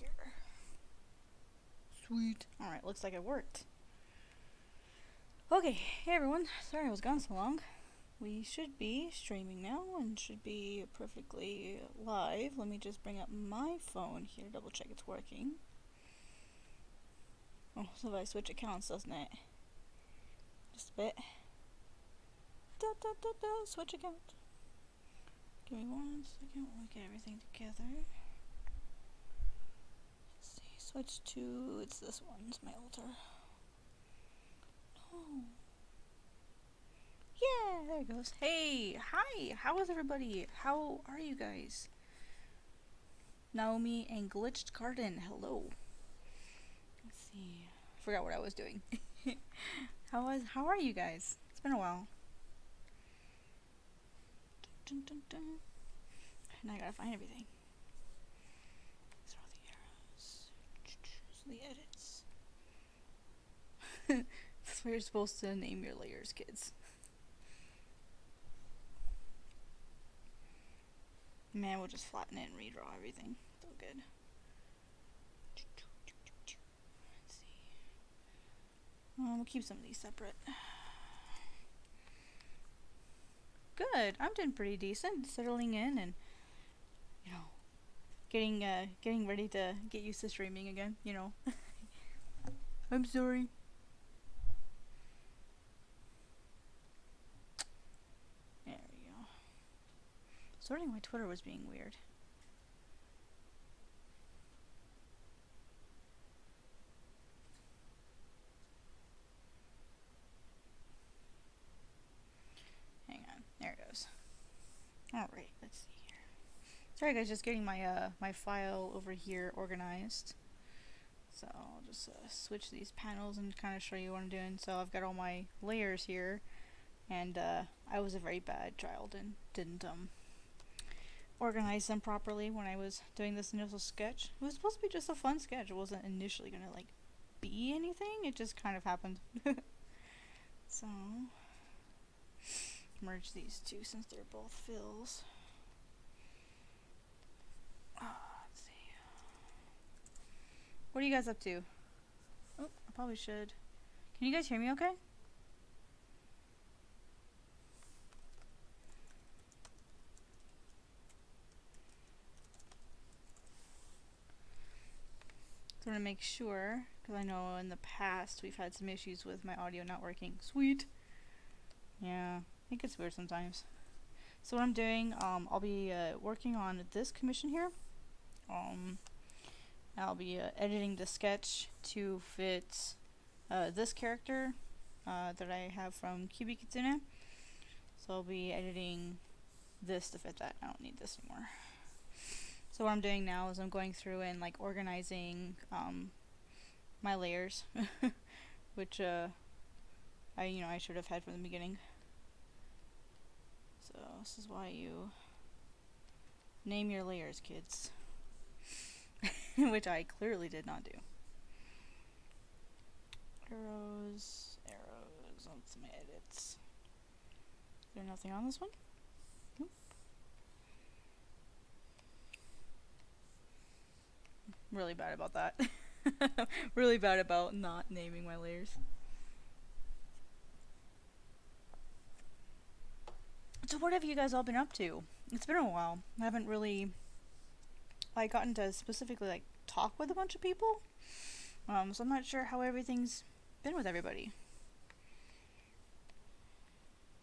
here. Sweet. Alright, looks like it worked. Okay, hey everyone. Sorry I was gone so long. We should be streaming now and should be perfectly live. Let me just bring up my phone here, double check it's working. Oh, so if I switch accounts, doesn't it? Just a bit. Switch account. Give me 1 second while I get everything together. Let's see, switch to, it's this one, it's my altar. No. Yeah, there it goes. Hey, hi, how is everybody? How are you guys? Naomi and Glitched Garden, hello. Let's see, I forgot what I was doing. How are you guys? It's been a while. Dun, dun, dun, dun. And I gotta find everything. These are all the arrows. So the edits. That's where you're supposed to name your layers, kids. Man, we'll just flatten it and redraw everything. It's all good. Let's see. We'll keep some of these separate. Good. I'm doing pretty decent. Settling in and, you know, getting ready to get used to streaming again, you know. I'm sorry. There we go. Sorting my Twitter was being weird. Hang on. There it goes. Alright, let's see here. Sorry guys, just getting my my file over here organized. So I'll just switch these panels and kind of show you what I'm doing. So I've got all my layers here, and I was a very bad child and didn't organize them properly when I was doing this initial sketch. It was supposed to be just a fun sketch. It wasn't initially gonna like be anything. It just kind of happened. So merge these two since they're both fills. Let's see. What are you guys up to? Oh, I probably should. Can you guys hear me okay? So I'm gonna make sure, because I know in the past we've had some issues with my audio not working. Sweet. Yeah, it gets weird sometimes. So what I'm doing, I'll be working on this commission here. I'll be editing the sketch to fit this character that I have from Kyubi Kitsune. So I'll be editing this to fit that. I don't need this anymore. So what I'm doing now is I'm going through and like organizing my layers, which I should have had from the beginning. So this is why you name your layers, kids. Which I clearly did not do. Arrows, on some edits. Is there nothing on this one? Nope. Really bad about that. Really bad about not naming my layers. So what have you guys all been up to? It's been a while. I haven't really gotten to specifically like talk with a bunch of people. So I'm not sure how everything's been with everybody.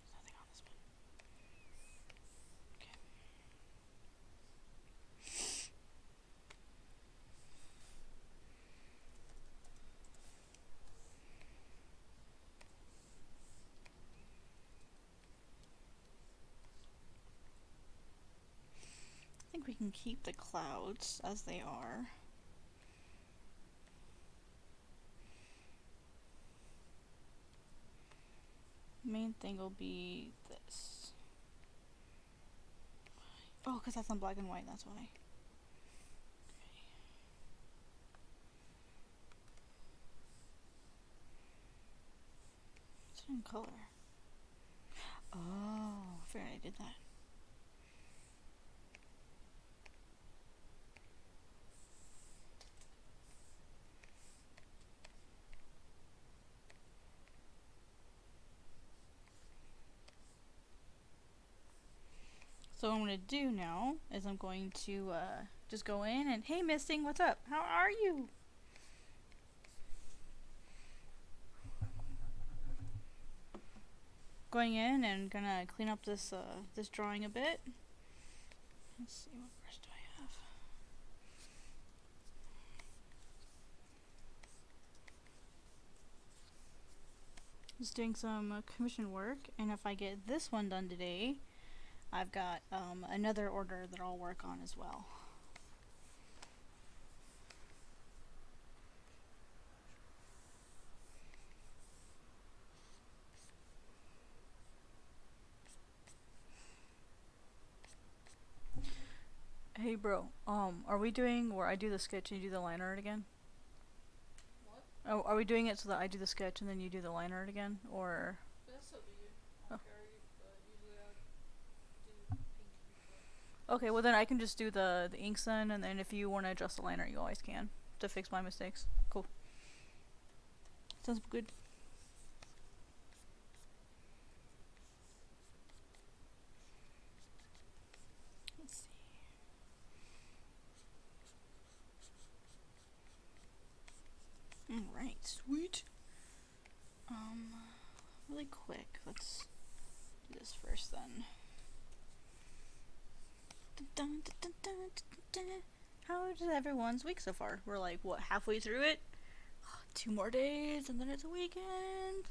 There's nothing on this one. Okay. I think we can keep the clouds as they are. Main thing will be this. Oh, because that's on black and white, that's why. Okay. It's in color. Oh, I forgot I did that. So what I'm going to do now is I'm going to just go in and, hey Misting, what's up? How are you? Going in and gonna clean up this this drawing a bit. Let's see, what brush do I have? Just doing some commission work, and if I get this one done today, I've got another order that I'll work on as well. Hey bro, are we doing where I do the sketch and you do the line art again? What? Oh, are we doing it so that I do the sketch and then you do the line art again, or? That's up to you. I Oh. don't care, but usually I do pink before. Okay, well then I can just do the inks then, and then if you want to adjust the line art, you always can to fix my mistakes. Cool. Sounds good. Let's see. Alright, sweet. Really quick, let's do this first then. How is everyone's week so far? We're like, what, halfway through it? 2 more days, and then it's a weekend.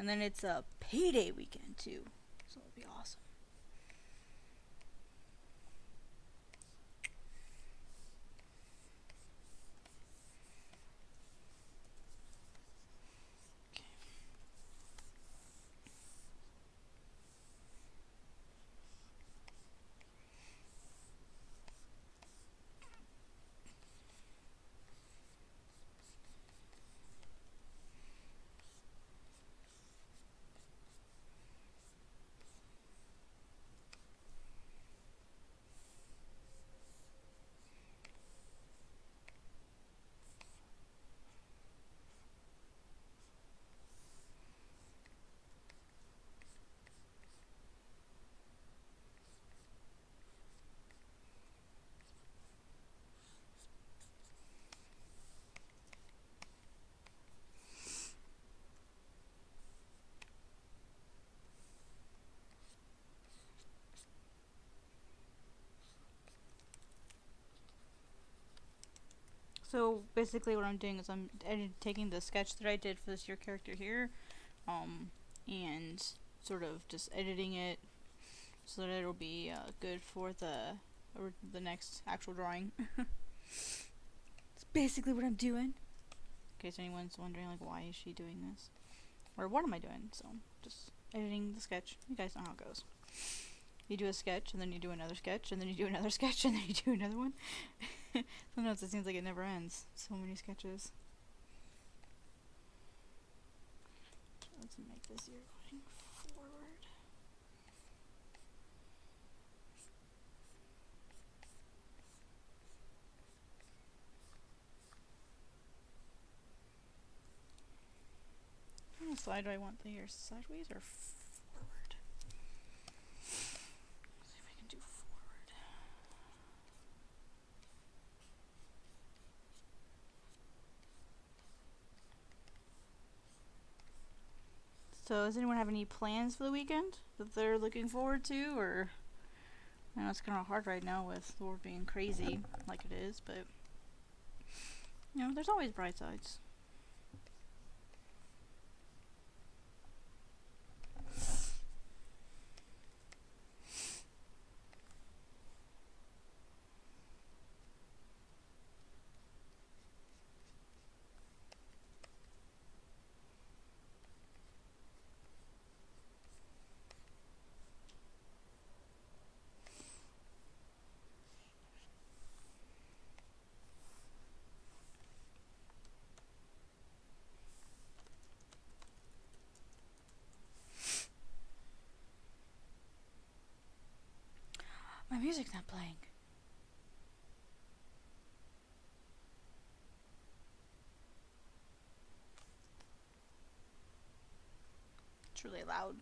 And then it's a payday weekend, too. So it'll be awesome. So basically what I'm doing is I'm taking the sketch that I did for this your character here, and sort of just editing it so that it'll be good for the next actual drawing. That's basically what I'm doing. In case anyone's wondering, like, why is she doing this? Or what am I doing? So, just editing the sketch. You guys know how it goes. You do a sketch, and then you do another sketch, and then you do another sketch, and then you do another one. Sometimes it seems like it never ends. So many sketches. Let's make this year going forward. What side do I want the hair? Sideways or forward? Let's see if I can do forward. So, does anyone have any plans for the weekend that they're looking forward to, or? I know it's kind of hard right now with the world being crazy like it is, but you know, there's always bright sides. My music's not playing. It's really loud.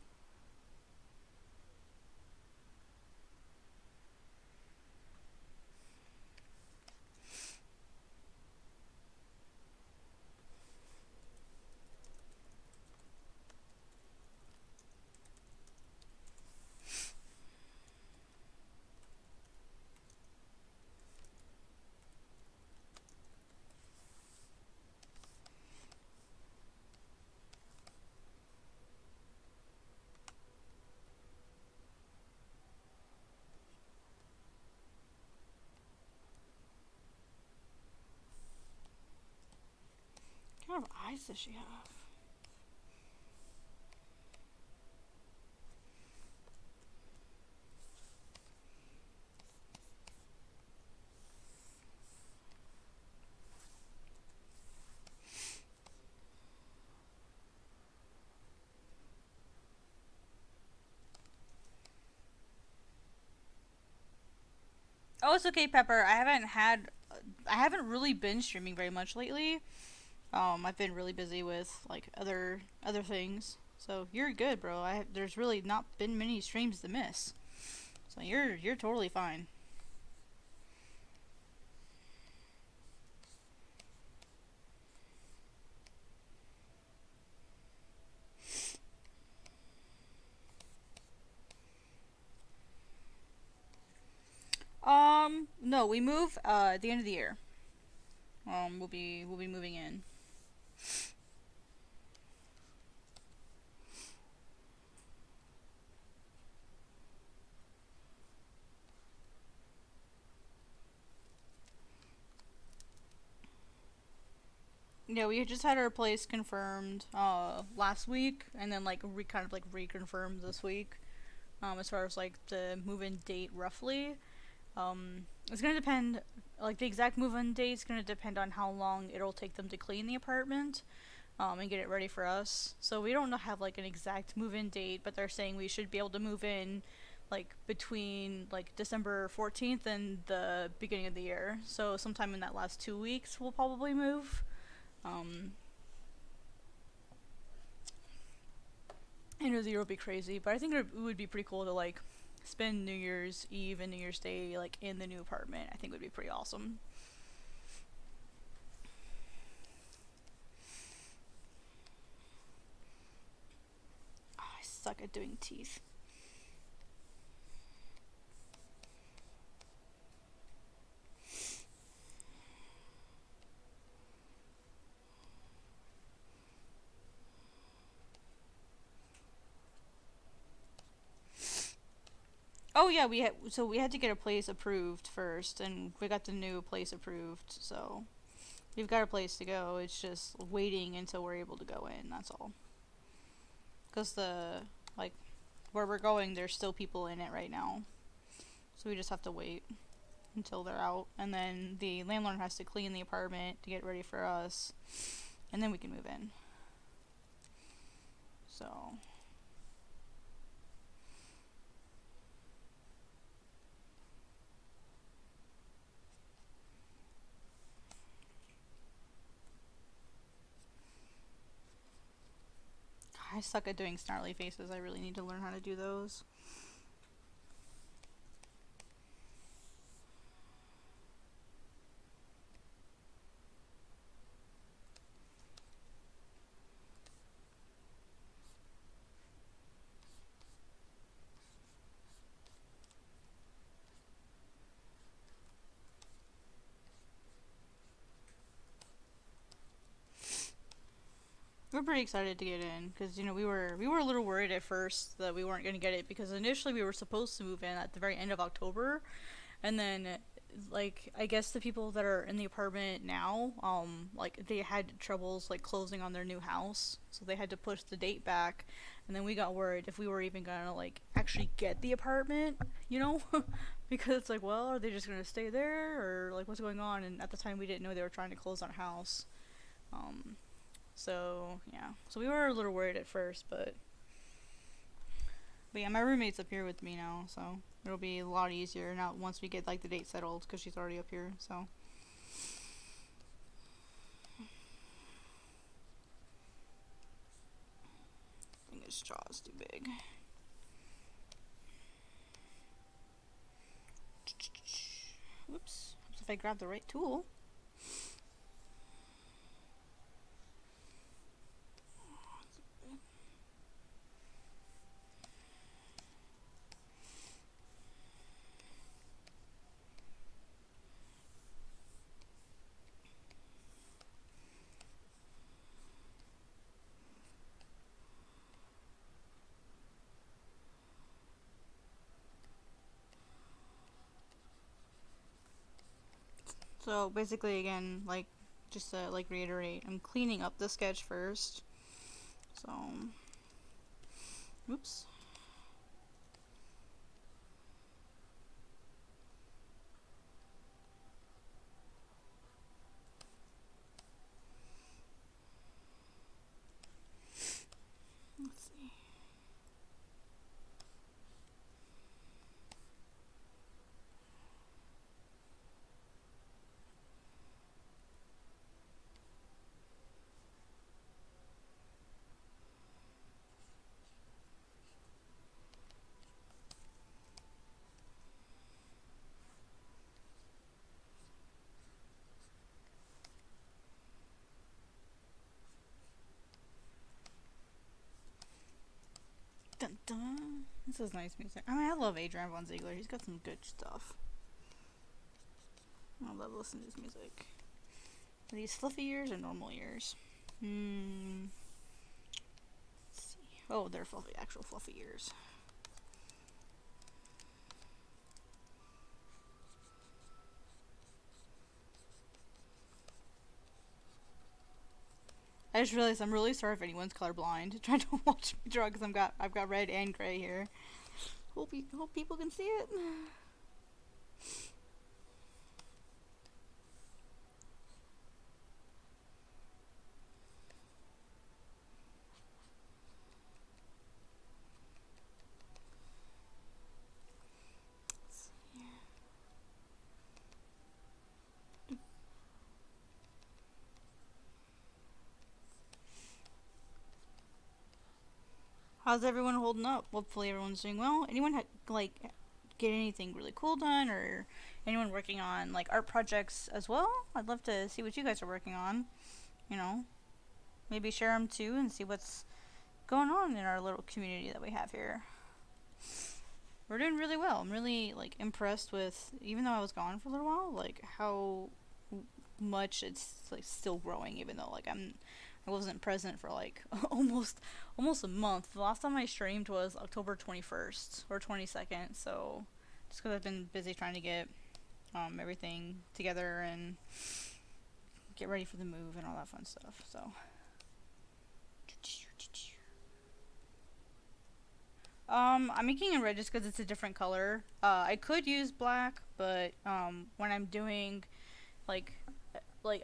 What kind of eyes does she have? Oh, it's okay, Pepper. I haven't really been streaming very much lately. I've been really busy with like other things. So you're good, bro. There's really not been many streams to miss. So you're totally fine. No, we move at the end of the year. We'll be moving in. Yeah, we just had our place confirmed last week, and then like kind of like reconfirmed this week. As far as like the move-in date roughly. It's gonna depend. Like the exact move-in date is gonna depend on how long it'll take them to clean the apartment. And get it ready for us. So we don't have like an exact move-in date, but they're saying we should be able to move in like between like December 14th and the beginning of the year. So sometime in that last 2 weeks we'll probably move. Um, I know the year will be crazy, but I think it would be pretty cool to like spend New Year's Eve and New Year's Day like in the new apartment. I think would be pretty awesome. Oh, I suck at doing teeth. Oh yeah, we had to get a place approved first, and we got the new place approved. So we've got a place to go. It's just waiting until we're able to go in. That's all. Cause the like where we're going, there's still people in it right now. So we just have to wait until they're out, and then the landlord has to clean the apartment to get ready for us, and then we can move in. So I suck at doing snarly faces. I really need to learn how to do those. We're pretty excited to get in because we were a little worried at first that we weren't going to get it because initially we were supposed to move in at the very end of October, and then like I guess the people that are in the apartment now like they had troubles like closing on their new house, so they had to push the date back, and then we got worried if we were even gonna like actually get the apartment, you know. Because it's like, well, are they just gonna stay there or like what's going on? And at the time we didn't know they were trying to close on a house. um so yeah, so we were a little worried at first, but yeah, my roommate's up here with me now, so it'll be a lot easier now once we get like the date settled because she's already up here. So I think his jaw is too big. Whoops! If I grab the right tool. So basically, again, like just to like reiterate, I'm cleaning up the sketch first. So, oops. Let's see. Dun dun. This is nice music. I mean, I love Adrian Von Ziegler. He's got some good stuff. I love listening to his music. Are these fluffy ears or normal ears? Let's see. Oh, they're fluffy, actual fluffy ears. I just realized I'm really sorry if anyone's colorblind trying to watch me draw because I've got red and gray here. Hope people can see it. How's everyone holding up? Hopefully everyone's doing well. Anyone get anything really cool done, or anyone working on like art projects as well? I'd love to see what you guys are working on. You know, maybe share them too and see what's going on in our little community that we have here. We're doing really well. I'm really like impressed with, even though I was gone for a little while, like how much it's like still growing, even though like I wasn't present for like almost a month. The last time I streamed was October 21st or 22nd, so just because I've been busy trying to get everything together and get ready for the move and all that fun stuff. So I'm making it red just because it's a different color. I could use black, but when I'm doing like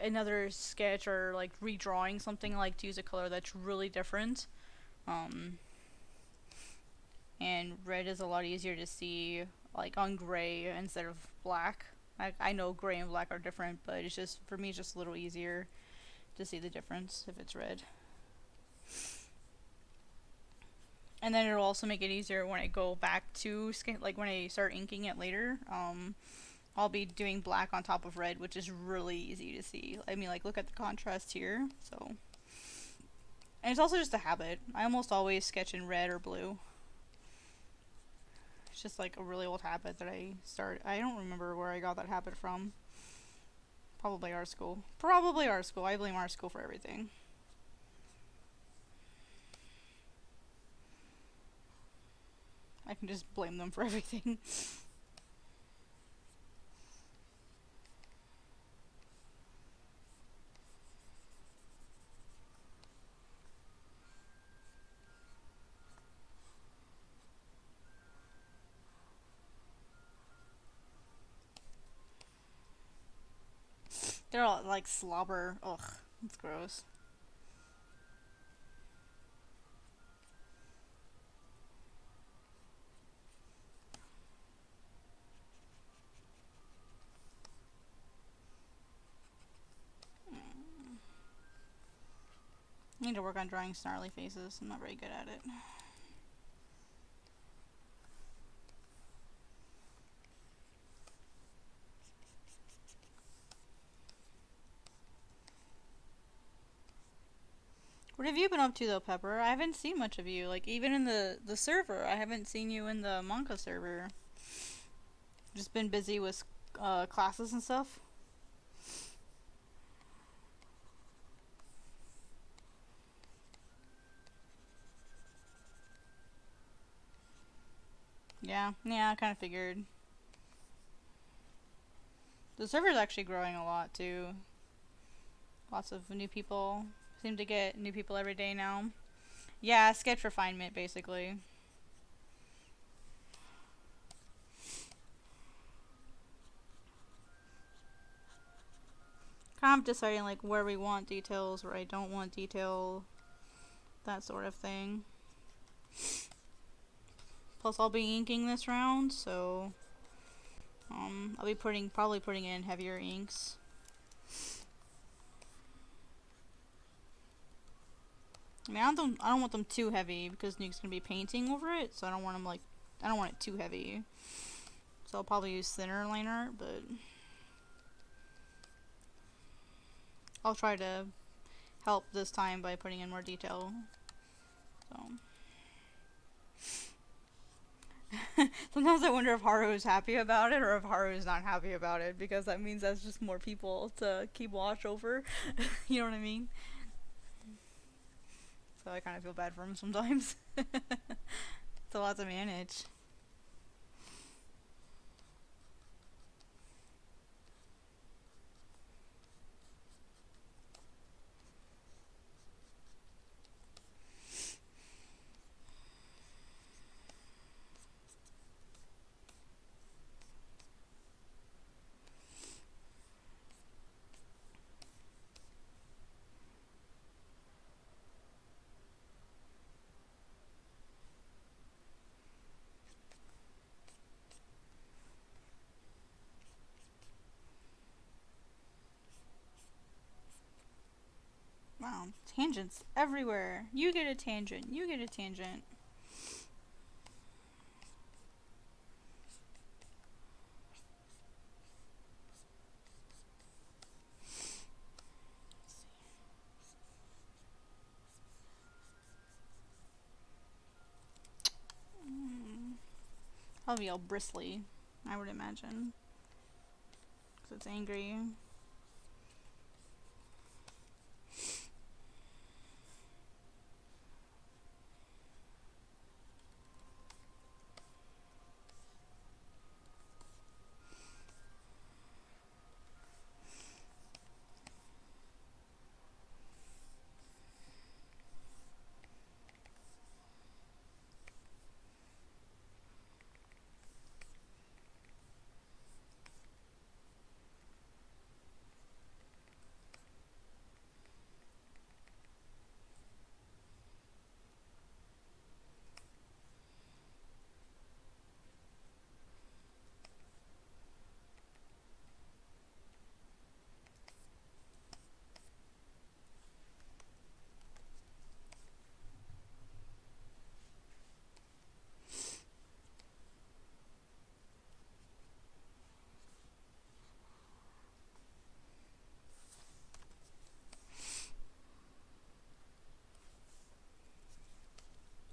another sketch or like redrawing something, I like to use a color that's really different. And red is a lot easier to see like on gray instead of black. I know gray and black are different, but it's just, for me, it's just a little easier to see the difference if it's red. And then it'll also make it easier when I go back to like when I start inking it later. I'll be doing black on top of red, which is really easy to see. I mean, like, look at the contrast here. So, and it's also just a habit. I almost always sketch in red or blue. It's just like a really old habit that I don't remember where I got that habit from. Probably our school. Probably our school. I blame our school for everything. I can just blame them for everything. They're all like slobber. Ugh, that's gross. I need to work on drawing snarly faces. I'm not very good at it. What have you been up to though, Pepper? I haven't seen much of you. Like, even in the server, I haven't seen you in the manga server. Just been busy with classes and stuff. Yeah, I kind of figured. The server's actually growing a lot too. Lots of new people. Seem to get new people every day now. Yeah, sketch refinement, basically. Kind of deciding like where we want details, where I don't want detail, that sort of thing. Plus, I'll be inking this round, so I'll be probably putting in heavier inks. I mean, I don't want them too heavy because Nuke's gonna be painting over it, so I don't want them I don't want it too heavy. So I'll probably use thinner line art, but I'll try to help this time by putting in more detail. So sometimes I wonder if Haru is happy about it or if Haru is not happy about it, because that means that's just more people to keep watch over. You know what I mean? So I kind of feel bad for him sometimes. It's a lot to manage. Wow, tangents everywhere. You get a tangent. You get a tangent. Probably all bristly, I would imagine. Because it's angry.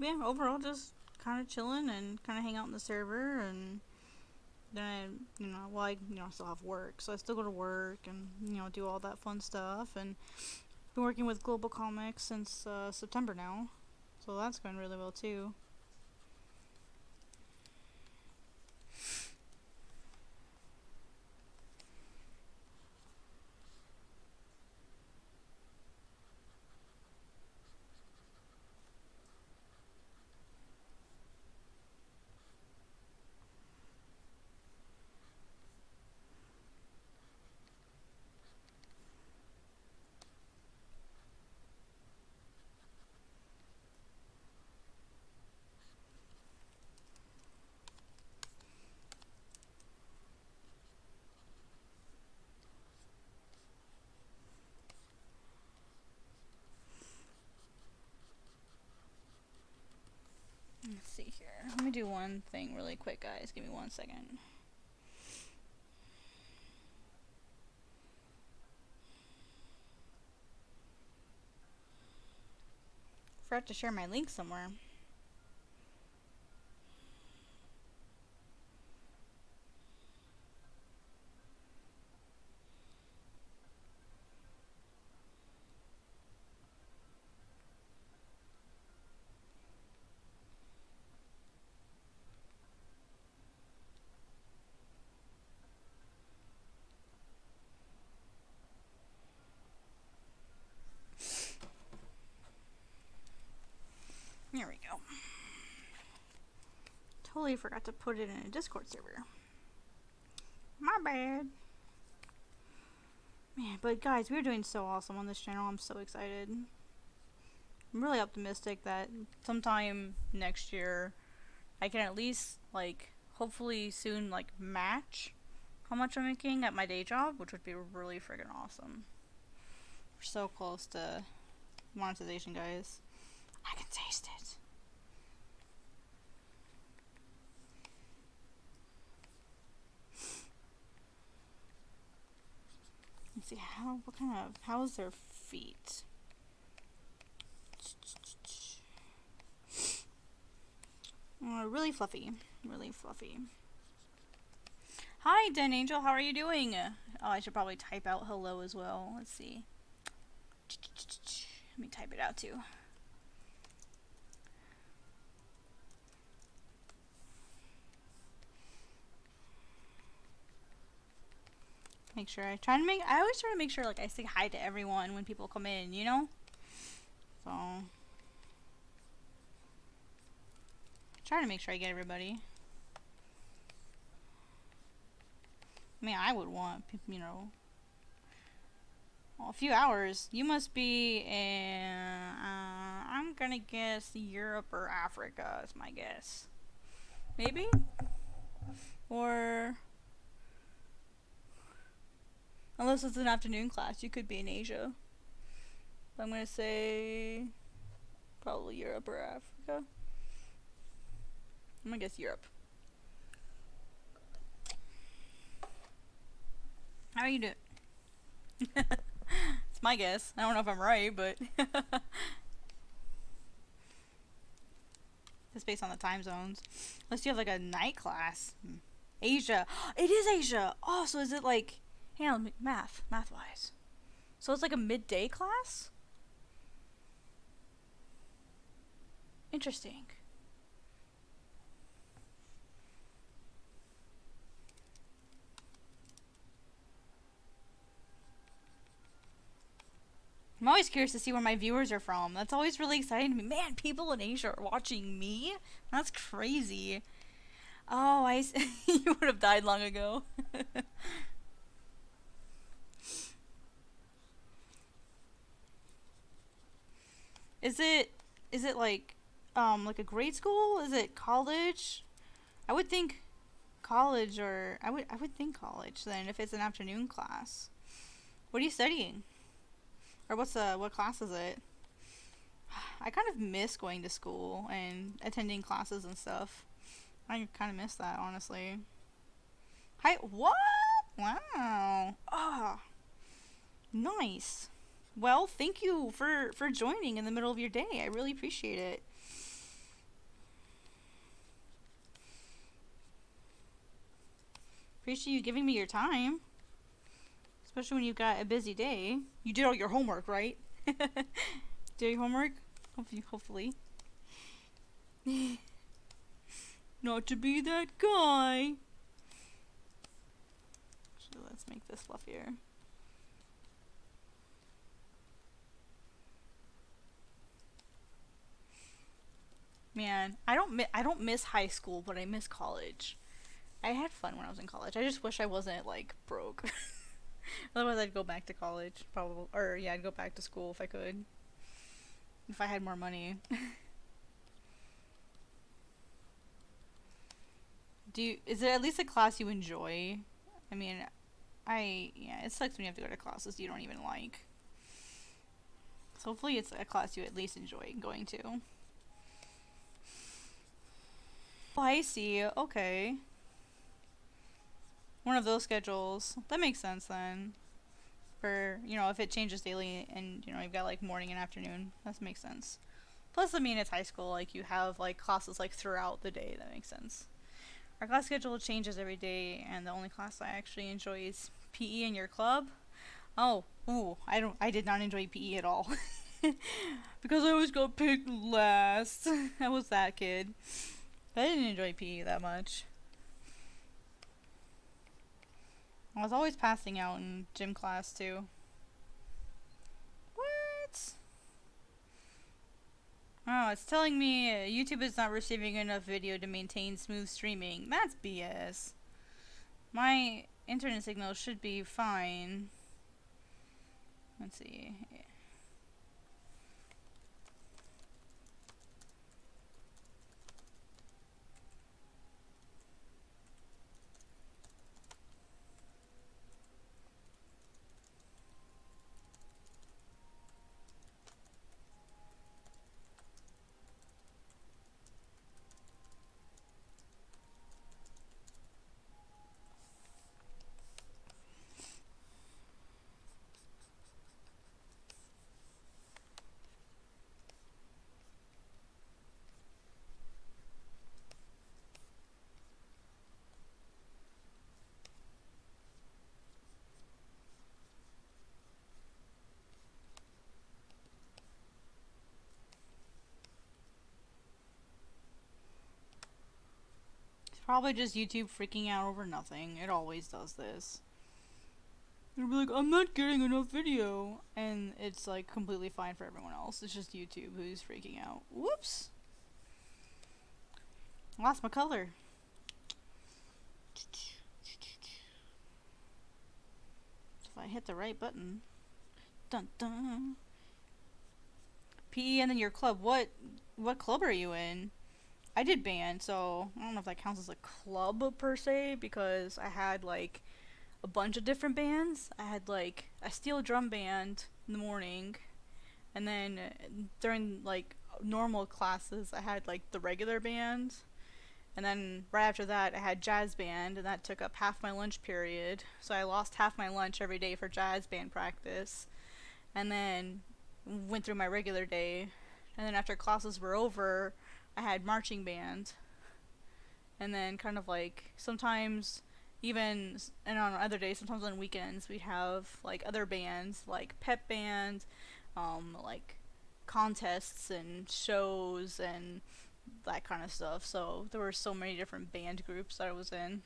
Yeah, overall just kind of chilling and kind of hang out in the server, and then I still have work, so I still go to work and do all that fun stuff, and been working with Global Comics since September now, so that's going really well too. Let's see here. Let me do one thing really quick, guys. Give me 1 second. Forgot to share my link somewhere. we go. Totally forgot to put it in a Discord server. My bad. Man, but guys, we're doing so awesome on this channel. I'm so excited. I'm really optimistic that sometime next year I can at least, like, hopefully soon, like, match how much I'm making at my day job, which would be really friggin' awesome. We're so close to monetization, guys. I can taste it. Let's see, how is their feet? Really fluffy. Really fluffy. Hi, Den Angel, how are you doing? Oh, I should probably type out hello as well. Let's see. Let me type it out too. Make sure I always try to make sure, like, I say hi to everyone when people come in, you know? So trying to make sure I get everybody. I mean, I would want, you know, well, a few hours. You must be in, I'm gonna guess Europe or Africa is my guess. Maybe? Or, unless it's an afternoon class, you could be in Asia. But I'm gonna say probably Europe or Africa. I'm gonna guess Europe. How are you doing? It's my guess. I don't know if I'm right, but it's based on the time zones. Unless you have like a night class. Asia. It is Asia. Oh, so is it like, hang on, math wise. So it's like a midday class? Interesting. I'm always curious to see where my viewers are from. That's always really exciting to me. Man, people in Asia are watching me? That's crazy. Oh, you would have died long ago. Is it like a grade school? Is it college? I would think college, or I would think college then if it's an afternoon class. What are you studying? Or what class is it? I kind of miss going to school and attending classes and stuff. I kind of miss that, honestly. Hi, what? Wow. Ah, nice. Well, thank you for joining in the middle of your day. I really appreciate it. Appreciate you giving me your time. Especially when you've got a busy day. You did all your homework, right? Did your homework? Hopefully. Not to be that guy. Actually, let's make this fluffier. Man, I don't miss high school, but I miss college. I had fun when I was in college. I just wish I wasn't like broke. Otherwise, I'd go back to college, probably. Or yeah, I'd go back to school if I could. If I had more money. Is it at least a class you enjoy? I mean, yeah, it sucks when you have to go to classes you don't even like. So hopefully it's a class you at least enjoy going to. Oh, I see. Okay. One of those schedules. That makes sense then. For, you know, if it changes daily and, you know, you've got like morning and afternoon. That makes sense. Plus, I mean, it's high school. Like, you have like classes like throughout the day. That makes sense. Our class schedule changes every day, and the only class I actually enjoy is PE in your club. Oh, ooh, I did not enjoy PE at all. Because I always got picked last. I was that kid. I didn't enjoy PE that much. I was always passing out in gym class too. What? Oh, it's telling me YouTube is not receiving enough video to maintain smooth streaming. That's BS. My internet signal should be fine. Let's see. It's probably just YouTube freaking out over nothing. It always does this. They'll be like, I'm not getting enough video. And it's like completely fine for everyone else. It's just YouTube who's freaking out. Whoops. Lost my color. If I hit the right button. Dun dun. PE and then your club. What club are you in? I did band, so I don't know if that counts as a club per se, because I had like a bunch of different bands. I had like a steel drum band in the morning, and then during like normal classes I had like the regular band, and then right after that I had jazz band, and that took up half my lunch period, so I lost half my lunch every day for jazz band practice, and then went through my regular day, and then after classes were over I had marching band, and then kind of like sometimes even, and on other days, sometimes on weekends, we'd have like other bands like pep band, like contests and shows and that kind of stuff. So there were so many different band groups that I was in.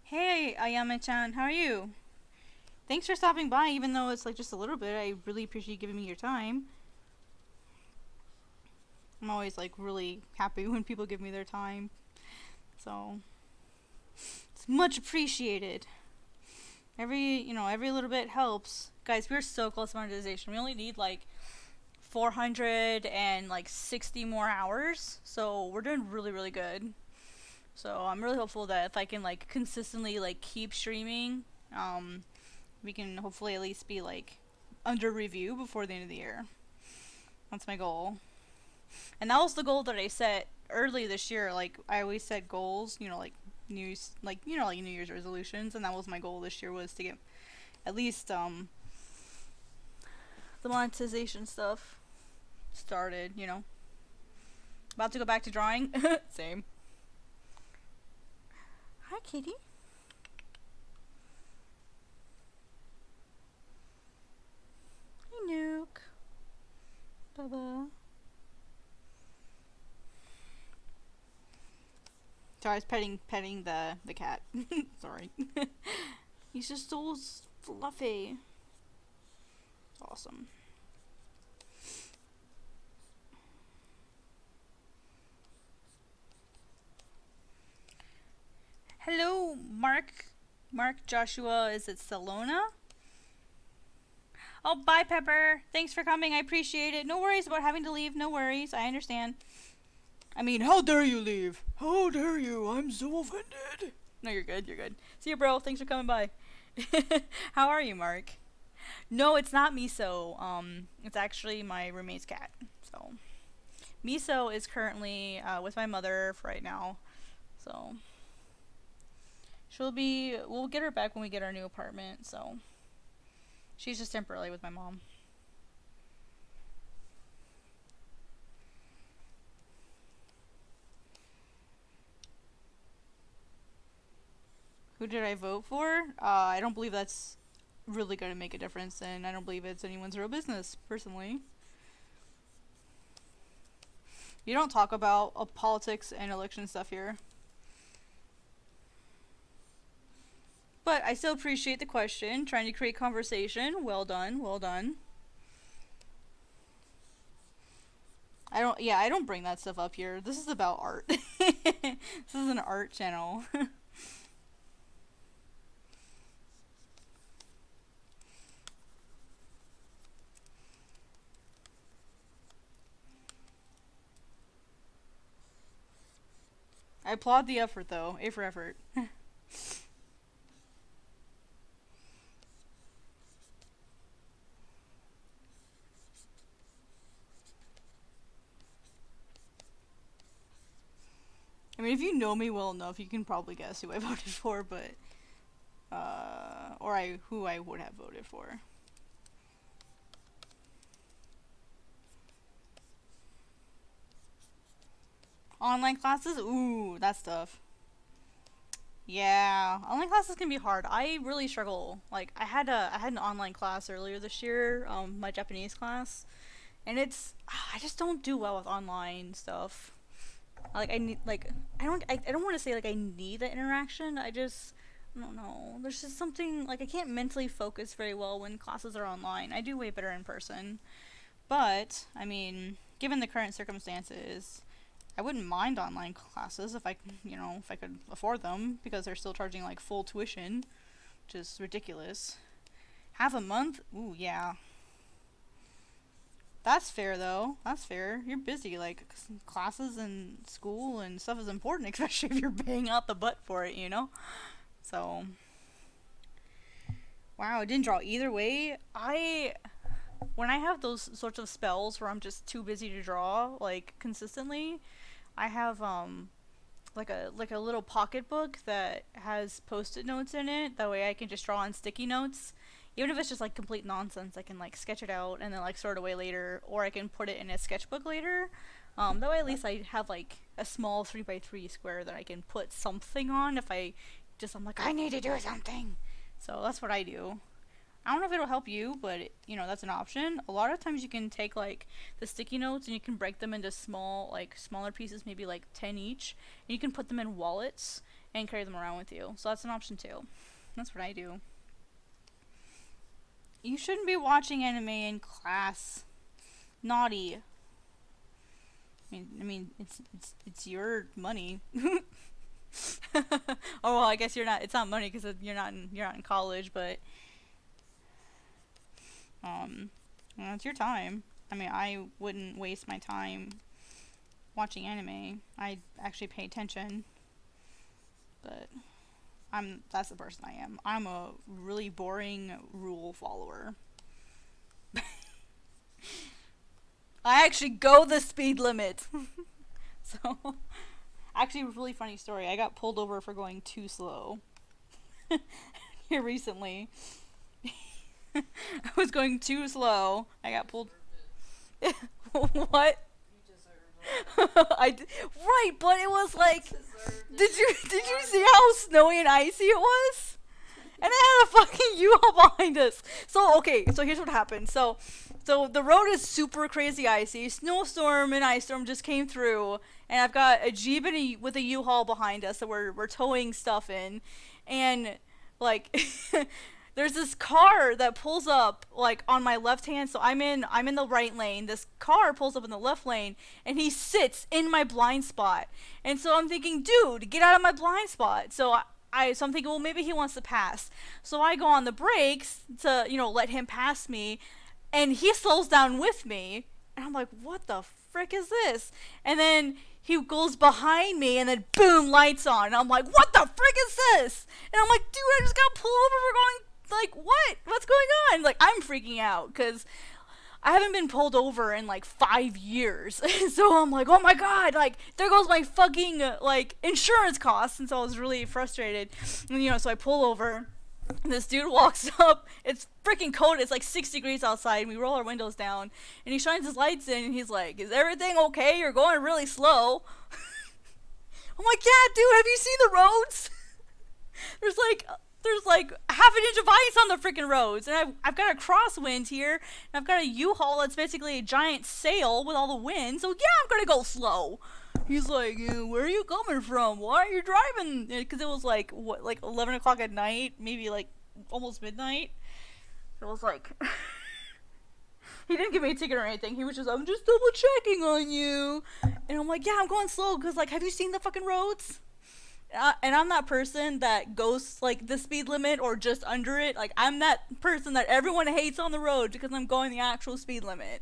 Hey, Ayame-chan, how are you? Thanks for stopping by, even though it's like just a little bit. I really appreciate you giving me your time. I'm always like really happy when people give me their time. So it's much appreciated. Every little bit helps. Guys, we're so close to monetization. We only need like 460 more hours. So we're doing really, really good. So I'm really hopeful that if I can like consistently like keep streaming, we can hopefully at least be like under review before the end of the year. That's my goal. And that was the goal that I set early this year. Like I always set goals, like New Year's resolutions, and that was my goal this year, was to get at least the monetization stuff started. About to go back to drawing. Same. Hi, Katie. Hey, Nuke. Bubba. Sorry, I was petting the cat. Sorry. He's just so fluffy. It's awesome. Hello, Mark. Mark Joshua, is it Salona? Oh, bye, Pepper. Thanks for coming. I appreciate it. No worries about having to leave. No worries. I understand. I mean, how dare you leave? How dare you? I'm so offended. No, you're good. You're good. See you, bro. Thanks for coming by. How are you, Mark? No, it's not Miso. It's actually my roommate's cat. So, Miso is currently with my mother for right now. So, we'll get her back when we get our new apartment. So, she's just temporarily with my mom. Who did I vote for? I don't believe that's really going to make a difference, and I don't believe it's anyone's real business, personally. You don't talk about politics and election stuff here. But I still appreciate the question, trying to create conversation. Well done, well done. I don't bring that stuff up here. This is about art. This is an art channel. I applaud the effort though. A for effort. I mean, if you know me well enough, you can probably guess who I voted for, but who I would have voted for. Online classes? Ooh, that's tough. Yeah, online classes can be hard. I really struggle. Like I had an online class earlier this year, my Japanese class, and I just don't do well with online stuff. Like I need like I don't want to say like I need that interaction. I don't know. There's just something like I can't mentally focus very well when classes are online. I do way better in person. But I mean, given the current circumstances, I wouldn't mind online classes if if I could afford them because they're still charging like full tuition, which is ridiculous. Half a month? Ooh, yeah. That's fair though. That's fair. You're busy. Like classes and school and stuff is important, especially if you're paying out the butt for it, you know? So, wow, it didn't draw either way. When I have those sorts of spells where I'm just too busy to draw like consistently, I have like a little pocketbook that has post-it notes in it. That way I can just draw on sticky notes. Even if it's just like complete nonsense, I can like sketch it out and then like sort it away later, or I can put it in a sketchbook later. That way at least I have like a small 3x3 square that I can put something on if I'm like, I need to do something. So that's what I do. I don't know if it'll help you, but that's an option. A lot of times you can take like the sticky notes and you can break them into smaller pieces, maybe like 10 each, and you can put them in wallets and carry them around with you. So that's an option too. That's what I do. You shouldn't be watching anime in class. Naughty. It's your money. Oh well, I guess you're not. It's not money because you're not in college, but it's your time. I mean, I wouldn't waste my time watching anime. I actually pay attention, but that's the person I am. I'm a really boring rule follower. I actually go the speed limit. So, actually, a really funny story. I got pulled over for going too slow here recently. I was going too slow. I got pulled. What? Right, but it was like, did you see how snowy and icy it was? And it had a fucking U-Haul behind us. So okay, so here's what happened. So the road is super crazy icy. Snowstorm and ice storm just came through, and I've got a Jeep with a U-Haul behind us that we're towing stuff in, and like. There's this car that pulls up like on my left hand, so I'm in the right lane. This car pulls up in the left lane, and he sits in my blind spot. And so I'm thinking, dude, get out of my blind spot. So I'm thinking, well, maybe he wants to pass. So I go on the brakes to let him pass me, and he slows down with me, and I'm like, what the frick is this? And then he goes behind me, and then boom, lights on, and I'm like, what the frick is this? And I'm like, dude, I just got pulled over for going. Like, what's going on? Like, I'm freaking out because I haven't been pulled over in like 5 years. So I'm like, oh my god, like there goes my fucking like insurance costs. And so I was really frustrated. And so I pull over, and this dude walks up. It's freaking cold. It's like 6 degrees outside, and we roll our windows down, and he shines his lights in, and he's like, is everything okay? You're going really slow. I'm like, yeah, dude, have you seen the roads? There's like half an inch of ice on the freaking roads, and I've got a crosswind here, and I've got a U-Haul that's basically a giant sail with all the wind, so yeah, I'm gonna go slow. He's like, where are you coming from? Why are you driving? Because it was like 11 o'clock at night, maybe like almost midnight. It was like He didn't give me a ticket or anything. He was just, I'm just double checking on you. And I'm like, yeah, I'm going slow because, like, have you seen the fucking roads? And I'm that person that goes, like, the speed limit or just under it. Like, I'm that person that everyone hates on the road because I'm going the actual speed limit.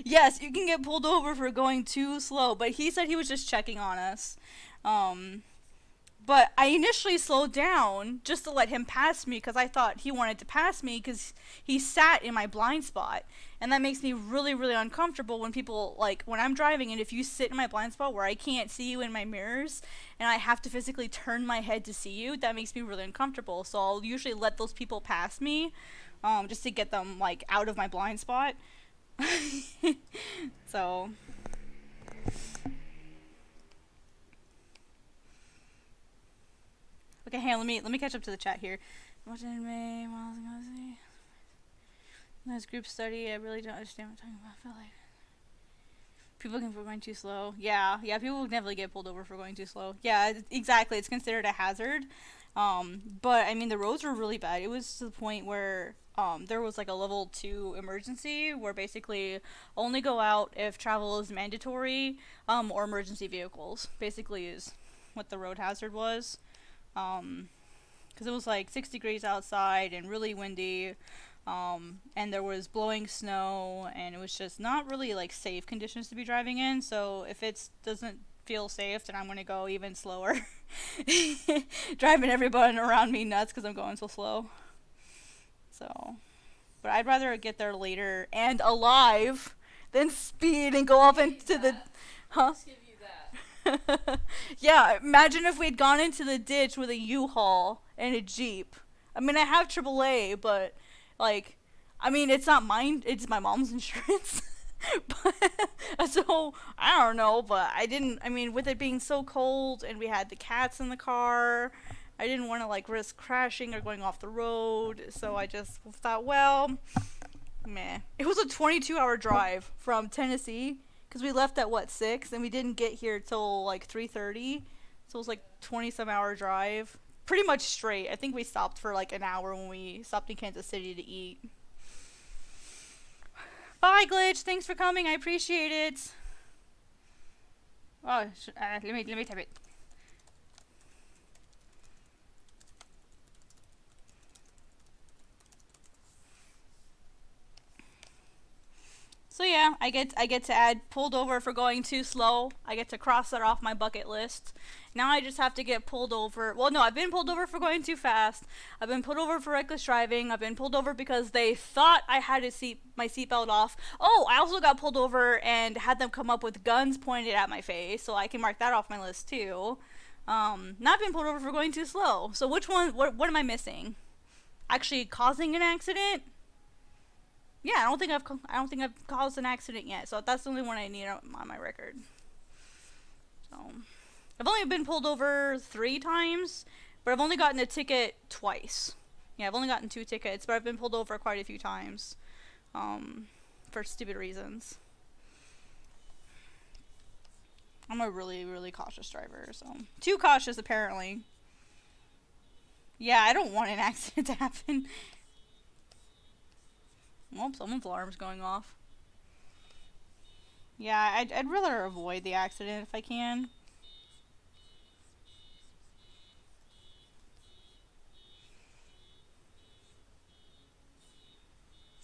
Yes, you can get pulled over for going too slow, but he said he was just checking on us. But I initially slowed down just to let him pass me because I thought he wanted to pass me because he sat in my blind spot. And that makes me really, really uncomfortable when people, like, when I'm driving and if you sit in my blind spot where I can't see you in my mirrors and I have to physically turn my head to see you, that makes me really uncomfortable. So I'll usually let those people pass me just to get them, like, out of my blind spot. So... Okay, hang on, let me catch up to the chat here. What's in May? Nice group study. I really don't understand what I'm talking about. I feel like people can for going too slow. Yeah, people will definitely get pulled over for going too slow. Yeah, exactly. It's considered a hazard. But I mean, the roads were really bad. It was to the point where there was like a level 2 emergency where basically only go out if travel is mandatory, or emergency vehicles. Basically, is what the road hazard was. Because it was like 6 degrees outside and really windy, and there was blowing snow, and it was just not really like safe conditions to be driving in. So if it doesn't feel safe, then I'm gonna go even slower, driving everybody around me nuts because I'm going so slow. So, but I'd rather get there later and alive than speed and go off into the, huh? Yeah, imagine if we'd gone into the ditch with a U-Haul and a Jeep. I mean, I have AAA, but, like, I mean, it's not mine, it's my mom's insurance. But, so, I don't know, but I mean, with it being so cold and we had the cats in the car, I didn't want to, like, risk crashing or going off the road, so I just thought, well, meh. It was a 22-hour drive from Tennessee. Because we left at, 6? And we didn't get here till, 3:30. So it was, 20-some-hour drive. Pretty much straight. I think we stopped for, an hour when we stopped in Kansas City to eat. Bye, Glitch. Thanks for coming. I appreciate it. Oh, let me type it. So yeah, I get to add pulled over for going too slow. I get to cross that off my bucket list. Now I just have to get pulled over. Well, no, I've been pulled over for going too fast. I've been pulled over for reckless driving. I've been pulled over because they thought I had my seatbelt off. Oh, I also got pulled over and had them come up with guns pointed at my face, so I can mark that off my list too. Not been pulled over for going too slow. So which one? What am I missing? Actually, causing an accident? Yeah, I don't think I've caused an accident yet, so that's the only one I need on my record. So, I've only been pulled over 3 times, but I've only gotten a ticket twice. Yeah, I've only gotten 2 tickets, but I've been pulled over quite a few times, for stupid reasons. I'm a really, really cautious driver, so. Too cautious, apparently. Yeah, I don't want an accident to happen. Well, someone's alarm's going off. Yeah, I'd rather avoid the accident if I can.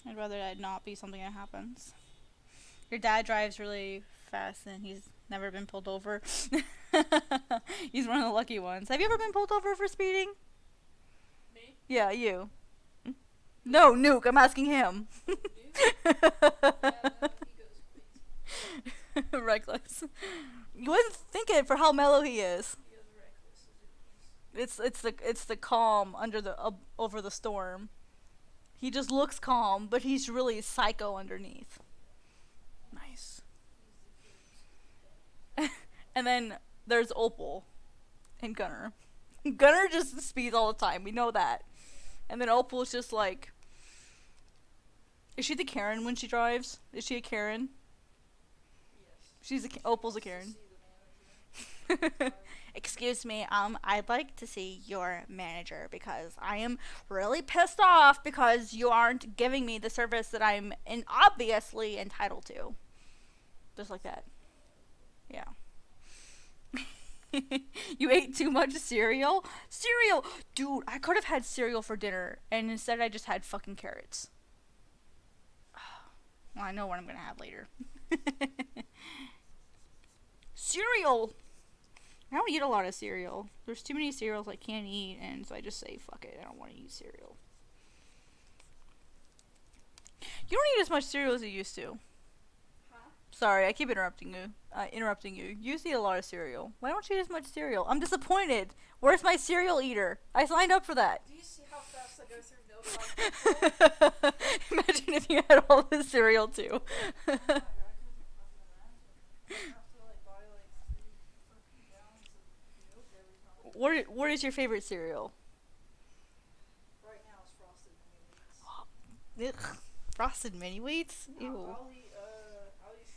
I'd rather that not be something that happens. Your dad drives really fast and he's never been pulled over. He's one of the lucky ones. Have you ever been pulled over for speeding? Me? Yeah, you. No, Nuke, I'm asking him. Reckless. You wouldn't think it for how mellow he is. It's the calm over the storm. He just looks calm, but he's really psycho underneath. Nice. And then there's Opal and Gunner. Gunner just speeds all the time. We know that. And then Opal's just like... Is she the Karen when she drives? Is she a Karen? Yes. Opal's a Karen. Excuse me, I'd like to see your manager because I am really pissed off because you aren't giving me the service that I'm obviously entitled to. Just like that. Yeah. You ate too much cereal? Cereal! Dude, I could have had cereal for dinner, and instead I just had fucking carrots. Well, I know what I'm gonna have later. Cereal! I don't eat a lot of cereal. There's too many cereals I can't eat, and so I just say, fuck it, I don't want to eat cereal. You don't eat as much cereal as you used to. Huh? Sorry, I keep interrupting you. You used to eat a lot of cereal. Why don't you eat as much cereal? I'm disappointed. Where's my cereal eater? I signed up for that. Do you see how fast I go through milk? Like Imagine if you had all this cereal too. oh my God, I couldn't fucking imagine. I have to like buy like 3 fucking gallons of milk every time. What is your favorite cereal? Right now it's Frosted Mini Wheats. Ugh. Frosted Mini Wheats? Ew. I'll eat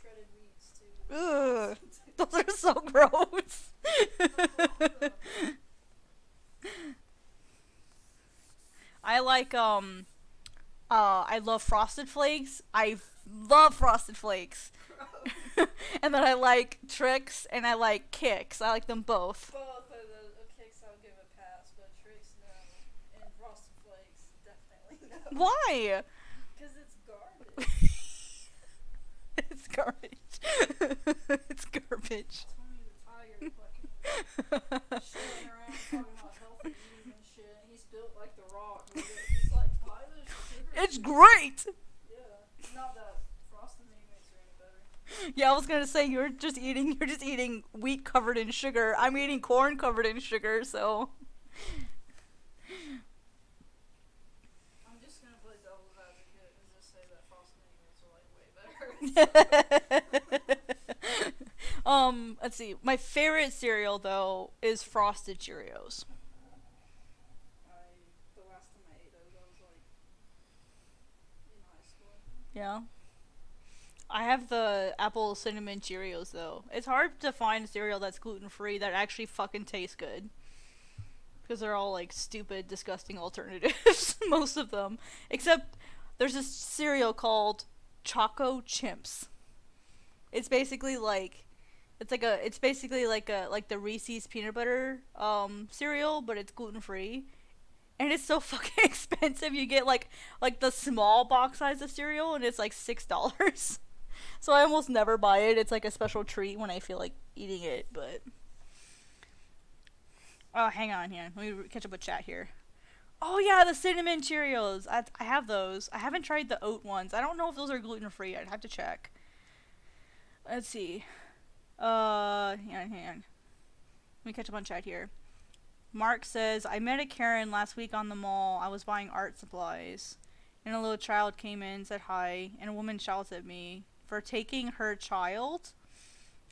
shredded wheats too. Ugh. Those are so gross. I like I love Frosted Flakes. I love Frosted Flakes. And then I like Trix and I like Kix. I like them both. Both of the cakes I'll give a pass, but Trix no, and Frosted Flakes definitely no. Why? Because it's garbage. It's garbage. It's garbage. Tony the Tiger fucking shilling around talking about healthy eating and shit. He's built like the Rock. He's like, buy this sugar. It's great. Yeah, not that Frosted Mini Wheats are any better. Yeah, I was gonna say you're just eating wheat covered in sugar. I'm eating corn covered in sugar, so. I'm just gonna play devil's advocate and just say that Frosted Mini Wheats are like way better. Let's see. My favorite cereal though is Frosted Cheerios. The last time I ate those, I was like in high school. Yeah. I have the apple cinnamon Cheerios though. It's hard to find a cereal that's gluten free that actually fucking tastes good. Because they're all like stupid, disgusting alternatives. Most of them. Except there's this cereal called Choco Chimps. It's basically like like the Reese's peanut butter cereal, but it's gluten free. And it's so fucking expensive. You get like the small box size of cereal and it's like $6. So I almost never buy it. It's like a special treat when I feel like eating it, but oh, hang on here. Let me catch up with chat here. Oh yeah, the cinnamon Cheerios. I have those. I haven't tried the oat ones. I don't know if those are gluten free. I'd have to check. Let's see. Hang on. Let me catch up on chat here. Mark says, I met a Karen last week on the mall. I was buying art supplies. And a little child came in, said hi, and a woman shouts at me for taking her child.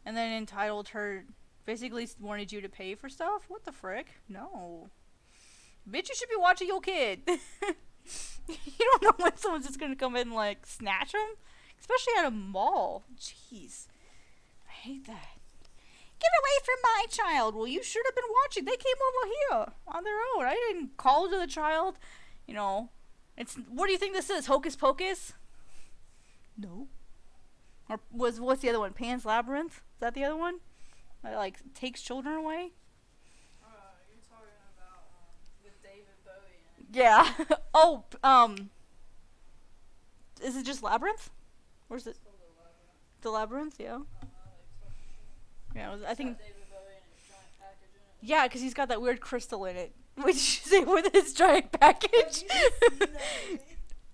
And then entitled her, basically wanted you to pay for stuff? What the frick? No. Bitch, you should be watching your kid. You don't know when someone's just gonna come in and like snatch them. Especially at a mall. Jeez. I hate that. Get away from my child. Well, you should have been watching. They came over here on their own. I didn't call to the child. You know, it's, what do you think this is? Hocus Pocus? No. Or what's the other one? Pan's Labyrinth? Is that the other one? That like takes children away? You're talking about with David Bowie and Yeah. Oh, is it just Labyrinth? Or is it it's called The Labyrinth. the Labyrinth? Yeah. Yeah, I It's think. got David Bowie and his giant package in it. Yeah, because he's got that weird crystal in it. What did you say with his giant package?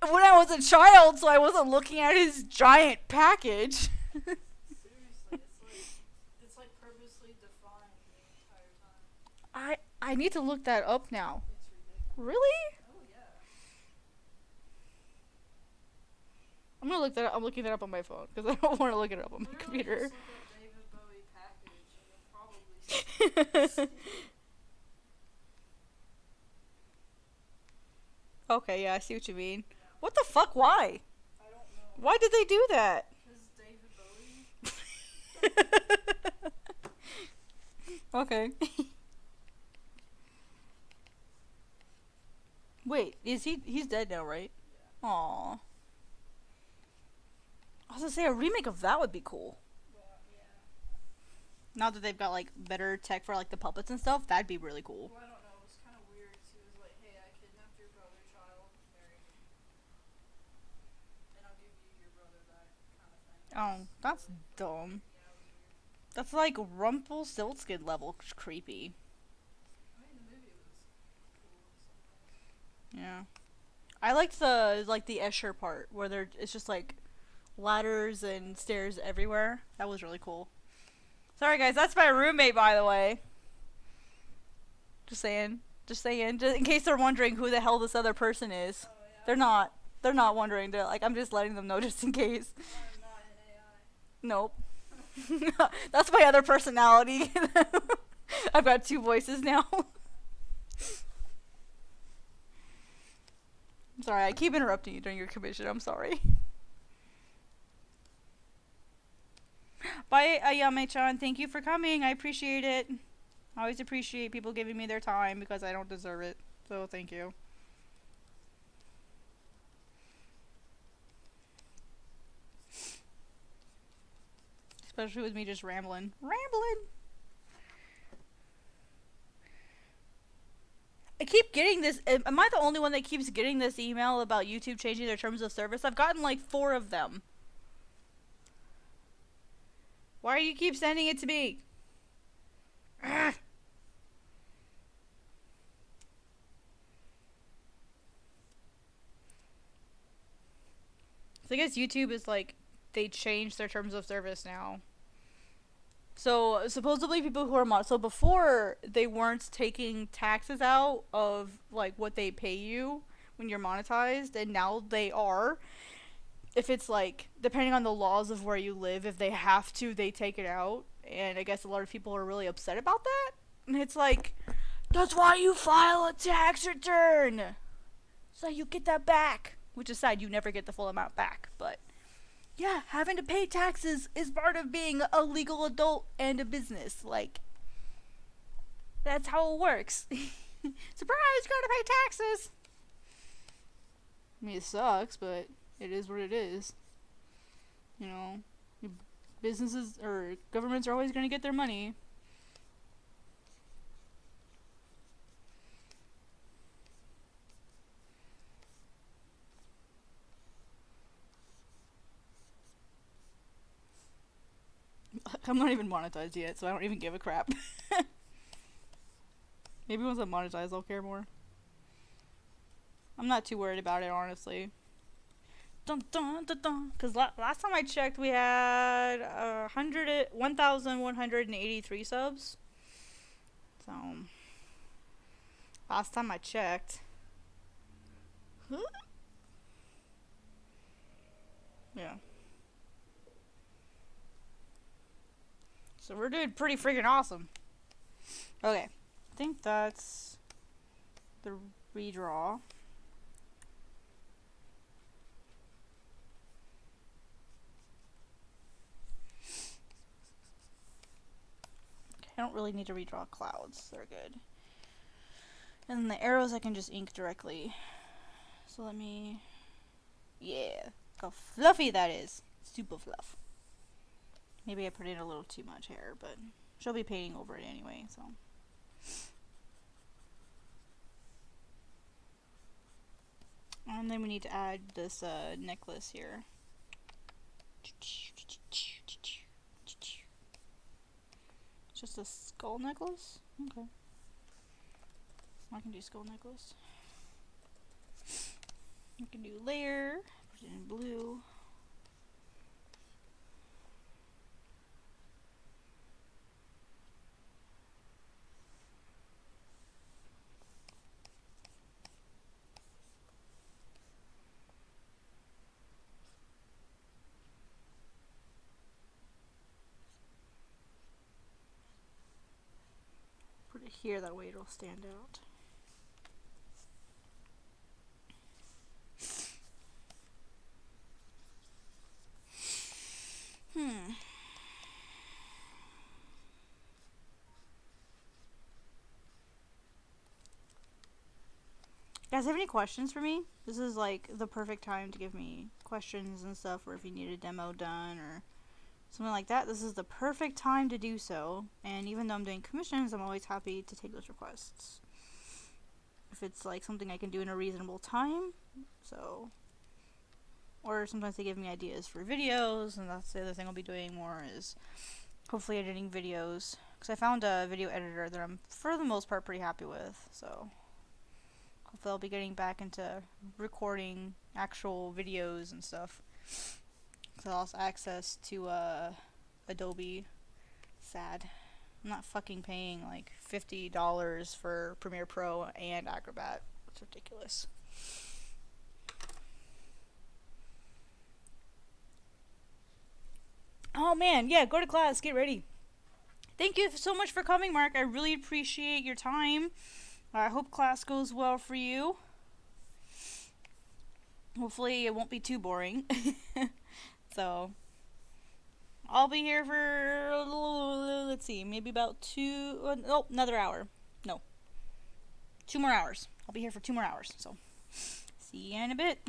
When I was a child, so I wasn't looking at his giant package. Seriously, it's like purposely defined the entire time. I need to look that up now. It's ridiculous. Really? Oh yeah. I'm gonna look that up. I'm looking that up on my phone because I don't want to look it up on my Literally computer. just look up David Bowie package and you'll probably see Okay, yeah, I see what you mean. What the fuck? Why? I don't know. Why did they do that? Because David Bowie. Okay. Wait, is he? He's dead now, right? Yeah. Aw. I was gonna say a remake of that would be cool. Well, yeah. Now that they've got like better tech for like the puppets and stuff, that'd be really cool. Well, I don't know. It was kind of weird. He was like, "Hey, I kidnapped your brother child, marry me, and I'll give you your brother back," kind of thing. Oh, that's dumb. Yeah, it was weird. That's like Rumpelstiltskin level creepy. I mean, the movie was cool in some ways. Yeah. I liked the Escher part where it's just like ladders and stairs everywhere. That was really cool. Sorry guys, that's my roommate by the way. Just saying. Just saying. Just in case they're wondering who the hell this other person is. Oh yeah. They're not. They're not wondering. They're like, I'm just letting them know just in case. I'm not an AI. Nope. That's my other personality. I've got two voices now. I'm sorry, I keep interrupting you during your commission. I'm sorry. Bye, Ayame-chan. Thank you for coming. I appreciate it. I always appreciate people giving me their time because I don't deserve it. So thank you. Especially with me just rambling. I keep getting this. Am I the only one that keeps getting this email about YouTube changing their terms of service? I've gotten like 4 of them. Why do you keep sending it to me? Ugh. So I guess YouTube is like, they changed their terms of service now. So supposedly people who are so before they weren't taking taxes out of like what they pay you when you're monetized, and now they are. If it's like, depending on the laws of where you live, if they have to, they take it out. And I guess a lot of people are really upset about that. And it's like, that's why you file a tax return, so you get that back. Which is sad, you never get the full amount back. But yeah, having to pay taxes is part of being a legal adult and a business. Like, that's how it works. Surprise, gotta pay taxes. I mean, it sucks, but it is what it is. You know, businesses or governments are always gonna get their money. I'm not even monetized yet, so I don't even give a crap. Maybe once I'm monetized, I'll care more. I'm not too worried about it, honestly. Dun dun dun dun. Because last time I checked, we had 1,183 subs. So, last time I checked. Yeah. So we're doing pretty freaking awesome. Okay. I think that's the redraw. I don't really need to redraw clouds. They're good. And then the arrows I can just ink directly. So let me... Yeah. Look how fluffy that is. Super fluff. Maybe I put in a little too much hair, but she'll be painting over it anyway, so... And then we need to add this necklace here. Just a skull necklace? Okay. I can do skull necklace. I can do layer, put it in blue. Put it here, that way it'll stand out. guys have any questions for me, this is like the perfect time to give me questions and stuff, or if you need a demo done or something like that, this is the perfect time to do so. And even though I'm doing commissions, I'm always happy to take those requests if it's like something I can do in a reasonable time. So, or sometimes they give me ideas for videos, and that's the other thing I'll be doing more, is hopefully editing videos, because I found a video editor that I'm for the most part pretty happy with. So hopefully I'll be getting back into recording actual videos and stuff. So I lost access to Adobe. Sad. I'm not fucking paying like $50 for Premiere Pro and Acrobat. It's ridiculous. Oh man, yeah, go to class, get ready. Thank you so much for coming, Mark. I really appreciate your time. I hope class goes well for you. Hopefully it won't be too boring. So, I'll be here for, let's see, maybe about another hour. No, 2 more hours. I'll be here for 2 more hours. So, see you in a bit.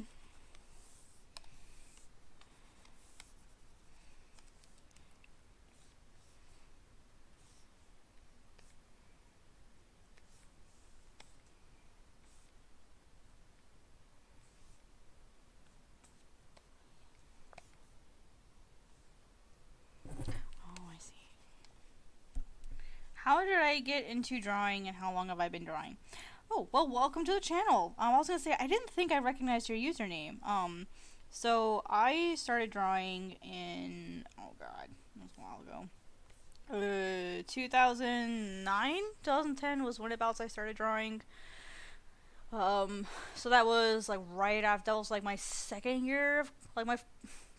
How did I get into drawing, and how long have I been drawing? Oh, well, welcome to the channel. I was gonna say, I didn't think I recognized your username. So I started drawing in, oh god, that was a while ago. 2009? 2010 was when about I started drawing. So that was like right after, that was like my second year of, like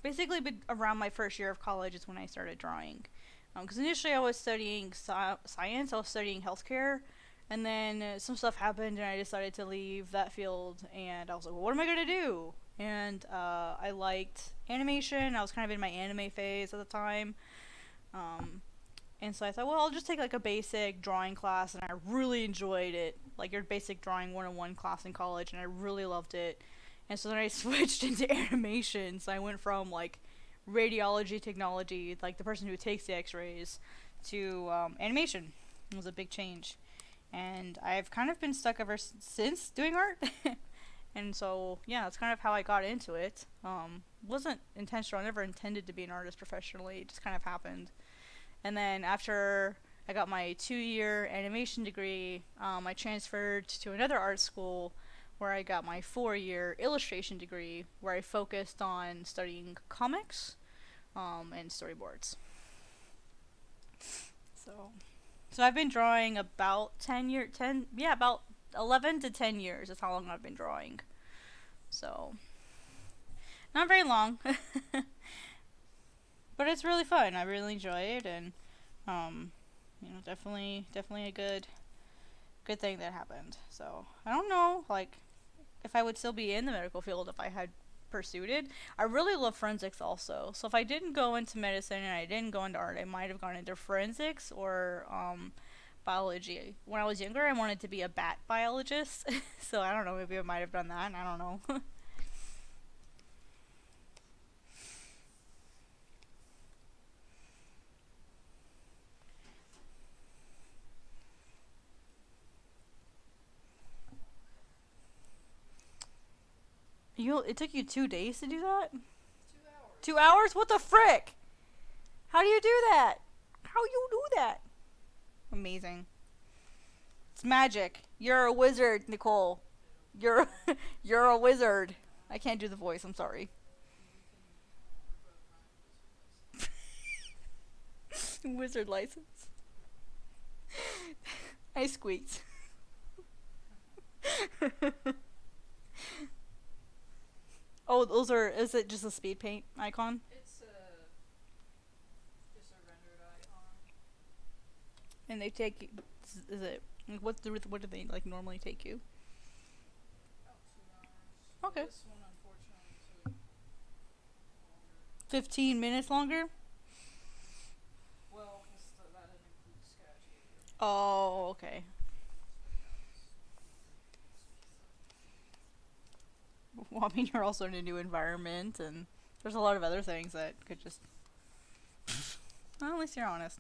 basically around my first year of college is when I started drawing. Because initially I was studying science, I was studying healthcare, and then some stuff happened and I decided to leave that field, and I was like, well, what am I going to do? And I liked animation. I was kind of in my anime phase at the time. And so I thought, well, I'll just take like a basic drawing class, and I really enjoyed it. Like your basic drawing 101 class in college, and I really loved it. And so then I switched into animation, so I went from like radiology technology, like the person who takes the x-rays, to animation. It was a big change, and I've kind of been stuck ever since doing art. And so yeah, that's kind of how I got into it. Wasn't intentional. I never intended to be an artist professionally. It just kind of happened. And then after I got my 2-year animation degree, I transferred to another art school where I got my 4-year illustration degree, where I focused on studying comics and storyboards. So I've been drawing about about 11 to 10 years is how long I've been drawing. So not very long. But it's really fun. I really enjoy it, and definitely a good thing that happened. So I don't know, like, if I would still be in the medical field if I had pursued it. I really love forensics also. So if I didn't go into medicine and I didn't go into art, I might have gone into forensics or biology. When I was younger, I wanted to be a bat biologist. So I don't know, maybe I might have done that. I don't know. It took you 2 days to do that? 2 hours. 2 hours? What the frick? How do you do that? How you do that? Amazing. It's magic. You're a wizard, Nicole. You're a wizard. I can't do the voice, I'm sorry. Wizard license. I squeaked. Oh, is it just a speed paint icon? It's just a rendered icon. And they take, is it, what do they like normally take you? About 2 hours. Okay. This one unfortunately took longer. 15 minutes longer? Well, because that didn't include sketch either. Oh, okay. Well, I mean, you're also in a new environment, and there's a lot of other things that could just. Well, at least you're honest.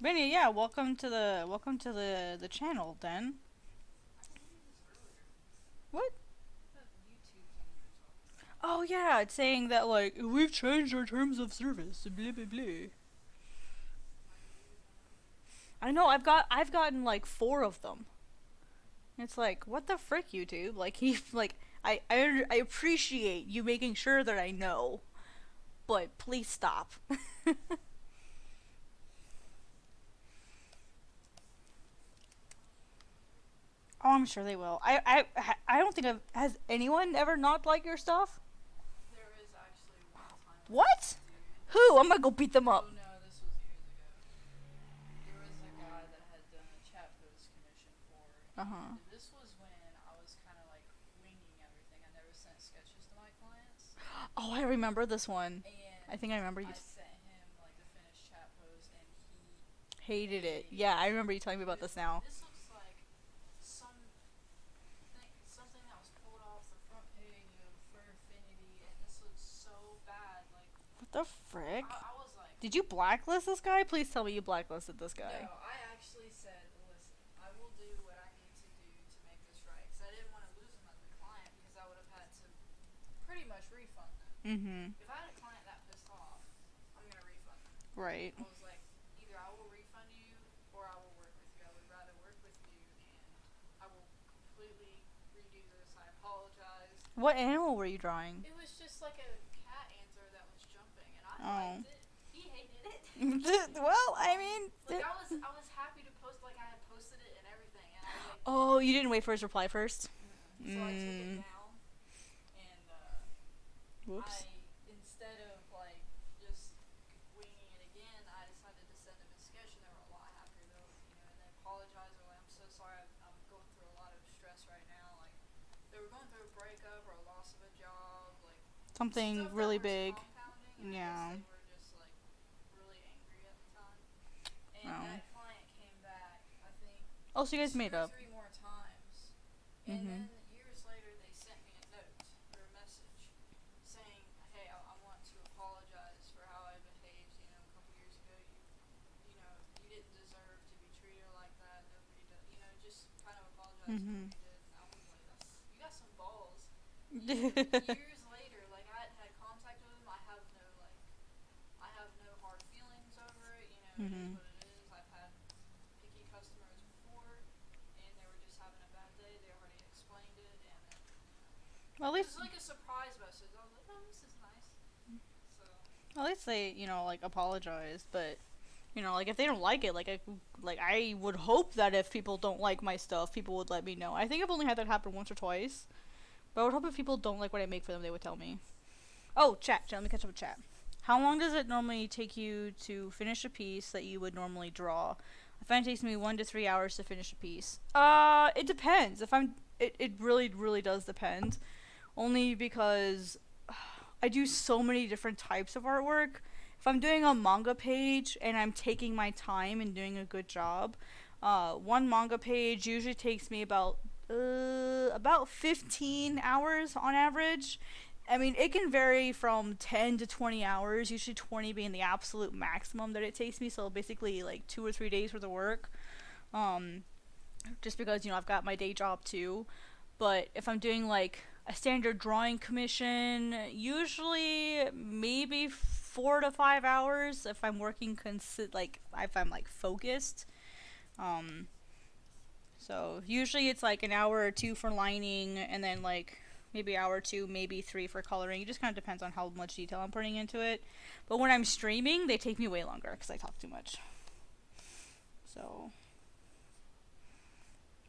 Vinny, yeah, welcome to the channel, then. I can do this earlier. What? That YouTube thing you were talking about. Oh yeah, it's saying that like we've changed our terms of service. Blah blah blah. I can do it now. I know. I've gotten like 4 of them. It's like, what the frick, YouTube? Like he like I appreciate you making sure that I know, but please stop. Oh, I'm sure they will. I don't think has anyone ever not liked your stuff? There is actually one time. What? Dude. Who? I'm gonna go beat them Oh up. no, this was years ago. There was a guy that had done a chat post commission for, Uh-huh. and this was when I was kind of like winging everything. I never sent sketches to my clients, Oh, I remember this one. and I think I remember you I sent him like the finished chat post, and he hated it. Yeah, I remember you telling me about this now. This looks like something that was pulled off the front page of Furfinity, and this looks so bad. Like What the frick? I was like, Did you blacklist this guy? Please tell me you blacklisted this guy. no. I actually said, listen, I will do what I need to do to make this right, because I didn't want to lose him as a client, because I would have had to pretty much refund them. Mm-hmm. If I had a client that pissed off, I'm gonna refund them. Right. I was like, either I will refund you or I will work with you. I would rather work with you, and I will completely redo this. I apologize. What animal were you drawing? It was just like a cat antler that was jumping, and I Oh. liked it. He hated it. Well, I mean. Like I was happy to post, like I had posted it and everything, and I was like, Oh, you didn't wait for his reply first? so I took Mm. it down, and Whoops. instead of like just winging it again, I decided to send them a sketch, and they were a lot happier though, and they apologized. They're like, I'm so sorry, I'm going through a lot of stress right now. Like they were going through a breakup or a loss of a job, like Something stuff that really was big. compounding, and Yeah. I guess they were just like really angry at the time. And Oh. that client came back, I think, Oh, so you guys 2 made or up. 3 more times. And Mhm. then years later, they sent me a note or a message saying, "Hey, I want to apologize for how I behaved. A couple years ago, you didn't deserve to be treated like that. Nobody does. Just kind of apologize for Mhm. what you did." And I was like, you got some balls." Years later, like I hadn't had contact with him. I have no hard feelings over it. It is Mhm. what it is. I've had picky customers before, and they were just having a bad day. They already explained it, and then, Well, at it least was like a surprise message. I was like, oh, this is nice. So, At least they, like apologized, but like if they don't like it, like I would hope that if people don't like my stuff, people would let me know. I think I've only had that happen once or twice, but I would hope if people don't like what I make for them, they would tell me. Oh, chat, let me catch up with chat. How long does it normally take you to finish a piece that you would normally draw? I find it takes me 1 to 3 hours to finish a piece. It depends. It really, really does depend. Only because I do so many different types of artwork. If I'm doing a manga page and I'm taking my time and doing a good job, one manga page usually takes me about 15 hours on average. I mean, it can vary from 10 to 20 hours, usually 20 being the absolute maximum that it takes me, so basically like 2 or 3 days worth of work. Just because, I've got my day job too. But if I'm doing like a standard drawing commission, usually maybe 4 to 5 hours if I'm working if I'm like focused. So usually it's like an hour or 2 for lining, and then like maybe an hour or 2, maybe 3 for coloring. It just kind of depends on how much detail I'm putting into it. But when I'm streaming, they take me way longer because I talk too much. So,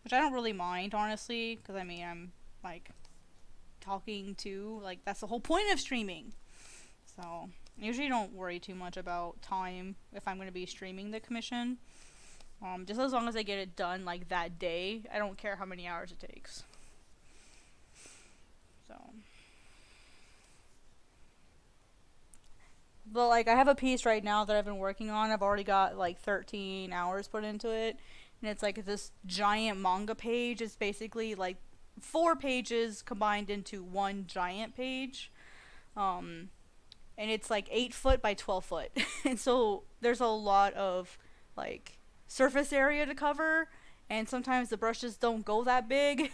which I don't really mind, honestly, because I'm like talking to, like, that's the whole point of streaming. So I usually don't worry too much about time if I'm going to be streaming the commission. Just as long as I get it done like that day, I don't care how many hours it takes. So But like I have a piece right now that I've been working on. I've already got like 13 hours put into it, and it's like this giant manga page. It's basically like 4 pages combined into one giant page. Um, and it's like 8 foot by 12 foot, and so there's a lot of like surface area to cover, and sometimes the brushes don't go that big,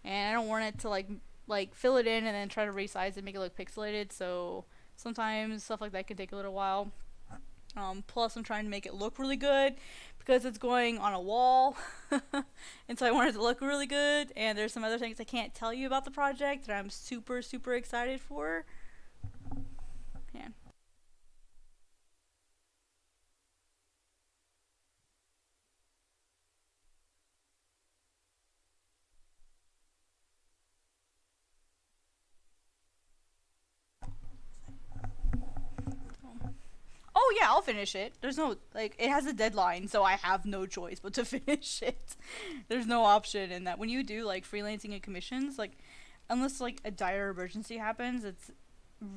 and I don't want it to like fill it in and then try to resize it, make it look pixelated. So sometimes stuff like that can take a little while. Plus, I'm trying to make it look really good because it's going on a wall, and so I want it to look really good. And there's some other things I can't tell you about the project that I'm super super excited for. Yeah. Oh yeah, I'll finish it. There's no like it has a deadline, so I have no choice but to finish it. There's no option in that. When you do like freelancing and commissions, like unless like a dire emergency happens, it's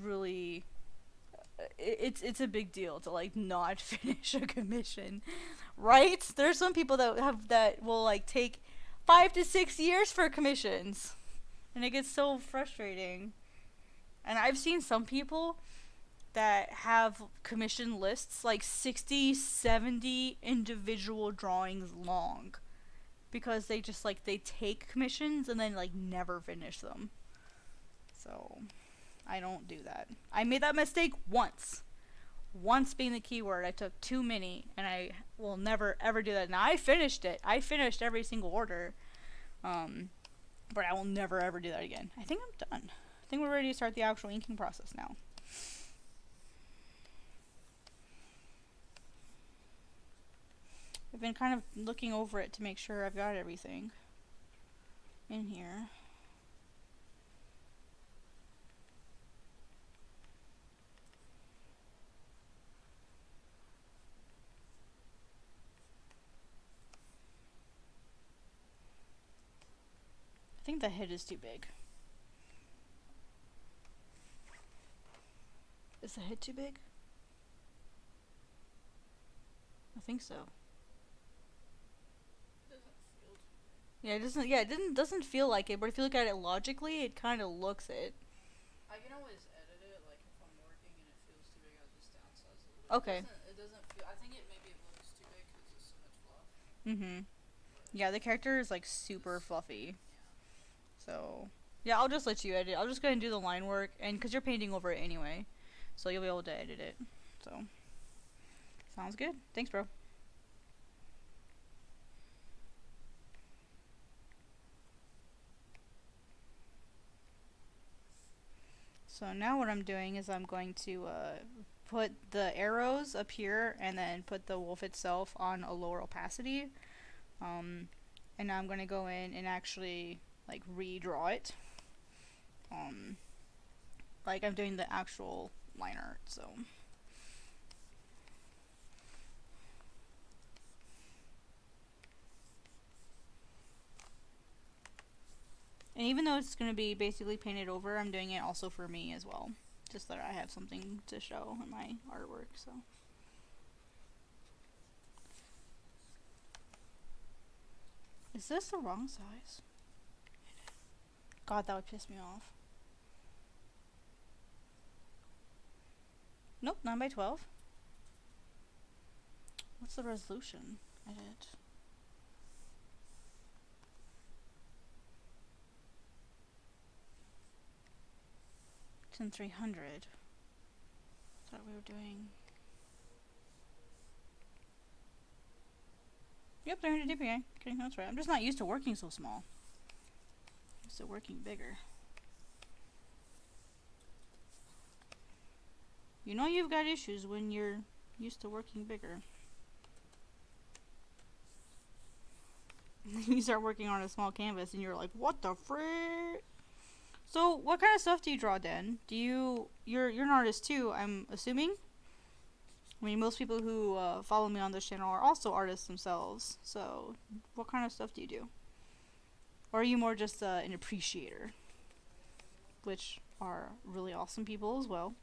really it's a big deal to like not finish a commission. Right? There's some people that will like take 5 to 6 years for commissions. And it gets so frustrating. And I've seen some people that have commission lists like 60, 70 individual drawings long because they just like they take commissions and then like never finish them. So I don't do that. I made that mistake once. Once being the keyword, I took too many, and I will never ever do that. Now I finished it. I finished every single order, um, but I will never ever do that again. I think I'm done. I think we're ready to start the actual inking process now. I've been kind of looking over it to make sure I've got everything in here. I think the head is too big. Is the head too big? I think so. Yeah, it doesn't. Yeah, it doesn't feel like it. But if you look at it logically, it kind of looks it. I can always edit it. Like if I'm working and it feels too big, I'll just downsize it a little. Okay. It doesn't feel. I think it maybe it looks too big because there's so much fluff. Mhm. Yeah, the character is like super fluffy. Yeah. So yeah, I'll just let you edit. I'll just go ahead and do the line work, and because you're painting over it anyway, so you'll be able to edit it. So sounds good. Thanks, bro. So now what I'm doing is I'm going to put the arrows up here and then put the wolf itself on a lower opacity. And now I'm going to go in and actually like redraw it. Like I'm doing the actual line art, so. And even though it's going to be basically painted over, I'm doing it also for me as well. Just that I have something to show in my artwork, so. Is this the wrong size? God, that would piss me off. Nope, 9 by 12. What's the resolution? Edit. 300. Thought we were doing. Yep, 300 dpi. Okay, that's right. I'm just not used to working so small. I'm used to working bigger. You know you've got issues when you're used to working bigger. You start working on a small canvas and you're like, what the frick? So, what kind of stuff do you draw, Dan? You're an artist too, I'm assuming? I mean, most people who follow me on this channel are also artists themselves. So, what kind of stuff do you do? Or are you more just an appreciator? Which are really awesome people as well.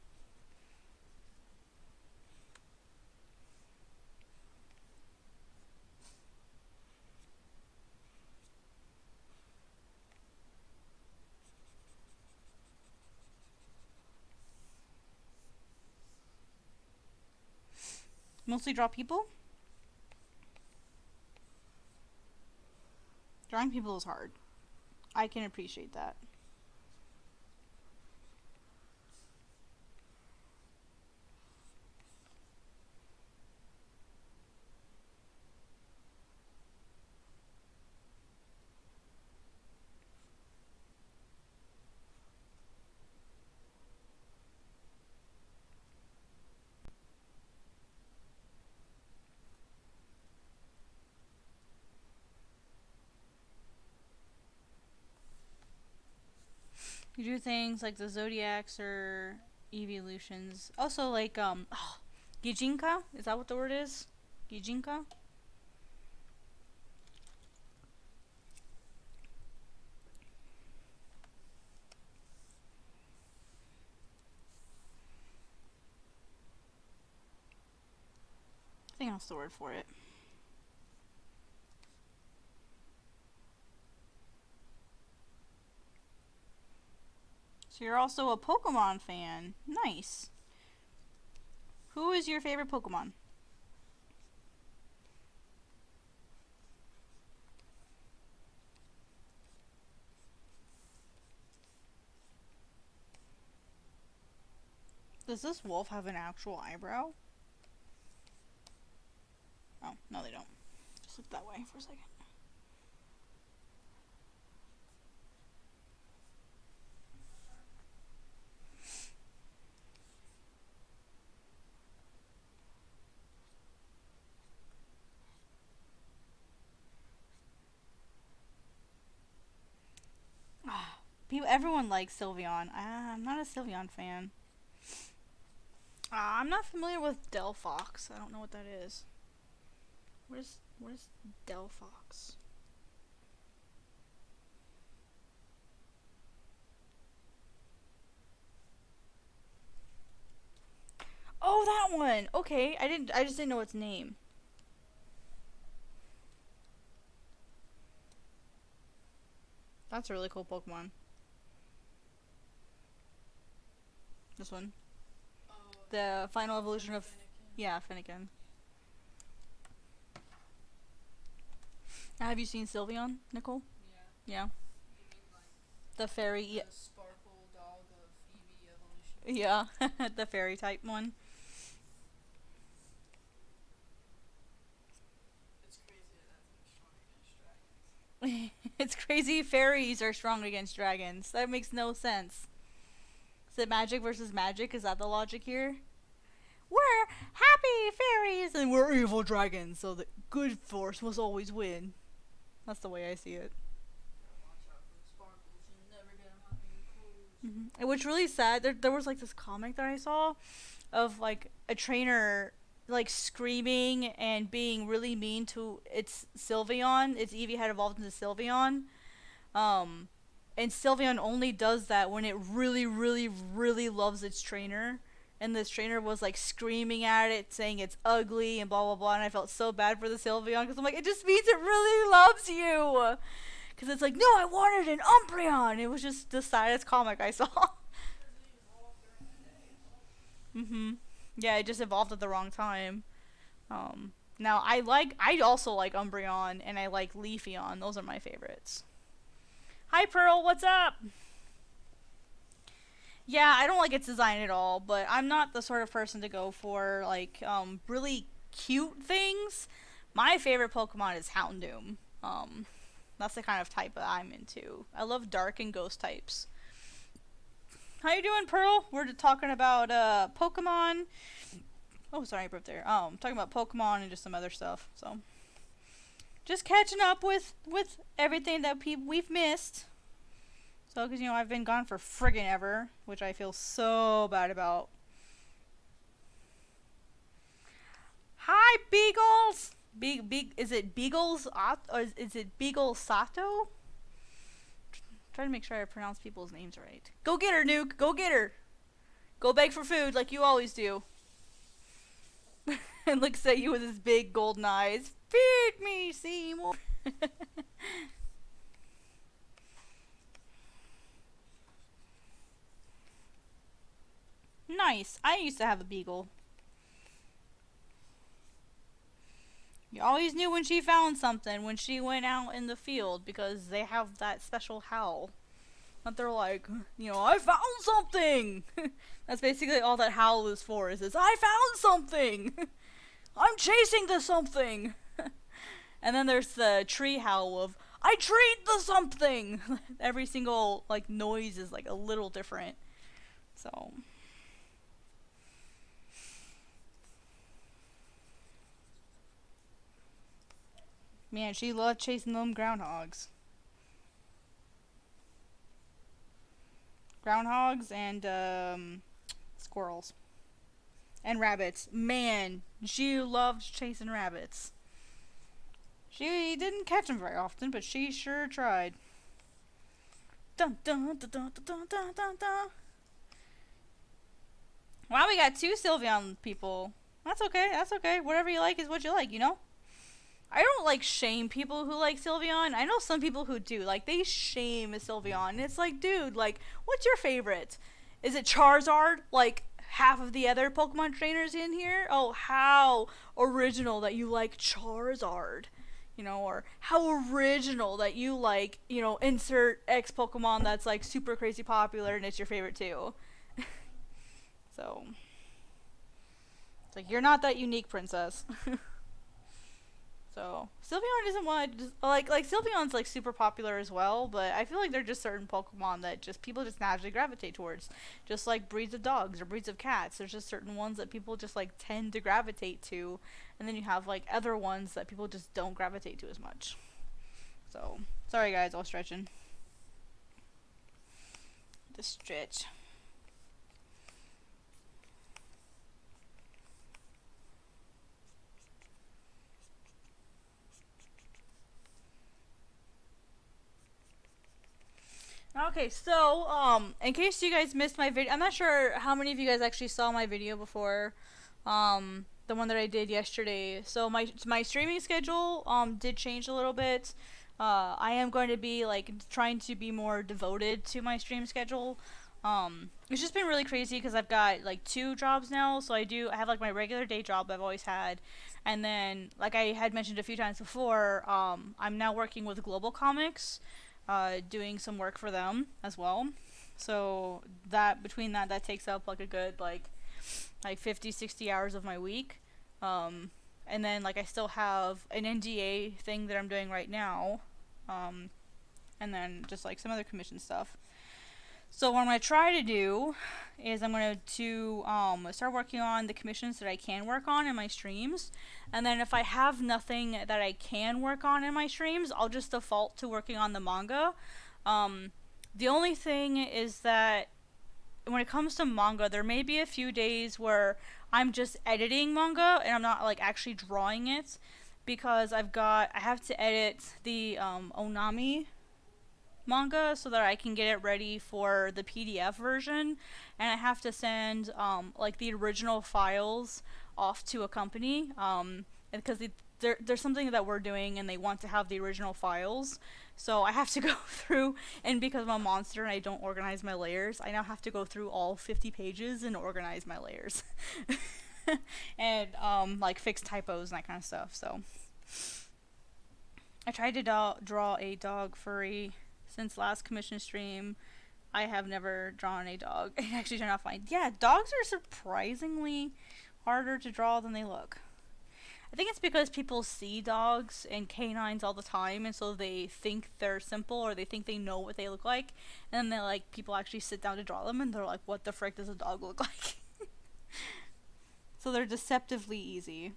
Mostly draw people? Drawing people is hard. I can appreciate that. You do things like the zodiacs or evolutions. Also, like Gijinka. Is that what the word is? Gijinka. I think that's the word for it. So you're also a Pokemon fan. Nice. Who is your favorite Pokemon? Does this wolf have an actual eyebrow? Oh, no they don't. Just look that way for a second. Everyone likes Sylveon. I'm not a Sylveon fan. I'm not familiar with Delphox. I don't know what that is. What is Delphox? Oh, that one. Okay, I just didn't know its name. That's a really cool Pokemon. This one. Oh, The final evolution of... Fennekin. Yeah, Finnegan. Have you seen Sylveon, Nicole? Yeah. Yeah. You mean like The fairy... the Sparkle dog of Eevee evolution? Yeah, the fairy type one. It's crazy that thing's strong against dragons. It's crazy fairies are strong against dragons. That makes no sense. Is it magic versus magic? Is that the logic here? We're happy fairies and we're evil dragons, so the good force must always win. That's the way I see it. Gotta watch out for the sparkles and never get them out of your clothes. And which really sad. There was like this comic that I saw of like a trainer like screaming and being really mean to its Sylveon. Its Eevee had evolved into Sylveon. And Sylveon only does that when it really, really, really loves its trainer. And this trainer was like screaming at it, saying it's ugly and blah blah blah. And I felt so bad for the Sylveon because I'm like, it just means it really loves you. Because it's like, no, I wanted an Umbreon. It was just the saddest comic I saw. Yeah, it just evolved at the wrong time. Now I also like Umbreon and I like Leafeon. Those are my favorites. Hi Pearl, what's up? Yeah, I don't like its design at all, but I'm not the sort of person to go for like really cute things. My favorite Pokemon is Houndoom. That's the kind of type that I'm into. I love dark and ghost types. How you doing, Pearl? We're talking about Pokemon. Oh, sorry, I broke there. Talking about Pokemon and just some other stuff. So, just catching up with everything that we've missed. So, because you know I've been gone for friggin' ever, which I feel so bad about. Hi, Beagles. Is it Beagles? Or is it Beagle Sato? Try to make sure I pronounce people's names right. Go get her, Nuke. Go get her. Go beg for food like you always do. And looks at you with his big golden eyes. Feed me, Seymour. Nice. I used to have a beagle. You always knew when she found something when she went out in the field because they have that special howl. But they're like, I found something! That's basically all that howl is for, is I found something! I'm chasing the something! And then there's the tree howl of, I treed the something! Every single, noise is, a little different. So... Man, she loved chasing them groundhogs. Groundhogs and, squirrels. And rabbits. Man, she loved chasing rabbits. She didn't catch them very often, but she sure tried. Dun dun dun dun dun dun dun dun. Wow, we got 2 Sylveon people. That's okay. Whatever you like is what you like, I don't, shame people who like Sylveon. I know some people who do. They shame a Sylveon. And it's dude, what's your favorite? Is it Charizard? Half of the other Pokemon trainers in here? Oh, how original that you like Charizard. Or how original that you like, insert X Pokemon that's, super crazy popular and it's your favorite too. So, it's you're not that unique, princess. So, Sylveon isn't one Sylveon's, super popular as well, but I feel like they're just certain Pokemon that people just naturally gravitate towards. Just like breeds of dogs or breeds of cats. There's just certain ones that people just, tend to gravitate to, and then you have, other ones that people just don't gravitate to as much. So, sorry guys, I was stretching. Just stretch. Okay, so, in case you guys missed my video, I'm not sure how many of you guys actually saw my video before, the one that I did yesterday. So my streaming schedule, did change a little bit. I am going to be, trying to be more devoted to my stream schedule. It's just been really crazy because I've got, 2 jobs now, so I have, my regular day job I've always had, and then, like I had mentioned a few times before, I'm now working with Global Comics, doing some work for them as well. So between that takes up a good 50-60 hours of my week. And then I still have an NDA thing that I'm doing right now. And then just some other commission stuff. So what I'm going to try to do is I'm going to start working on the commissions that I can work on in my streams. And then if I have nothing that I can work on in my streams, I'll just default to working on the manga. The only thing is that when it comes to manga, there may be a few days where I'm just editing manga and I'm not actually drawing it, because I have to edit the Onami manga so that I can get it ready for the PDF version, and I have to send the original files off to a company, because there's something that we're doing and they want to have the original files, so I have to go through, and because I'm a monster and I don't organize my layers, I now have to go through all 50 pages and organize my layers. And fix typos and that kind of stuff. So I tried to draw a dog furry since last commission stream. I have never drawn a dog. I actually turned out fine. Yeah, dogs are surprisingly harder to draw than they look. I think it's because people see dogs and canines all the time, and so they think they're simple, or they think they know what they look like, and then people actually sit down to draw them and they're like, what the frick does a dog look like? So they're deceptively easy.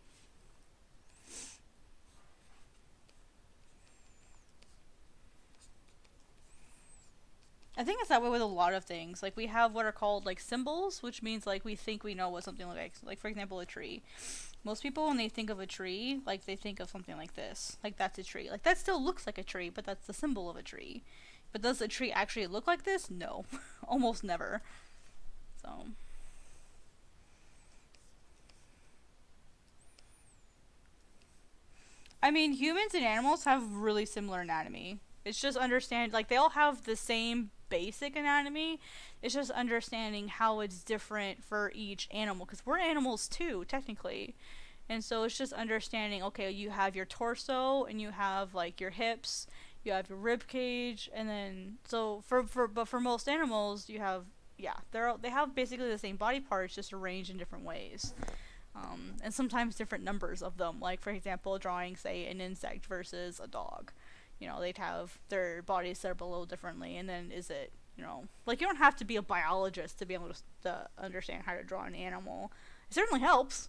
I think it's that way with a lot of things. We have what are called symbols, which means we think we know what something looks like. For example, a tree. Most people, when they think of a tree, they think of something like this. That's a tree. That still looks like a tree, but that's the symbol of a tree. But does a tree actually look like this? No. Almost never. So. I mean, humans and animals have really similar anatomy. It's just they all have the same basic anatomy. It's just understanding how it's different for each animal, because we're animals too, technically. And so it's just understanding, okay, you have your torso and you have like your hips, you have your rib cage, and then so for most animals you have, yeah, they have basically the same body parts just arranged in different ways. And sometimes different numbers of them. Like for example, drawing say an insect versus a dog, they'd have their bodies set up a little differently. And then is it, like you don't have to be a biologist to be able to understand how to draw an animal. It certainly helps.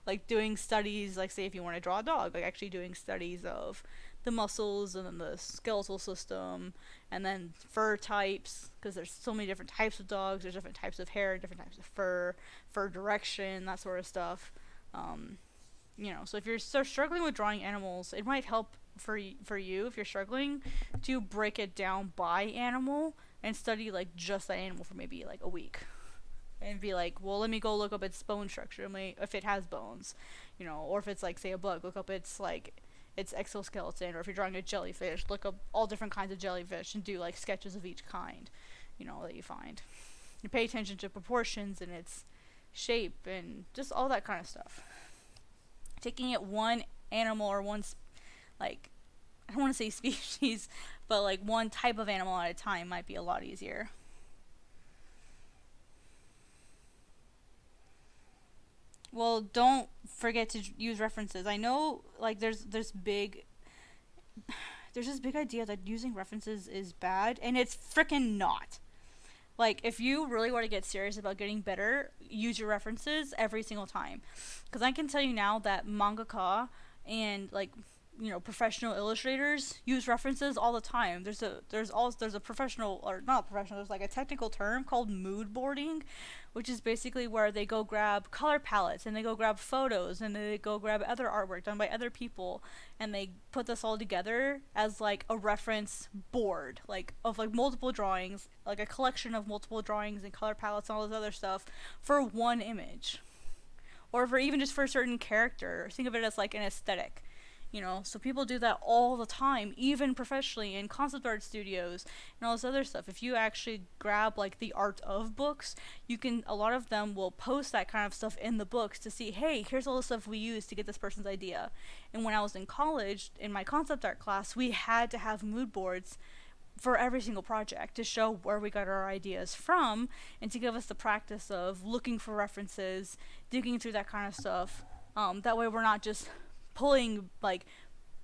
Like doing studies, like say if you want to draw a dog, like actually doing studies of the muscles and then the skeletal system and then fur types, because there's so many different types of dogs. There's different types of hair, different types of fur direction, that sort of stuff. So if you're struggling with drawing animals, it might help for you if you're struggling to break it down by animal and study like just that animal for maybe like a week and be like, well, let me go look up its bone structure, if it has bones, or if it's like say a bug, look up its exoskeleton, or if you're drawing a jellyfish, look up all different kinds of jellyfish and do like sketches of each kind, that you find. You pay attention to proportions and its shape and just all that kind of stuff. Taking it one animal or like, I don't want to say species, but like one type of animal at a time might be a lot easier. Well, don't forget to use references. I know, like, there's this big idea that using references is bad, and it's freaking not. Like, if you really want to get serious about getting better, use your references every single time. Because I can tell you now that mangaka and, like, professional illustrators use references all the time. There's a professional, or not professional, there's like a technical term called mood boarding, which is basically where they go grab color palettes and they go grab photos and they go grab other artwork done by other people and they put this all together as like a reference board, like of like multiple drawings, like a collection of multiple drawings and color palettes and all this other stuff for one image. Or for even just for a certain character. Think of it as like an aesthetic. So people do that all the time, even professionally in concept art studios and all this other stuff. If you actually grab like the art of books, a lot of them will post that kind of stuff in the books to see, hey, here's all the stuff we used to get this person's idea. And when I was in college, in my concept art class, we had to have mood boards for every single project to show where we got our ideas from and to give us the practice of looking for references, digging through that kind of stuff. That way we're not just pulling like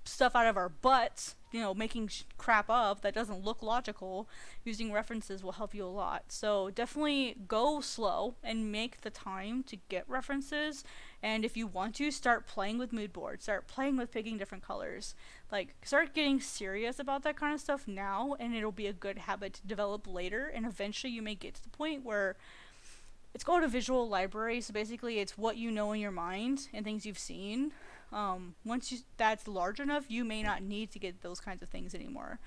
stuff out of our butts, making crap up that doesn't look logical. Using references will help you a lot. So definitely go slow and make the time to get references. And if you want to, start playing with mood boards, start playing with picking different colors. Like, start getting serious about that kind of stuff now, and it'll be a good habit to develop later. And eventually you may get to the point where it's called a visual library. So basically it's what you know in your mind and things you've seen. Once that's large enough, you may not need to get those kinds of things anymore.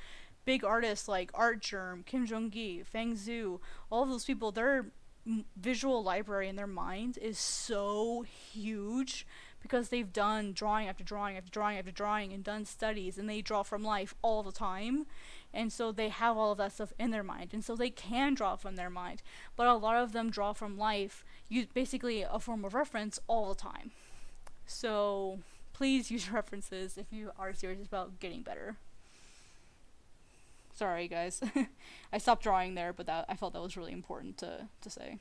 Big artists like Artgerm, Kim Jong-gi, Feng Zhu, all of those people, their visual library in their minds is so huge because they've done drawing after drawing after drawing after drawing and done studies, and they draw from life all the time. And so they have all of that stuff in their mind, and so they can draw from their mind. But a lot of them draw from life, use basically a form of reference all the time. So please use references if you are serious about getting better. Sorry, guys. I stopped drawing there, but I felt that was really important to say.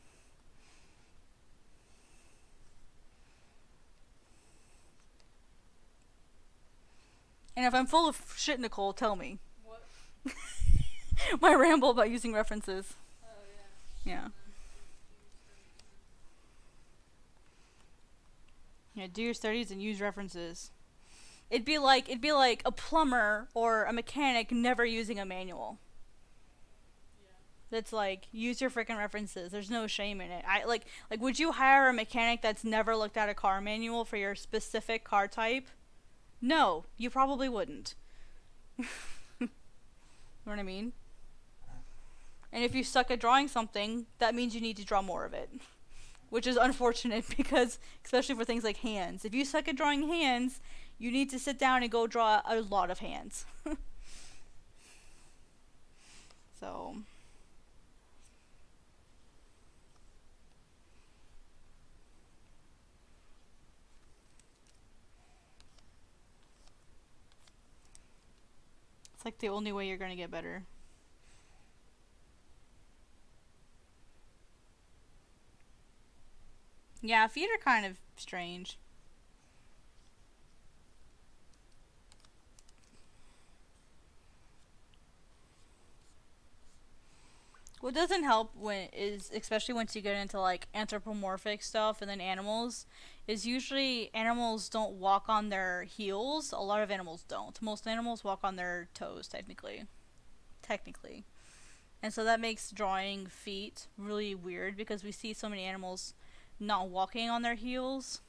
And if I'm full of shit, Nicole, tell me. What? My ramble about using references. Oh, yeah. Yeah. Yeah, do your studies and use references. It'd be like a plumber or a mechanic never using a manual. Yeah. That's like, use your freaking references. There's no shame in it. Like would you hire a mechanic that's never looked at a car manual for your specific car type? No, you probably wouldn't. You know what I mean? And if you suck at drawing something, that means you need to draw more of it. Which is unfortunate because, especially for things like hands, if you suck at drawing hands, you need to sit down and go draw a lot of hands. So, like the only way you're gonna get better. Yeah, feet are kind of strange. What doesn't help when is especially once you get into like anthropomorphic stuff and then animals is usually animals don't walk on their heels. A lot of animals don't. Most animals walk on their toes technically. Technically. And so that makes drawing feet really weird because we see so many animals not walking on their heels.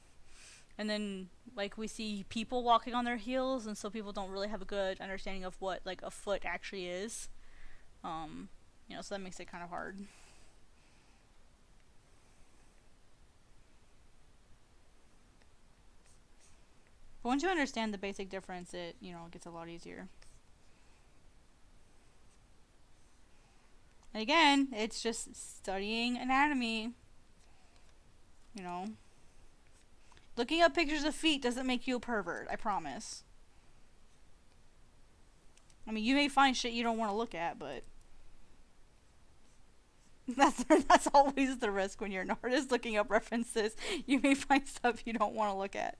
And then like we see people walking on their heels and so people don't really have a good understanding of what like a foot actually is. Um so that makes it kind of hard. But once you understand the basic difference, it gets a lot easier. And again, it's just studying anatomy. You know, looking up pictures of feet doesn't make you a pervert. I promise. I mean, you may find shit you don't want to look at, but that's always the risk when you're an artist looking up references. You may find stuff you don't want to look at.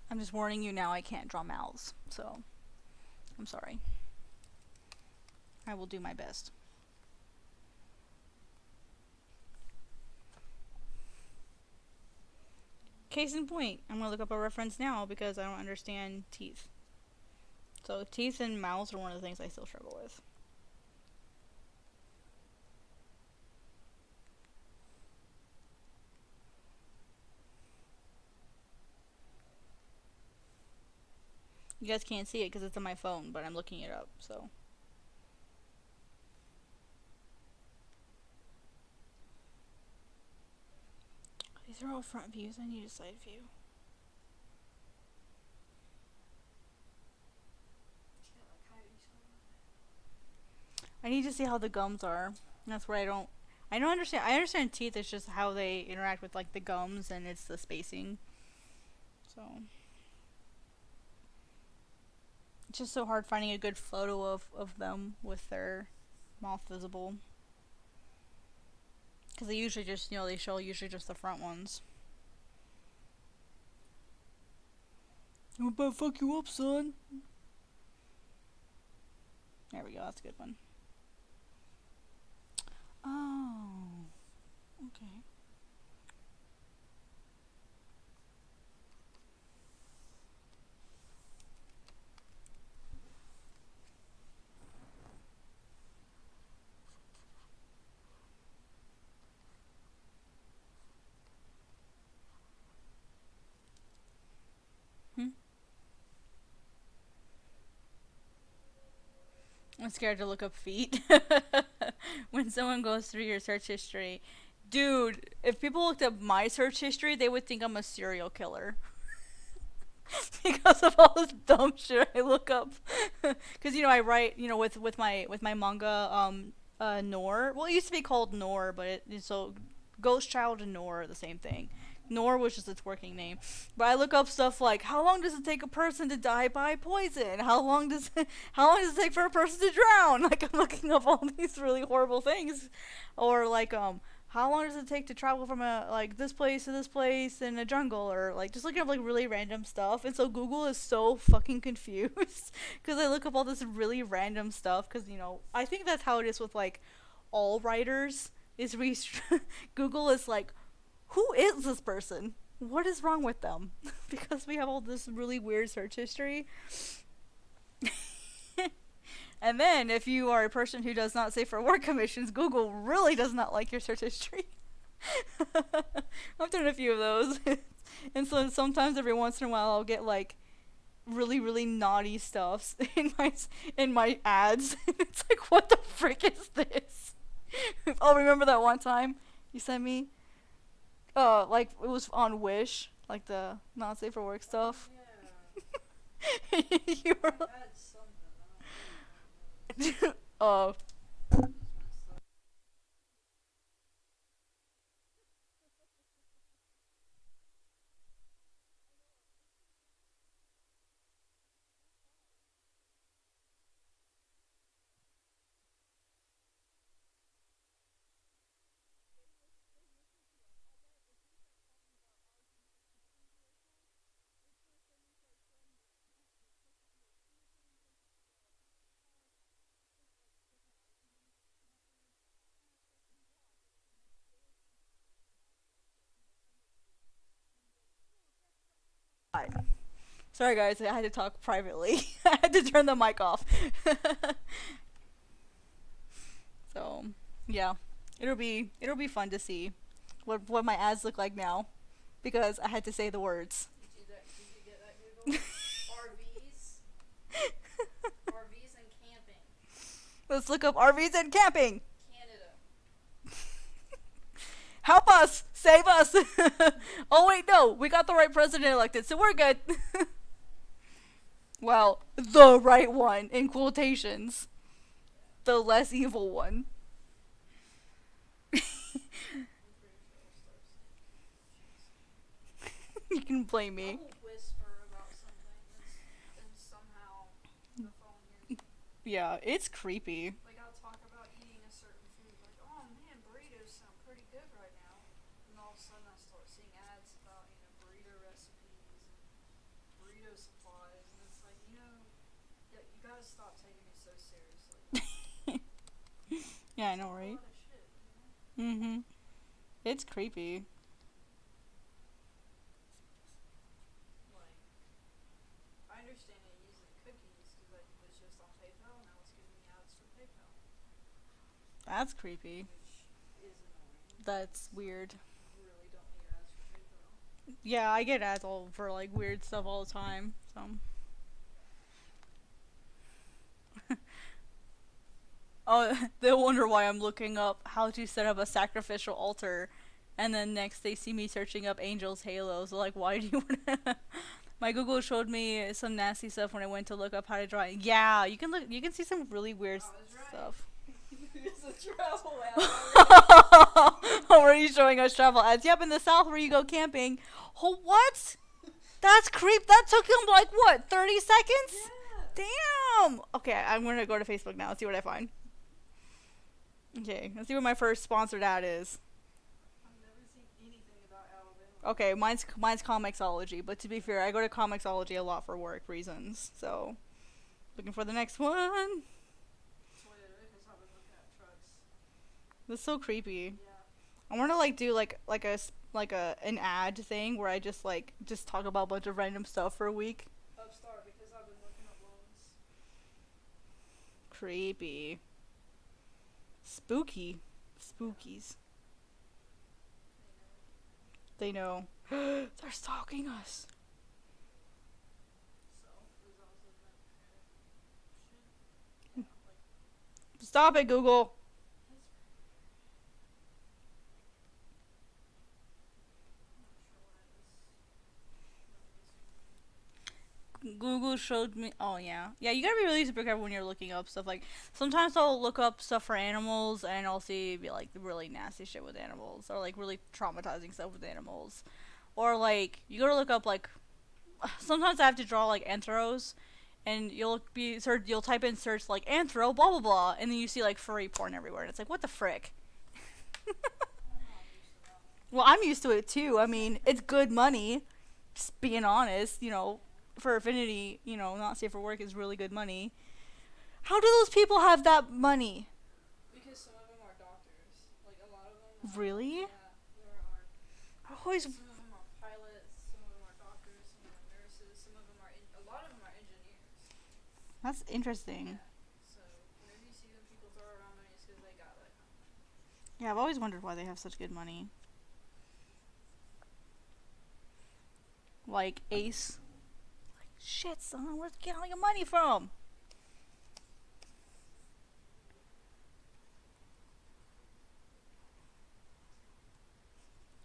I'm just warning you now, I can't draw mouths, so I'm sorry. I will do my best. Case in point, I'm gonna look up a reference now because I don't understand teeth. So teeth and mouths are one of the things I still struggle with. You guys can't see it because it's on my phone, but I'm looking it up, so. These are all front views. I need a side view. I need to see how the gums are. That's where I don't understand. I understand teeth. It's just how they interact with like the gums, and it's the spacing. So it's just so hard finding a good photo of them with their mouth visible. Because they usually just, they show usually just the front ones. I'm about to fuck you up, son. There we go, that's a good one. Oh, okay. I'm scared to look up feet. When someone goes through your search history. Dude, if people looked up my search history, they would think I'm a serial killer. Because of all this dumb shit I look up. Because, I write, with my manga, Noor. Well, it used to be called Noor, but so Ghost Child and Noor are the same thing. Noor was just its working name. But I look up stuff like, how long does it take a person to die by poison? How long does it take for a person to drown? Like, I'm looking up all these really horrible things. Or like, how long does it take to travel from this place to this place in a jungle? Or like, just looking up like really random stuff. And so Google is so fucking confused. Because I look up all this really random stuff. Because, I think that's how it is with like all writers. Is Google is like, who is this person? What is wrong with them? Because we have all this really weird search history. And then, if you are a person who does not safe for work commissions, Google really does not like your search history. I've done a few of those. And so sometimes every once in a while I'll get like really, really naughty stuff in my ads. It's like, what the frick is this? Oh, remember that one time you sent me? Like it was on Wish, like the not safe for work stuff. Yeah. You were. Oh. Sorry guys, I had to talk privately. I had to turn the mic off. So, yeah. It'll be fun to see what my ads look like now because I had to say the words. Did you get that Google? RVs, RVs and camping, Let's look up RVs and camping. Canada. Help us! Save us! Oh wait, no, we got the right president elected, so we're good. Well, the right one in quotations. The less evil one. I'm pretty sure I'll start seeing. You can blame I me. will whisper about something and somehow the phone hears me. Yeah, it's creepy. Like I'll talk about eating a certain food, like, oh man, burritos sound pretty good right now. And all of a sudden I start seeing ads about, burrito recipes and burrito supplies, and it's like, yeah, you gotta stop taking me so seriously. Yeah, I know, A right? lot of shit, Mm-hmm. It's creepy. Like, I understand it using cookies because I was just on PayPal and now it's giving me ads for PayPal, That's creepy. which is annoying. That's weird. Really don't need ads for PayPal. Yeah, I get ads all for like weird stuff all the time. So. Oh, they'll wonder why I'm looking up how to set up a sacrificial altar, and then next they see me searching up angels' halos. They're like, why do you want? My Google showed me some nasty stuff when I went to look up how to draw. Yeah, you can look. You can see some really weird I was right. stuff. It's a travel ad. Oh, were you showing us travel ads? Yep, in the south where you go camping. Oh, what? That's creep. That took him like what, 30 seconds? Yeah. Damn. Okay, I'm gonna go to Facebook now and see what I find. Okay, let's see what my first sponsored ad is. I've never seen anything about Alabama. Okay, mine's Comixology, but to be fair, I go to Comixology a lot for work reasons. So, looking for the next one. Toyota, because I've been looking at trucks. That's so creepy. Yeah. I want to like do like a an ad thing where I just talk about a bunch of random stuff for a week. Upstart, because I've been looking at loans. Creepy. Spooky. Spookies. They know. They're stalking us. So, because I was looking at shit. Yeah, like, Stop it, Google. I'm not sure what it is. Google showed me. Oh yeah, yeah. You gotta be really super careful when you're looking up stuff. Like sometimes I'll look up stuff for animals, and I'll see like really nasty shit with animals, or like really traumatizing stuff with animals, or like you gotta look up like. Sometimes I have to draw like anthros, and you'll type in search like anthro blah blah blah, and then you see like furry porn everywhere, and it's like what the frick. I'm not used to that one. Well, I'm used to it too. I mean, it's good money. Just being honest, for Affinity, not safe for work is really good money. How do those people have that money? Because some of them are doctors. Like, a lot of them are. Really? Yeah, there are. I always. Some of them are pilots, some of them are doctors, some of them are nurses, some of them are. A lot of them are engineers. That's interesting. So, whenever you see them people throw around money, it's because they got that kind of money. Yeah, I've always wondered why they have such good money. Like Ace. Like, shit, son, where's you getting all your money from?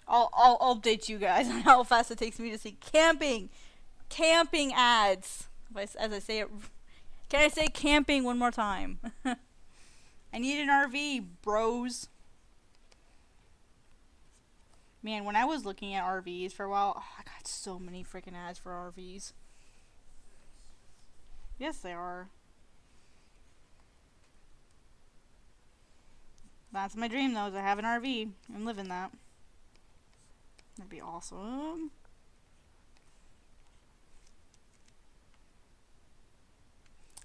I'll update you guys on how fast it takes me to see camping ads. As I say it, can I say camping one more time? I need an RV, bros. Man, when I was looking at RVs for a while, I got so many freaking ads for RVs. Yes, they are. That's my dream, though, is to have an RV and live in that. That'd be awesome.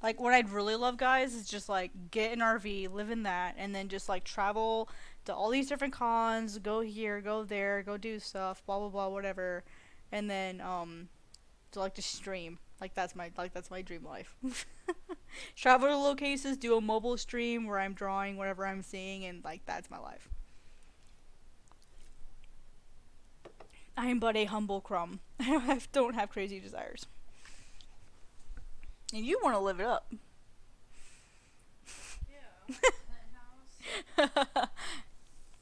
Like, what I'd really love, guys, is just, like, get an RV, live in that, and then just, like, travel to all these different cons, go here, go there, go do stuff, blah, blah, blah, whatever. And then, to like just stream. Like that's my dream life. Travel to locations, do a mobile stream where I'm drawing whatever I'm seeing, and like that's my life. I am but a humble crumb. I don't have crazy desires. And you want to live it up. Yeah. Penthouse.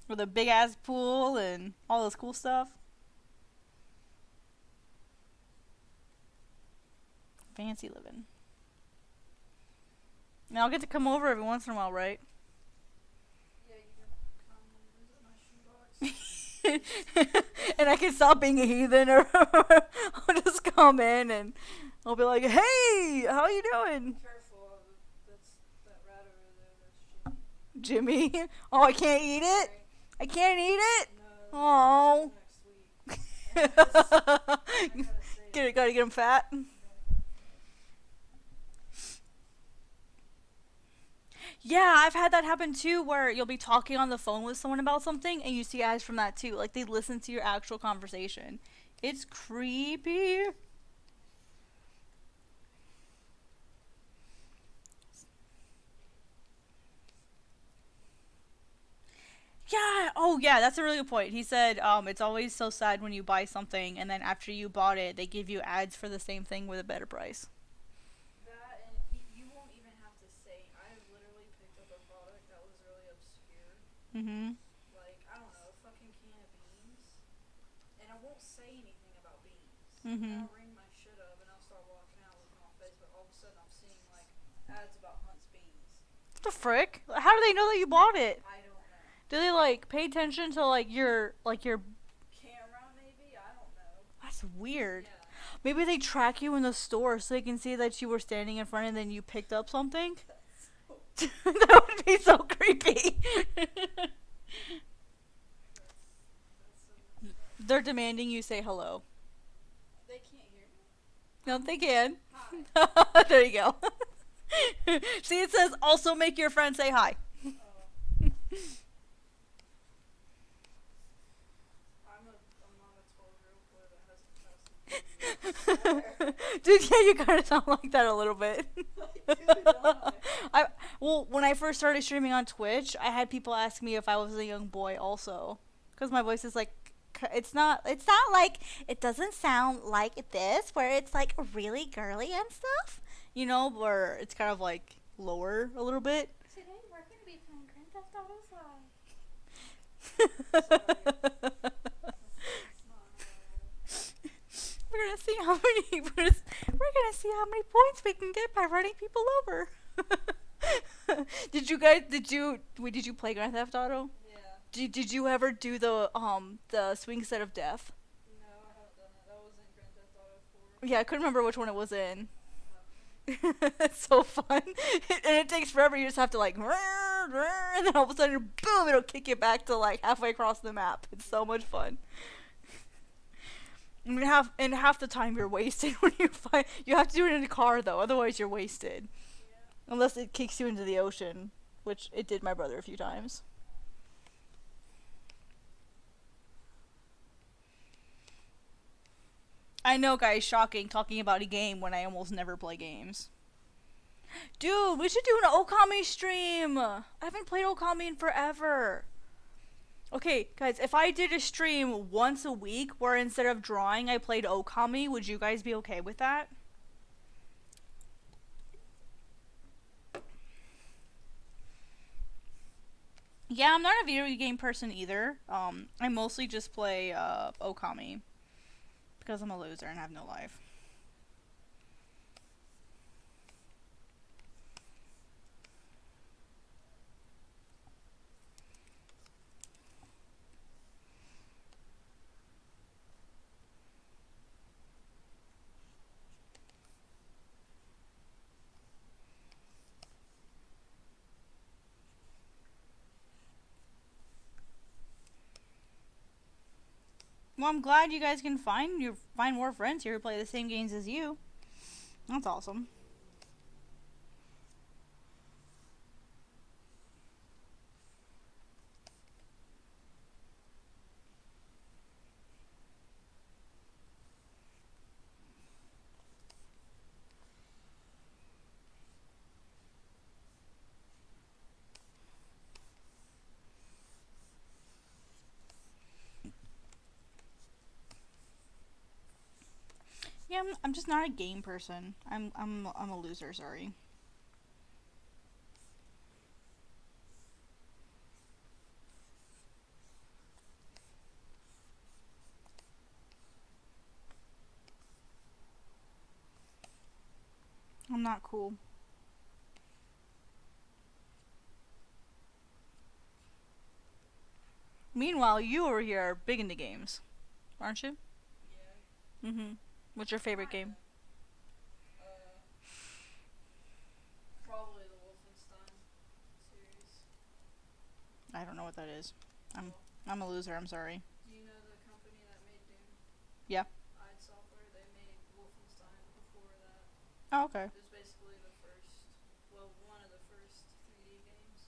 With a big ass pool and all this cool stuff. Fancy living. And I'll get to come over every once in a while, right? Yeah, you can come and visit my shoebox. And I can stop being a heathen, or I'll just come in and I'll be like, "Hey, how you doing, Careful, that's that rat over there. That's Jimmy. Jimmy? Oh, I can't eat it. I can't eat it. No, Oh, next week. I gotta say get it. Gotta get him fat. Yeah, I've had that happen too, where you'll be talking on the phone with someone about something, and you see ads from that too. Like they listen to your actual conversation. It's creepy. Yeah. Oh, yeah. That's a really good point. He said, it's always so sad when you buy something and then after you bought it, they give you ads for the same thing with a better price. that, and you won't even have to say. I have literally picked up a product that was really obscure. Mm-hmm. Like, I don't know, a fucking can of beans. And I won't say anything about beans. Mm-hmm. And I'll ring my shit up and I'll start walking out looking on Facebook. All of a sudden I'm seeing, like, ads about Hunt's beans. What the frick? How do they know that you bought it? I don't know. Do they like pay attention to like your? Camera, maybe? I don't know. That's weird. Yeah. Maybe they track you in the store so they can see that you were standing in front and then you picked up something. That's That would be so creepy. so. They're demanding you say hello. They can't hear me? No, they can. Hi. There you go. See, it says also make your friend say hi. Oh. I'm not a 12-year-old boy that hasn't passed. Dude, yeah, you kind of sound like that a little bit. I Well, when I first started streaming on Twitch, I had people ask me if I was a young boy also, because my voice is like, it's not like, it doesn't sound like this, where it's like really girly and stuff, where it's kind of like lower a little bit. Today we're going to be playing Grand Theft Auto 5. We're gonna see how many points we can get by running people over. Did you play Grand Theft Auto? Yeah. Did you ever do the swing set of death? No, I haven't done that. That was in Grand Theft Auto 4. Yeah, I couldn't remember which one it was in. Okay. It's so fun. And it takes forever. You just have to like, and then all of a sudden, boom, it'll kick you back to like halfway across the map. It's so much fun. I mean, half the time you're wasted when you have to do it in a car though, otherwise you're wasted. Yeah. Unless it kicks you into the ocean, which it did my brother a few times. I know, guys, shocking talking about a game when I almost never play games. Dude, we should do an Okami stream. I haven't played Okami in forever. Okay, guys, if I did a stream once a week where instead of drawing I played Okami, would you guys be okay with that? Yeah, I'm not a video game person either. I mostly just play Okami because I'm a loser and have no life. Well, I'm glad you guys can find more friends here who play the same games as you. That's awesome. Yeah, I'm just not a game person. I'm a loser. Sorry. I'm not cool. Meanwhile, you over here are big into games, aren't you? Yeah, Mhm. What's your favorite game? kinda. Uh, Probably the Wolfenstein series. I don't know what that is. I'm Well, I'm a loser. I'm sorry. do you know the company that made Doom? Yeah. id Software. They made Wolfenstein before that. Oh, okay. It was basically the first, well, one of the first 3D games.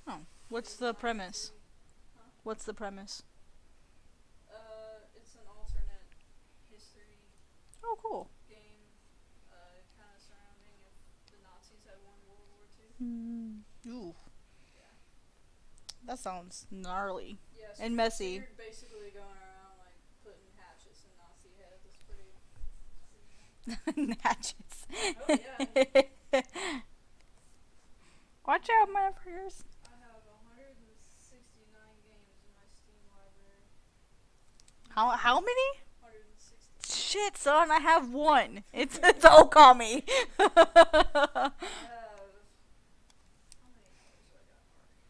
Oh, It what's was the designed premise? to, huh? What's the premise? It's an alternate history Oh, cool. game, kind of surrounding if the Nazis had won World War II. Ooh, Yeah. that sounds gnarly Yeah, and so messy. you're basically going around like putting hatchets in Nazi heads. It's pretty fun. Natchez. Oh yeah. Watch out, motherfuckers. I have 169 games in my Steam library. How many? 160. Shit, son, I have one. It's Okami. I have. How many hours do I got already?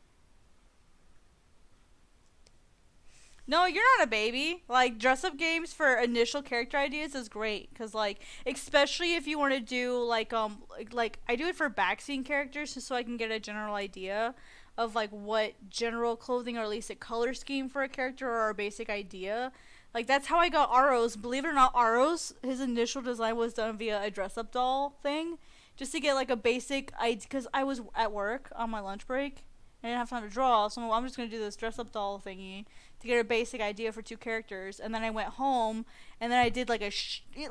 No, you're not a baby. Like, dress up games for initial character ideas is great. Because, like, especially if you want to do, like, I do it for backseat characters just so I can get a general idea of, like, what general clothing or at least a color scheme for a character or a basic idea. Like, that's how I got Aros. Believe it or not, Aros, his initial design was done via a dress up doll thing. Just to get, like, a basic idea. Because I was at work on my lunch break. I didn't have time to draw, so I'm just going to do this dress up doll thingy to get a basic idea for two characters. And then I went home and then I did like a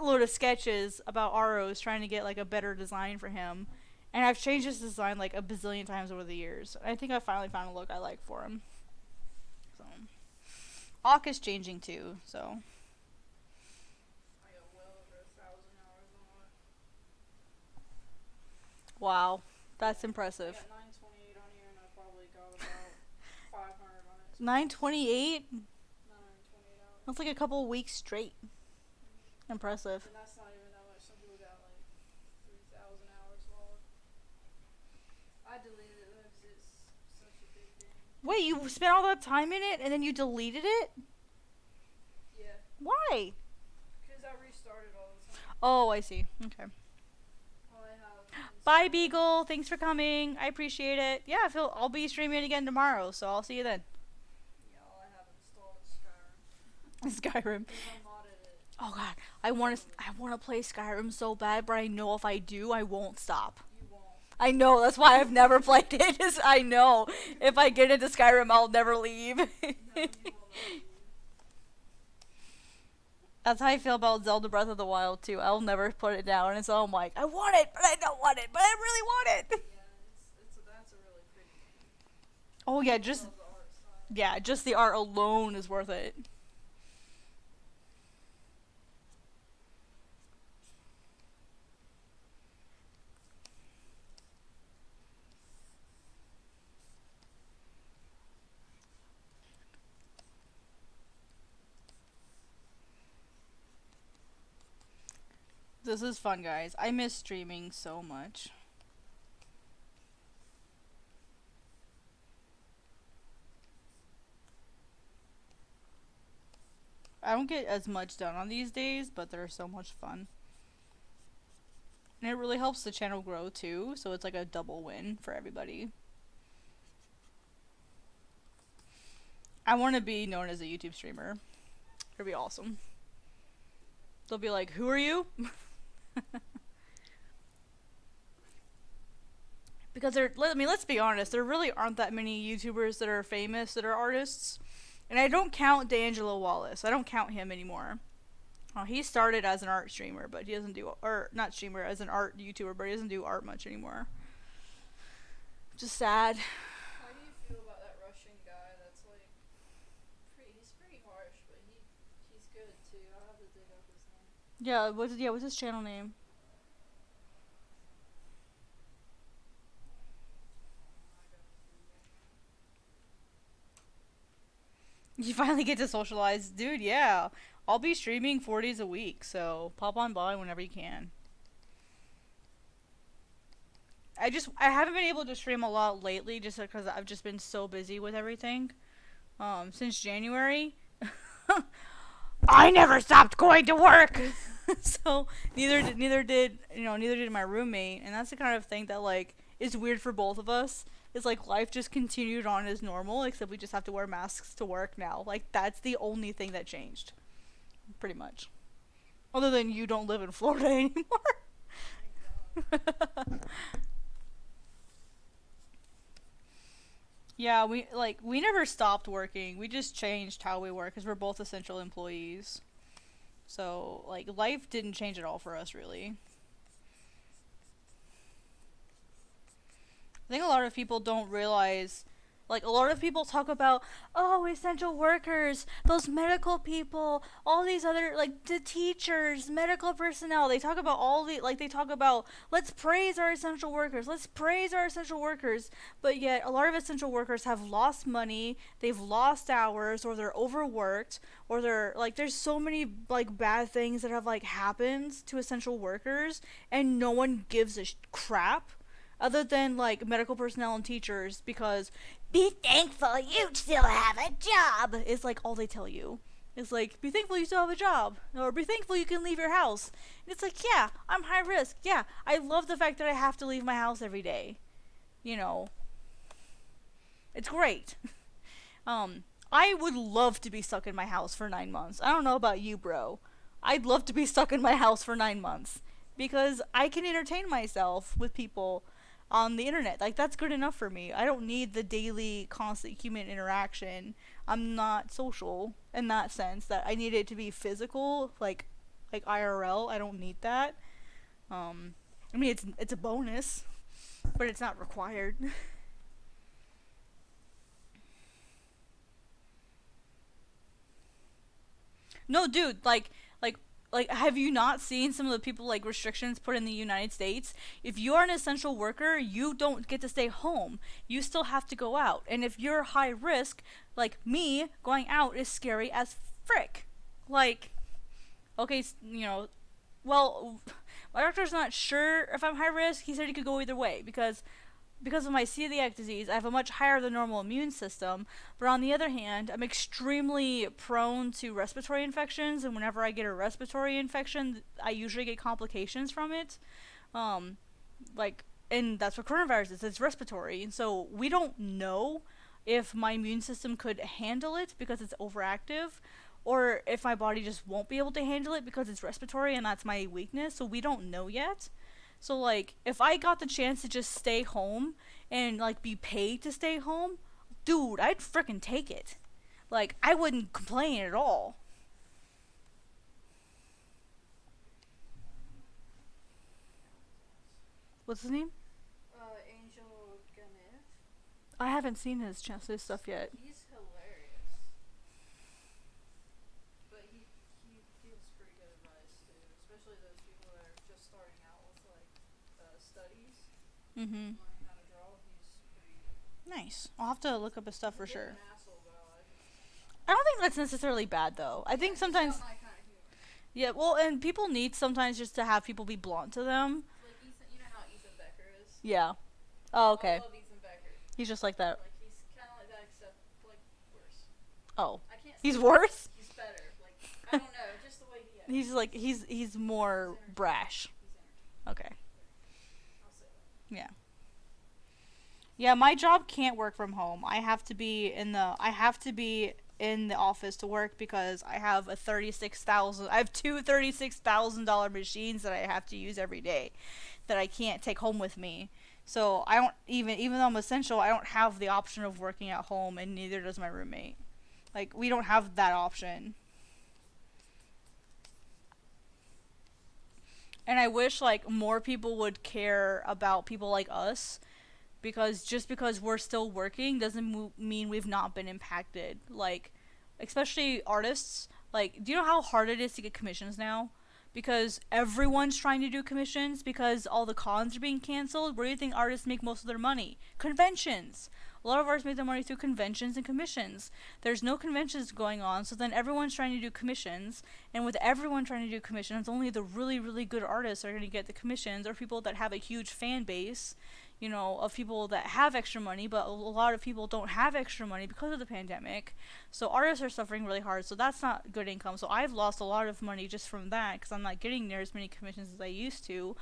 load of sketches about Aros trying to get like a better design for him. And I've changed his design like a bazillion times over the years. I think I finally found a look I like for him. So Hawk is changing too, so I got well over 1,000 hours on it. wow. That's I impressive. got 928 on here, and I probably got about 500 on it. 928? 928 hours. That's like a couple weeks straight. Impressive. And that's not even that much. Some people got like 3,000 hours logged. I deleted it though because it's such a big game. Wait, you spent all that time in it and then you deleted it? Yeah, Why? because I restarted all the time. Oh, I see. Okay. All I have Bye, installed- Beagle. Thanks for coming. I appreciate it. Yeah, I'll be streaming it again tomorrow, so I'll see you then. Yeah, all I have installed is Skyrim. Skyrim. Because I modded it. Oh god, I want to play Skyrim so bad, but I know if I do, I won't stop. You won't. I know. That's why I've never played it. I know if I get into Skyrim, I'll never leave. No, you will not leave. That's how I feel about Zelda Breath of the Wild too. I'll never put it down, and so I'm like, I want it, but I don't want it, but I really want it. Yeah, that's a really pretty game. Oh yeah, I just love the art style. yeah, just the art alone is worth it. This is fun, guys. I miss streaming so much. I don't get as much done on these days, but they're so much fun. And it really helps the channel grow too, so it's like a double win for everybody. I want to be known as a YouTube streamer. It'd be awesome. They'll be like, "Who are you?" Because let's be honest, there really aren't that many YouTubers that are famous that are artists. And I don't count D'Angelo Wallace. I don't count him anymore. He started as an art streamer, but he doesn't do, or not streamer, as an art YouTuber, but he doesn't do art much anymore. Just sad. How do you feel about that Russian guy that's like, he's pretty harsh, but he's good too. I'll have to dig up his name. What's his channel name? You finally get to socialize, dude. Yeah, I'll be streaming 4 days a week, so pop on by whenever you can. I haven't been able to stream a lot lately, just because I've just been so busy with everything. Since January, I never stopped going to work. So neither did my roommate, and that's the kind of thing that like is weird for both of us. It's like life just continued on as normal, except we just have to wear masks to work now. Like that's the only thing that changed, pretty much. Other than you don't live in Florida anymore. Yeah, we never stopped working. We just changed how we work because we're both essential employees. So like life didn't change at all for us really. I think a lot of people don't realize, like, a lot of people talk about, oh, essential workers, those medical people, all these other, like, the teachers, medical personnel. They talk about they talk about, let's praise our essential workers, let's praise our essential workers. But yet, a lot of essential workers have lost money, they've lost hours, or they're overworked, or they're, like, there's so many, like, bad things that have, like, happened to essential workers, and no one gives a crap other than like medical personnel and teachers, because be thankful you still have a job is like all they tell you. It's like, be thankful you still have a job, or be thankful you can leave your house. And it's like, yeah, I'm high risk. Yeah, I love the fact that I have to leave my house every day. You know, it's great. I would love to be stuck in my house for 9 months. I don't know about you, bro. I'd love to be stuck in my house for 9 months because I can entertain myself with people on the internet. Like that's good enough for me. I don't need the daily constant human interaction. I'm not social in that sense that I need it to be physical, like IRL. I don't need that. I mean it's a bonus, but it's not required. No, dude, like have you not seen some of the people like restrictions put in the United States? If you are an essential worker, you don't get to stay home. You still have to go out. And if you're high risk, like me, going out is scary as frick. Like okay, well, my doctor's not sure if I'm high risk. He said he could go either way because of my celiac disease, I have a much higher than normal immune system. But on the other hand, I'm extremely prone to respiratory infections, and whenever I get a respiratory infection, I usually get complications from it. Um, and that's what coronavirus is. It's respiratory, and so we don't know if my immune system could handle it because it's overactive, or if my body just won't be able to handle it because it's respiratory and that's my weakness. So we don't know yet. So like if I got the chance to just stay home and like be paid to stay home, dude, I'd freaking take it. Like I wouldn't complain at all. What's his name? Angel Ganev. I haven't seen his stuff yet. He's hilarious. But he gives pretty good advice too, especially those people that are just starting out with like studies, Mhm. learning how to draw. He's pretty. Nice. I'll have to look up his stuff for He's sure. an asshole, but I like him at the same time. I don't think that's necessarily bad though. I think He's sometimes got my kind of humor. yeah, well, and people need sometimes just to have people be blunt to them. Like Ethan, you know how Ethan Becker is. Yeah. Oh, okay. I love Ethan Becker. He's just like that. Like he's kind of like that, except like worse. Oh. I can't. He's say worse? He's better. Like I don't know, just the way he acts. He's like he's more brash. He's entertaining. Okay. I'll say that. Yeah. Yeah, my job can't work from home. I have to be in the office to work because I have two $36,000 machines that I have to use every day that I can't take home with me. So I don't even though I'm essential, I don't have the option of working at home, and neither does my roommate. Like we don't have that option. And I wish like more people would care about people like us, because just because we're still working doesn't mean we've not been impacted. Like especially artists, like do you know how hard it is to get commissions now? because everyone's trying to do commissions because all the cons are being canceled. Where do you think artists make most of their money? Conventions. A lot of artists make their money through conventions and commissions. There's no conventions going on, so then everyone's trying to do commissions. And with everyone trying to do commissions, only the really, really good artists are going to get the commissions, or people that have a huge fan base, you know, of people that have extra money, but a lot of people don't have extra money because of the pandemic. So artists are suffering really hard, so that's not good income. So I've lost a lot of money just from that because I'm not getting near as many commissions as I used to.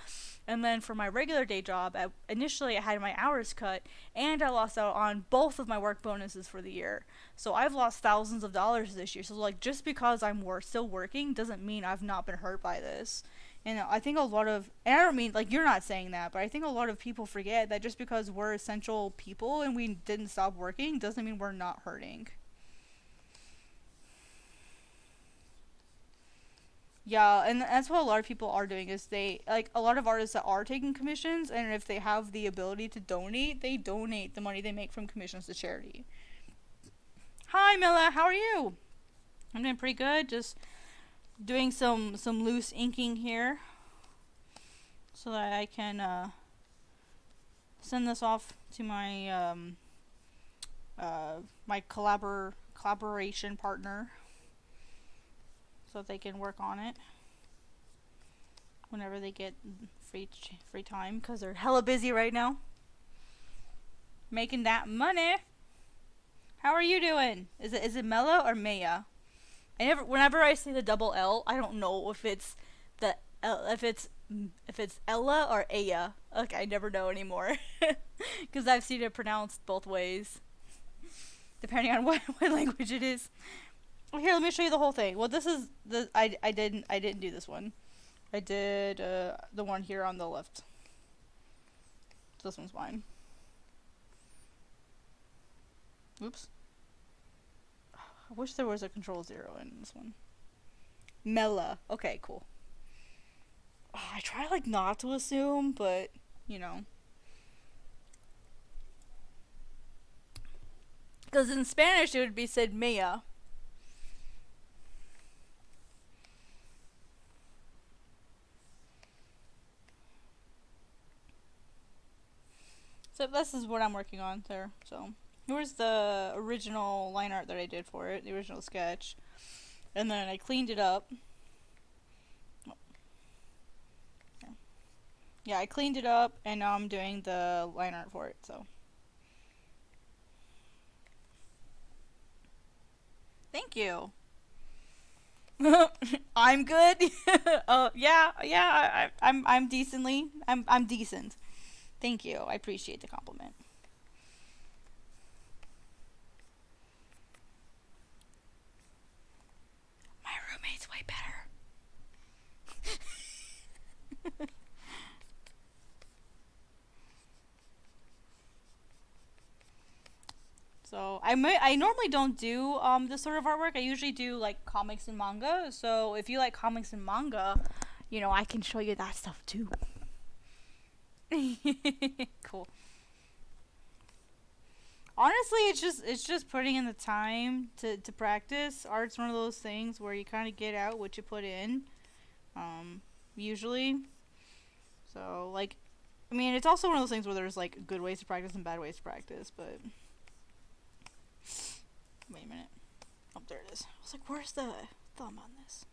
And then for my regular day job, initially I had my hours cut, and I lost out on both of my work bonuses for the year. So I've lost thousands of dollars this year. So like, just because I'm still working doesn't mean I've not been hurt by this. And I think a lot of, and I don't mean, like, you're not saying that, but I think a lot of people forget that just because we're essential people and we didn't stop working doesn't mean we're not hurting. Yeah, and that's what a lot of people are doing, is they, like, a lot of artists that are taking commissions, and if they have the ability to donate, they donate the money they make from commissions to charity. Hi, Mila, how are you? I'm doing pretty good, just doing some loose inking here so that I can send this off to my my collaboration partner so that they can work on it whenever they get free time, because they're hella busy right now making that money. How are you doing? Is it Mela or Maya? Whenever I say the double L, I don't know if it's the if it's Ella or Aya. Okay, I never know anymore because I've seen it pronounced both ways depending on what language it is. Here, let me show you the whole thing. Well, this is I didn't do this one. I did the one here on the left. This one's mine. Oops. I wish there was a Control-0 in this one. Mela. Okay, cool. Oh, I try like not to assume, but you know. Because in Spanish it would be said Mea. So this is what I'm working on there. So here's the original line art that I did for it, the original sketch. And then I cleaned it up. Yeah, I cleaned it up, and now I'm doing the line art for it, so. Thank you. I'm good. I'm decently. I'm decent. Thank you. I appreciate the compliment. My roommate's way better. So I normally don't do this sort of artwork. I usually do like comics and manga. So if you like comics and manga, you know, I can show you that stuff too. Cool. Honestly, it's just putting in the time to practice. Art's one of those things where you kind of get out what you put in. Usually. So like, I mean, it's also one of those things where there's like good ways to practice and bad ways to practice, but. Wait a minute. Oh, there it is. I was like, where's the thumb on this?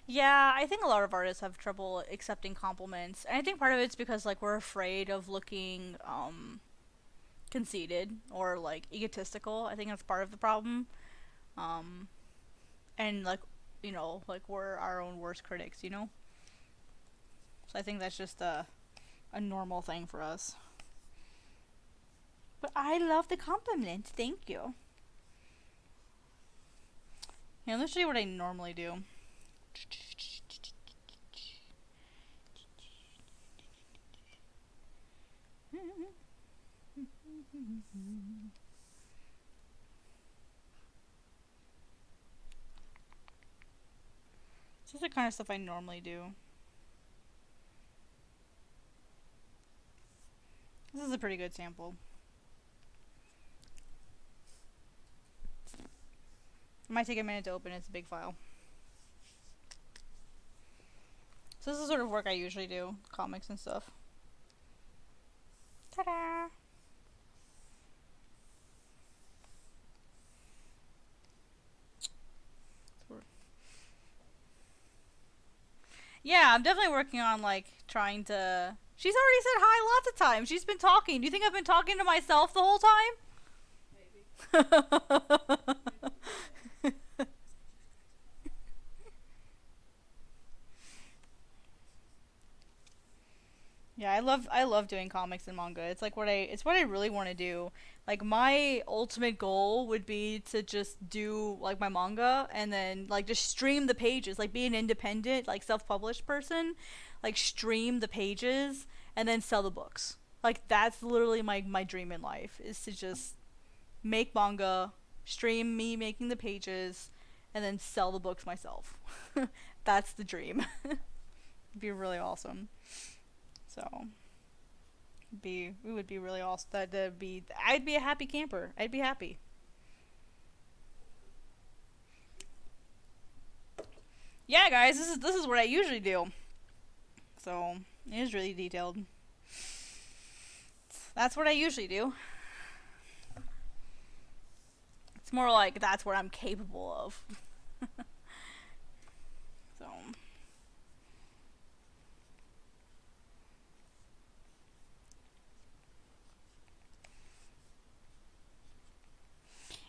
Yeah, I think a lot of artists have trouble accepting compliments. And I think part of it's because, like, we're afraid of looking, conceited or, like, egotistical. I think that's part of the problem. And, like, you know, like, we're our own worst critics, you know? So I think that's just a normal thing for us. But I love the compliment. Thank you. Yeah, let's show you what I normally do. This is the kind of stuff I normally do. This is a pretty good sample. It might take a minute to open. It's a big file. So this is the sort of work I usually do, comics and stuff. Ta-da! Yeah, I'm definitely working on, like, trying to... She's already said hi lots of times. She's been talking. Do you think I've been talking to myself the whole time? Maybe. Yeah, I love doing comics and manga. It's what I really want to do. Like my ultimate goal would be to just do like my manga and then like just stream the pages, like be an independent, like self-published person, like stream the pages and then sell the books. Like that's literally my dream in life is to just make manga, stream me making the pages and then sell the books myself. That's the dream. It'd be really awesome. So, it would be really awesome. I'd be a happy camper. I'd be happy. Yeah, guys, this is what I usually do. So, it is really detailed. That's what I usually do. It's more like that's what I'm capable of. So,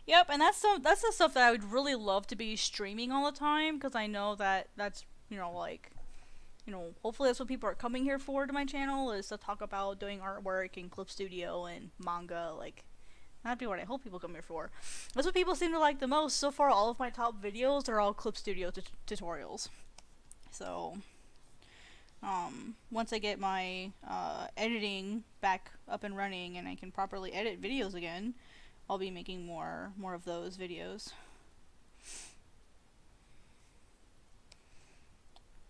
yep, and that's the stuff that I would really love to be streaming all the time because I know that that's, like, hopefully that's what people are coming here for to my channel is to talk about doing artwork and clip studio and manga. Like, that'd be what I hope people come here for. That's what people seem to like the most. So far, all of my top videos are all clip studio tutorials. So, once I get my editing back up and running and I can properly edit videos again, I'll be making more of those videos.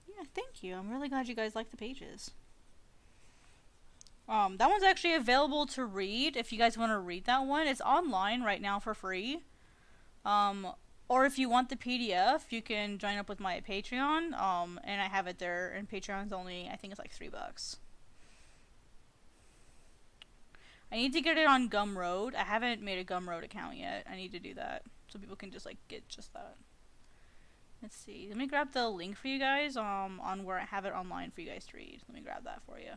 Yeah, thank you. I'm really glad you guys like the pages. That one's actually available to read if you guys want to read that one. It's online right now for free. Or if you want the PDF, you can join up with my Patreon. And I have it there, and Patreon's only, I think it's like $3. I need to get it on Gumroad. I haven't made a Gumroad account yet. I need to do that so people can just like get just that. Let's see. Let me grab the link for you guys on where I have it online for you guys to read. Let me grab that for you.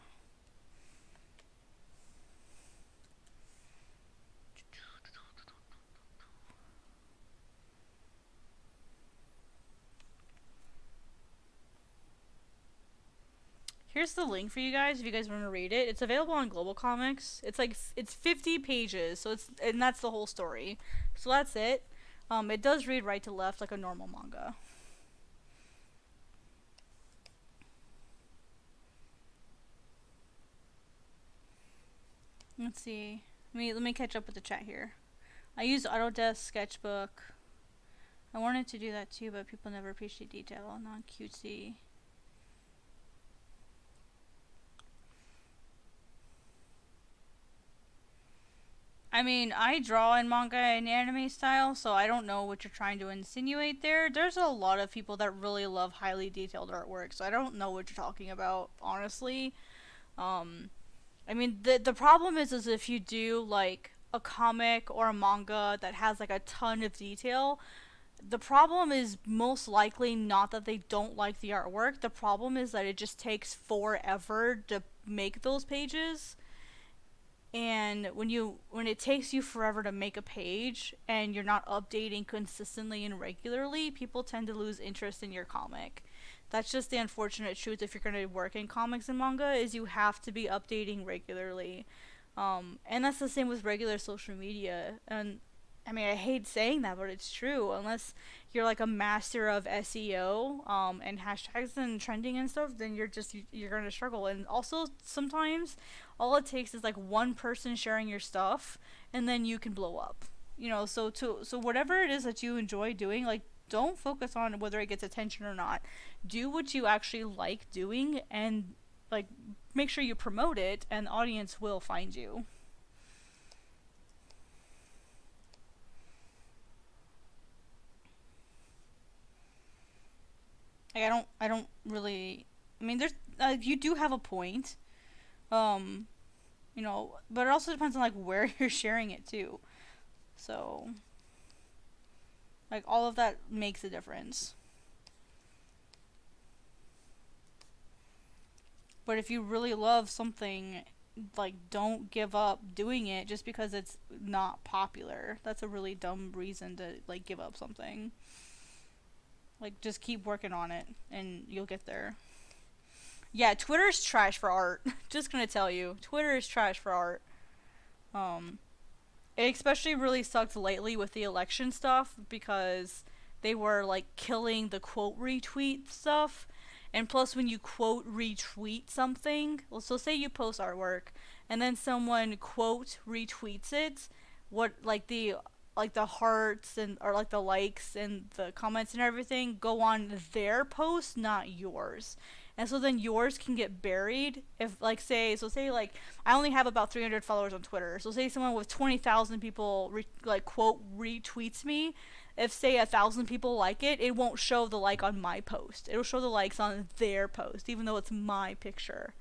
Here's the link for you guys if you guys want to read it. It's available on Global Comics. It's like it's 50 pages, so and that's the whole story. So that's it. It does read right to left like a normal manga. Let's see. Let me catch up with the chat here. I use Autodesk Sketchbook. I wanted to do that too, but people never appreciate detail. Not cutesy. I mean, I draw in manga and anime style, so I don't know what you're trying to insinuate there. There's a lot of people that really love highly detailed artwork, so I don't know what you're talking about, honestly. I mean, the problem is if you do, like, a comic or a manga that has, like, a ton of detail, the problem is most likely not that they don't like the artwork. The problem is that it just takes forever to make those pages. And when it takes you forever to make a page and you're not updating consistently and regularly, people tend to lose interest in your comic. That's just the unfortunate truth if you're going to work in comics and manga, is you have to be updating regularly. And that's the same with regular social media. And I mean, I hate saying that, but it's true. Unless you're like a master of SEO and hashtags and trending and stuff, then you're going to struggle. And also sometimes all it takes is like one person sharing your stuff and then you can blow up. So whatever it is that you enjoy doing, like, don't focus on whether it gets attention or not. Do what you actually like doing and like make sure you promote it and the audience will find you. Like I don't really. I mean, there's you do have a point. Um, but it also depends on like where you're sharing it too. So like all of that makes a difference. But if you really love something, like don't give up doing it just because it's not popular. That's a really dumb reason to like give up something. Like just keep working on it and you'll get there. Yeah, Twitter's trash for art. Just gonna tell you, Twitter is trash for art. Um, it especially really sucked lately with the election stuff because they were like killing the quote retweet stuff. And plus, when you quote retweet something, well, so say you post artwork and then someone quote retweets it, what like the hearts and or like the likes and the comments and everything go on their post, not yours. And so then yours can get buried if like say like I only have about 300 followers on Twitter. So say someone with 20,000 people like quote retweets me, if say 1,000 people like it, it won't show the like on my post. It'll show the likes on their post, even though it's my picture.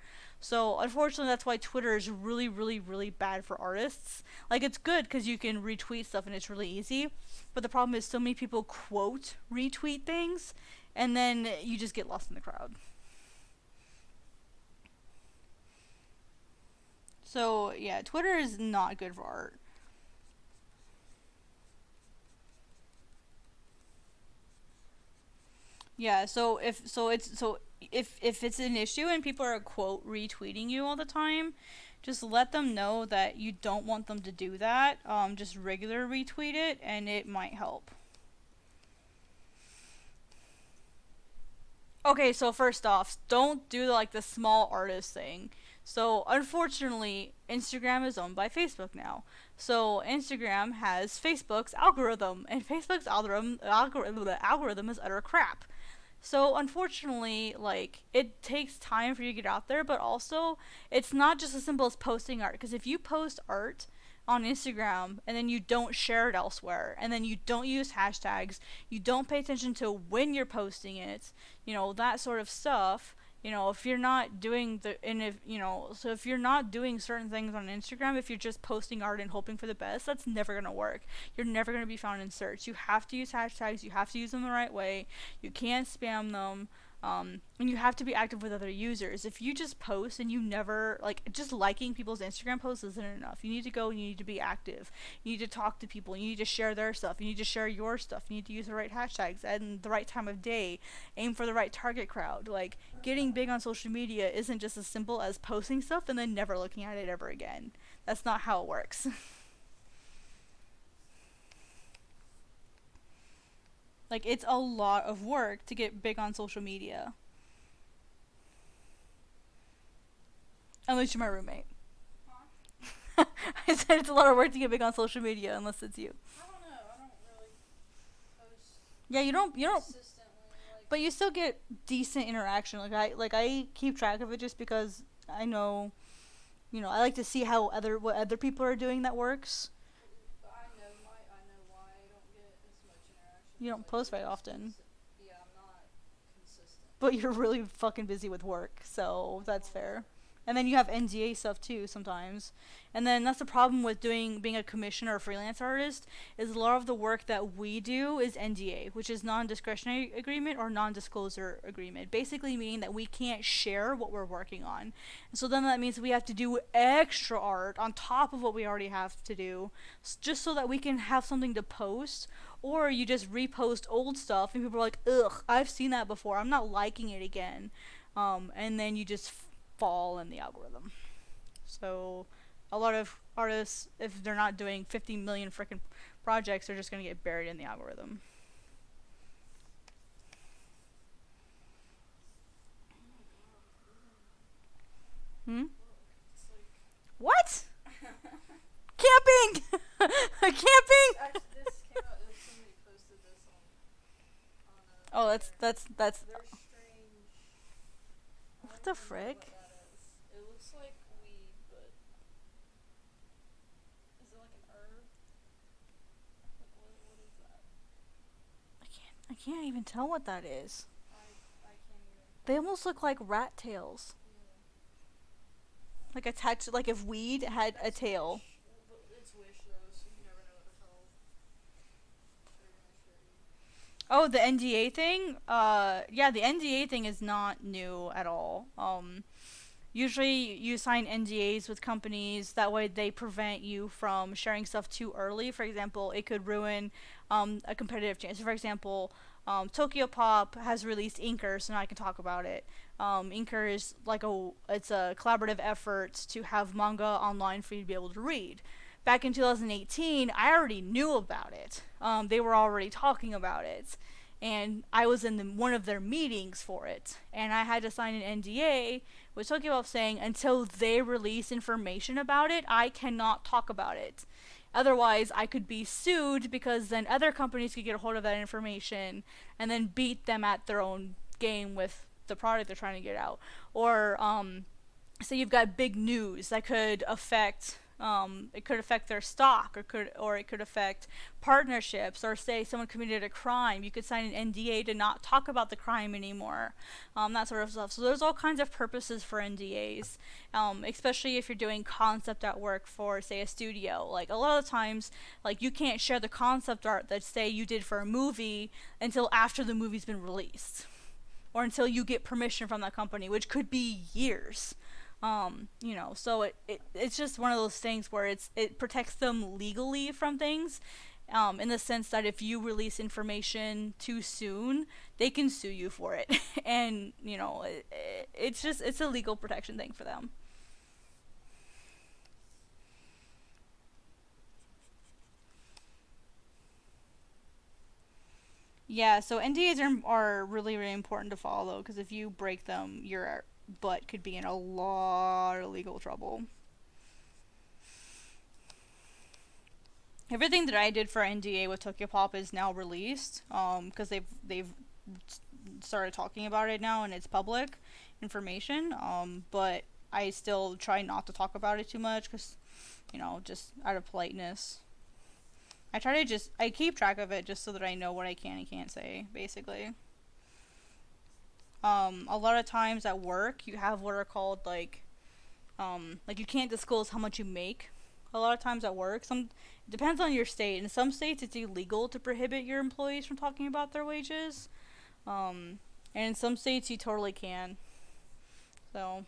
So unfortunately, that's why Twitter is really, really, really bad for artists. Like it's good because you can retweet stuff and it's really easy, but the problem is so many people quote retweet things, and then you just get lost in the crowd. So yeah, Twitter is not good for art. Yeah, so if it's an issue and people are quote retweeting you all the time, just let them know that you don't want them to do that. Just regular retweet it and it might help. Okay, so first off, don't do like the small artist thing. So unfortunately, Instagram is owned by Facebook now. So Instagram has Facebook's algorithm, and Facebook's algorithm is utter crap. So unfortunately, like it takes time for you to get out there, but also it's not just as simple as posting art. Because if you post art on Instagram and then you don't share it elsewhere, and then you don't use hashtags, you don't pay attention to when you're posting it, that sort of stuff. If you're not doing the and if so if you're not doing certain things on Instagram, if you're just posting art and hoping for the best, that's never gonna work. You're never gonna be found in search. You have to use hashtags. You have to use them the right way. You can't spam them. And you have to be active with other users. If you just post and you never like just liking people's Instagram posts isn't enough. You need to go and you need to be active. You need to talk to people. You need to share their stuff. You need to share your stuff. You need to use the right hashtags and the right time of day. Aim for the right target crowd. Like getting big on social media isn't just as simple as posting stuff and then never looking at it ever again. That's not how it works. Like it's a lot of work to get big on social media. Unless you're my roommate. Huh? I said it's a lot of work to get big on social media unless it's you. I don't know. I don't really post Yeah, you don't consistently. Like, but you still get decent interaction. Like I keep track of it just because I know, I like to see how what other people are doing that works. I know why I don't get as much interaction You as don't I post very used to. often, Yeah, I'm not consistent. but you're really fucking busy with work, so that's Oh, fair. And then you have NDA stuff too sometimes. And then that's the problem with being a commissioner or freelance artist is a lot of the work that we do is NDA, which is non-discretionary agreement or non-disclosure agreement. Basically meaning that we can't share what we're working on. And so then that means we have to do extra art on top of what we already have to do just so that we can have something to post, or you just repost old stuff and people are like, "Ugh, I've seen that before. I'm not liking it again." And then you just fall in the algorithm. So a lot of artists, if they're not doing 50 million freaking projects, they're just gonna get buried in the algorithm. oh my god. Hmm? It's like. What? Camping! Camping! Actually, this came out. Somebody posted this on Oh, that's. They're strange. I What don't the even know frick? what that is. It looks like weed, but is it like an herb? Like what is that? I can't even tell what that is. I They almost look like rat tails. Yeah. Like attached, like if weed had a It's tail. Wish. But it's Wish though, so you never know what they're gonna show you. Oh, the NDA thing? Yeah, the NDA thing is not new at all. Usually you sign NDAs with companies, that way they prevent you from sharing stuff too early. For example, it could ruin a competitive chance. So for example, Tokyo Pop has released Inker, so now I can talk about it. Inker is like it's a collaborative effort to have manga online for you to be able to read. Back in 2018, I already knew about it. They were already talking about it, and I was in one of their meetings for it, and I had to sign an NDA with Tokyo Pop saying until they release information about it, I cannot talk about it. Otherwise, I could be sued because then other companies could get a hold of that information and then beat them at their own game with the product they're trying to get out. Or say you've got big news that could affect it could affect their stock, or it could affect partnerships, or say someone committed a crime, you could sign an NDA to not talk about the crime anymore, that sort of stuff. So there's all kinds of purposes for NDAs, especially if you're doing concept art work for, say, a studio. Like a lot of the times, like you can't share the concept art that, say, you did for a movie until after the movie's been released, or until you get permission from that company, which could be years. So it's just one of those things where it protects them legally from things, in the sense that if you release information too soon, they can sue you for it, and it's a legal protection thing for them. Yeah, so NDAs are really, really important to follow because if you break them, your butt could be in a lot of legal trouble. Everything that I did for NDA with Tokyo Pop is now released, because they've started talking about it now and it's public information. But I still try not to talk about it too much because just out of politeness. I keep track of it just so that I know what I can and can't say, basically. A lot of times at work, you have what are called like you can't disclose how much you make. A lot of times at work, it depends on your state. In some states, it's illegal to prohibit your employees from talking about their wages, and in some states, you totally can. So,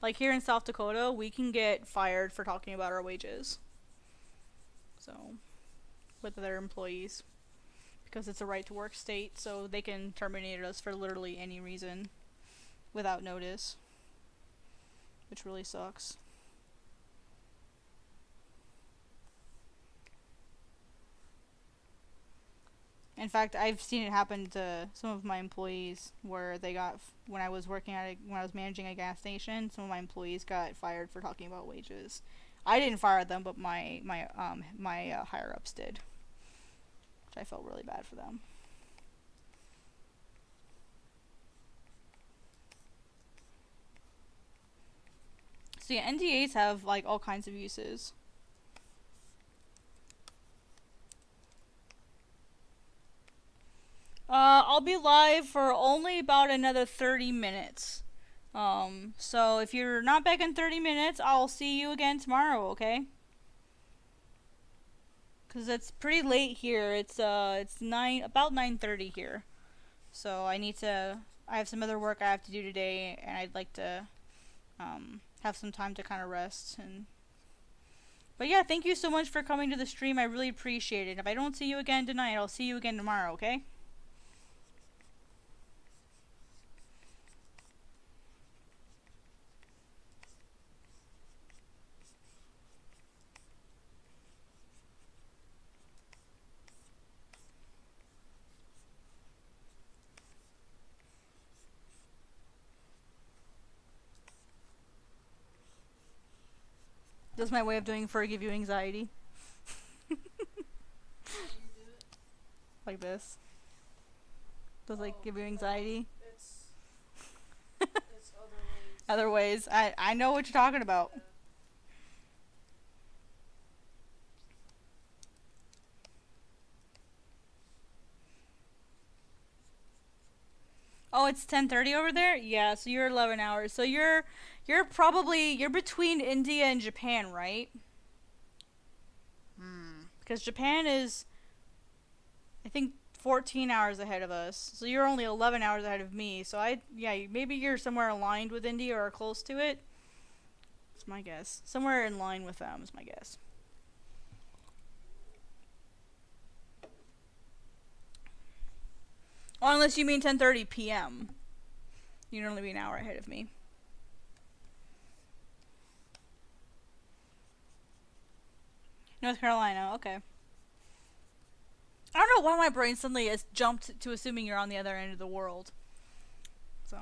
like here in South Dakota, we can get fired for talking about our wages. So, with their employees, because it's a right to work state, so they can terminate us for literally any reason without notice, which really sucks. In fact, I've seen it happen to some of my employees where they got when I was when I was managing a gas station. Some of my employees got fired for talking about wages. I didn't fire them, but my higher ups did, which I felt really bad for them. So yeah, NDAs have like all kinds of uses. I'll be live for only about another 30 minutes. So if you're not back in 30 minutes, I'll see you again tomorrow, okay? Cause it's pretty late here. It's about 9:30 here. So I have some other work I have to do today, and I'd like to have some time to kind of rest. But yeah, thank you so much for coming to the stream. I really appreciate it. If I don't see you again tonight, I'll see you again tomorrow, okay? That's my way of doing fur give you anxiety. How do you do it? Like this. Does Oh, give you no, anxiety? it's it's other ways. Other ways. I know what you're talking about. Yeah. Oh, it's 10:30 over there? Yeah, so you're 11 hours. So you're between India and Japan, right? Because Japan is, I think, 14 hours ahead of us. So you're only 11 hours ahead of me. So yeah, maybe you're somewhere aligned with India or close to it. That's my guess. Somewhere in line with them is my guess. Or unless you mean 10:30 p.m. You'd only be an hour ahead of me. North Carolina, okay. I don't know why my brain suddenly has jumped to assuming you're on the other end of the world. So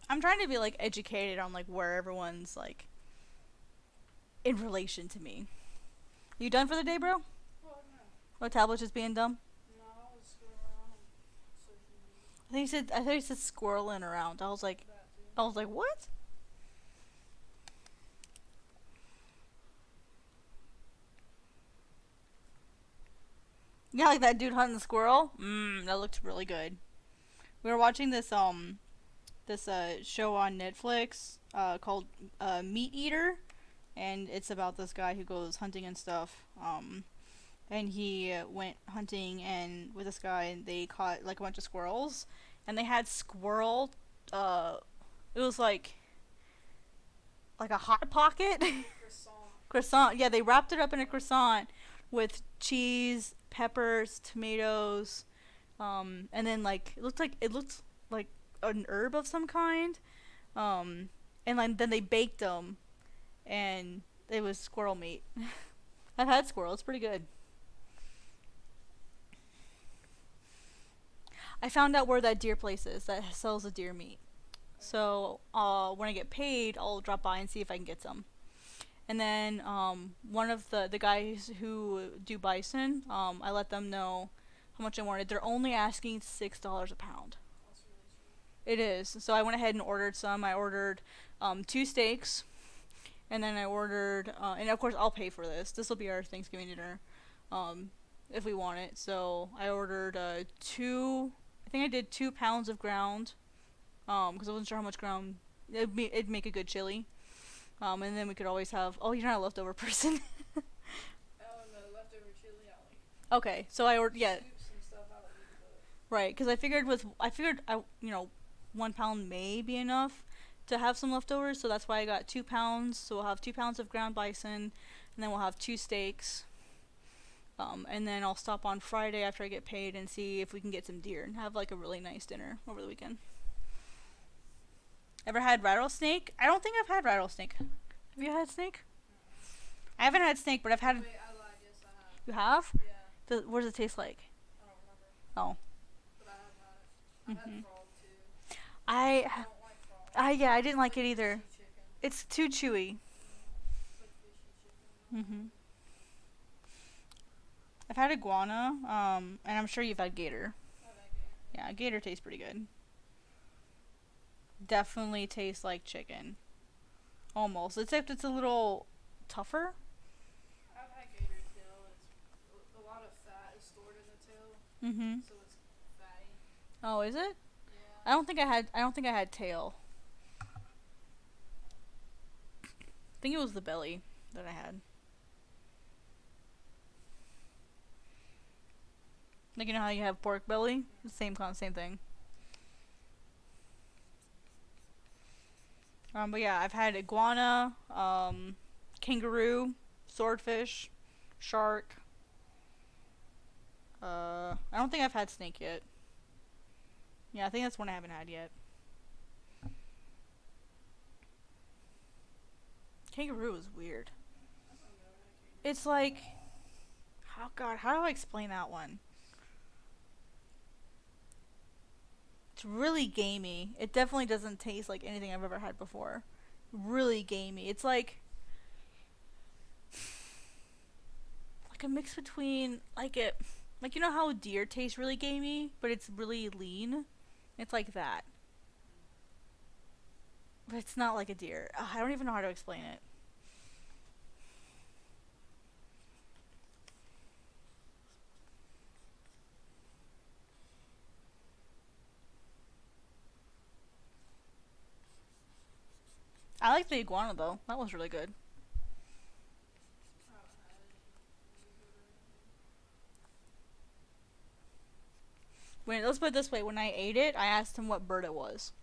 I'm trying to be like educated on like where everyone's like in relation to me. You done for the day, bro? Oh, no. Or tablet just being dumb? No, I was going around and social media. I thought he said squirreling around. That too. I was like, what? Yeah, like that dude hunting the squirrel. That looked really good. We were watching this show on Netflix called Meat Eater, and it's about this guy who goes hunting and stuff. And he went hunting and with this guy, and they caught like a bunch of squirrels, and they had squirrel. It was like a hot pocket Croissant. croissant. Yeah, they wrapped it up in a croissant with cheese, peppers, tomatoes, and then like it looked like an herb of some kind, and like then they baked them, and it was squirrel meat. I've had squirrel; it's pretty good. I found out where that deer place is that sells the deer meat. So when I get paid, I'll drop by and see if I can get some. And then one of the guys who do bison, I let them know how much I wanted. They're only asking $6 a pound. That's really cheap. It is. So I went ahead and ordered some. I ordered 2 steaks, and then I ordered, and of course I'll pay for this. This will be our Thanksgiving dinner, if we want it. So I ordered two. I think I did 2 pounds of ground, because I wasn't sure how much ground it'd make a good chili. And then we could always have. Oh, you're not a leftover person. Oh, no, leftover chili, I like Okay, so I ordered, yeah, soups and stuff, I don't eat it. right, because I figured I 1 pound may be enough to have some leftovers, so that's why I got 2 pounds. So we'll have 2 pounds of ground bison, and then we'll have 2 steaks. And then I'll stop on Friday after I get paid and see if we can get some deer and have like a really nice dinner over the weekend. Ever had rattlesnake? I don't think I've had rattlesnake. Have you had snake? I haven't had snake, but I've had. Wait, I lied, yes, I have. You have? Yeah, What does it taste like? I don't remember, Oh. but I have had it. I've had frog too. I I don't like frog. yeah, I didn't like it either. Fishy chicken. It's too chewy. It's like fishy chicken. I've had iguana, and I'm sure you've had gator. I like it. Yeah, gator tastes pretty good. Definitely tastes like chicken. Almost. Except it's a little tougher. I've had gator tail. It's a lot of fat is stored in the tail, so it's fatty. Oh, is it? Yeah. I don't think I had tail. I think it was the belly that I had. Like, you know how you have pork belly? Same thing. But yeah, I've had iguana, kangaroo, swordfish, shark. I don't think I've had snake yet. Yeah, I think that's one I haven't had yet. Kangaroo is weird. It's like, oh god, how do I explain that one? It's really gamey. It definitely doesn't taste like anything I've ever had before. Really gamey. It's like a mix between like you know how deer tastes really gamey, but it's really lean. It's like that. But it's not like a deer. Ugh, I don't even know how to explain it. I like the iguana though. That was really good. I haven't had any good or anything. Let's put it this way: when I ate it, I asked him what bird it was,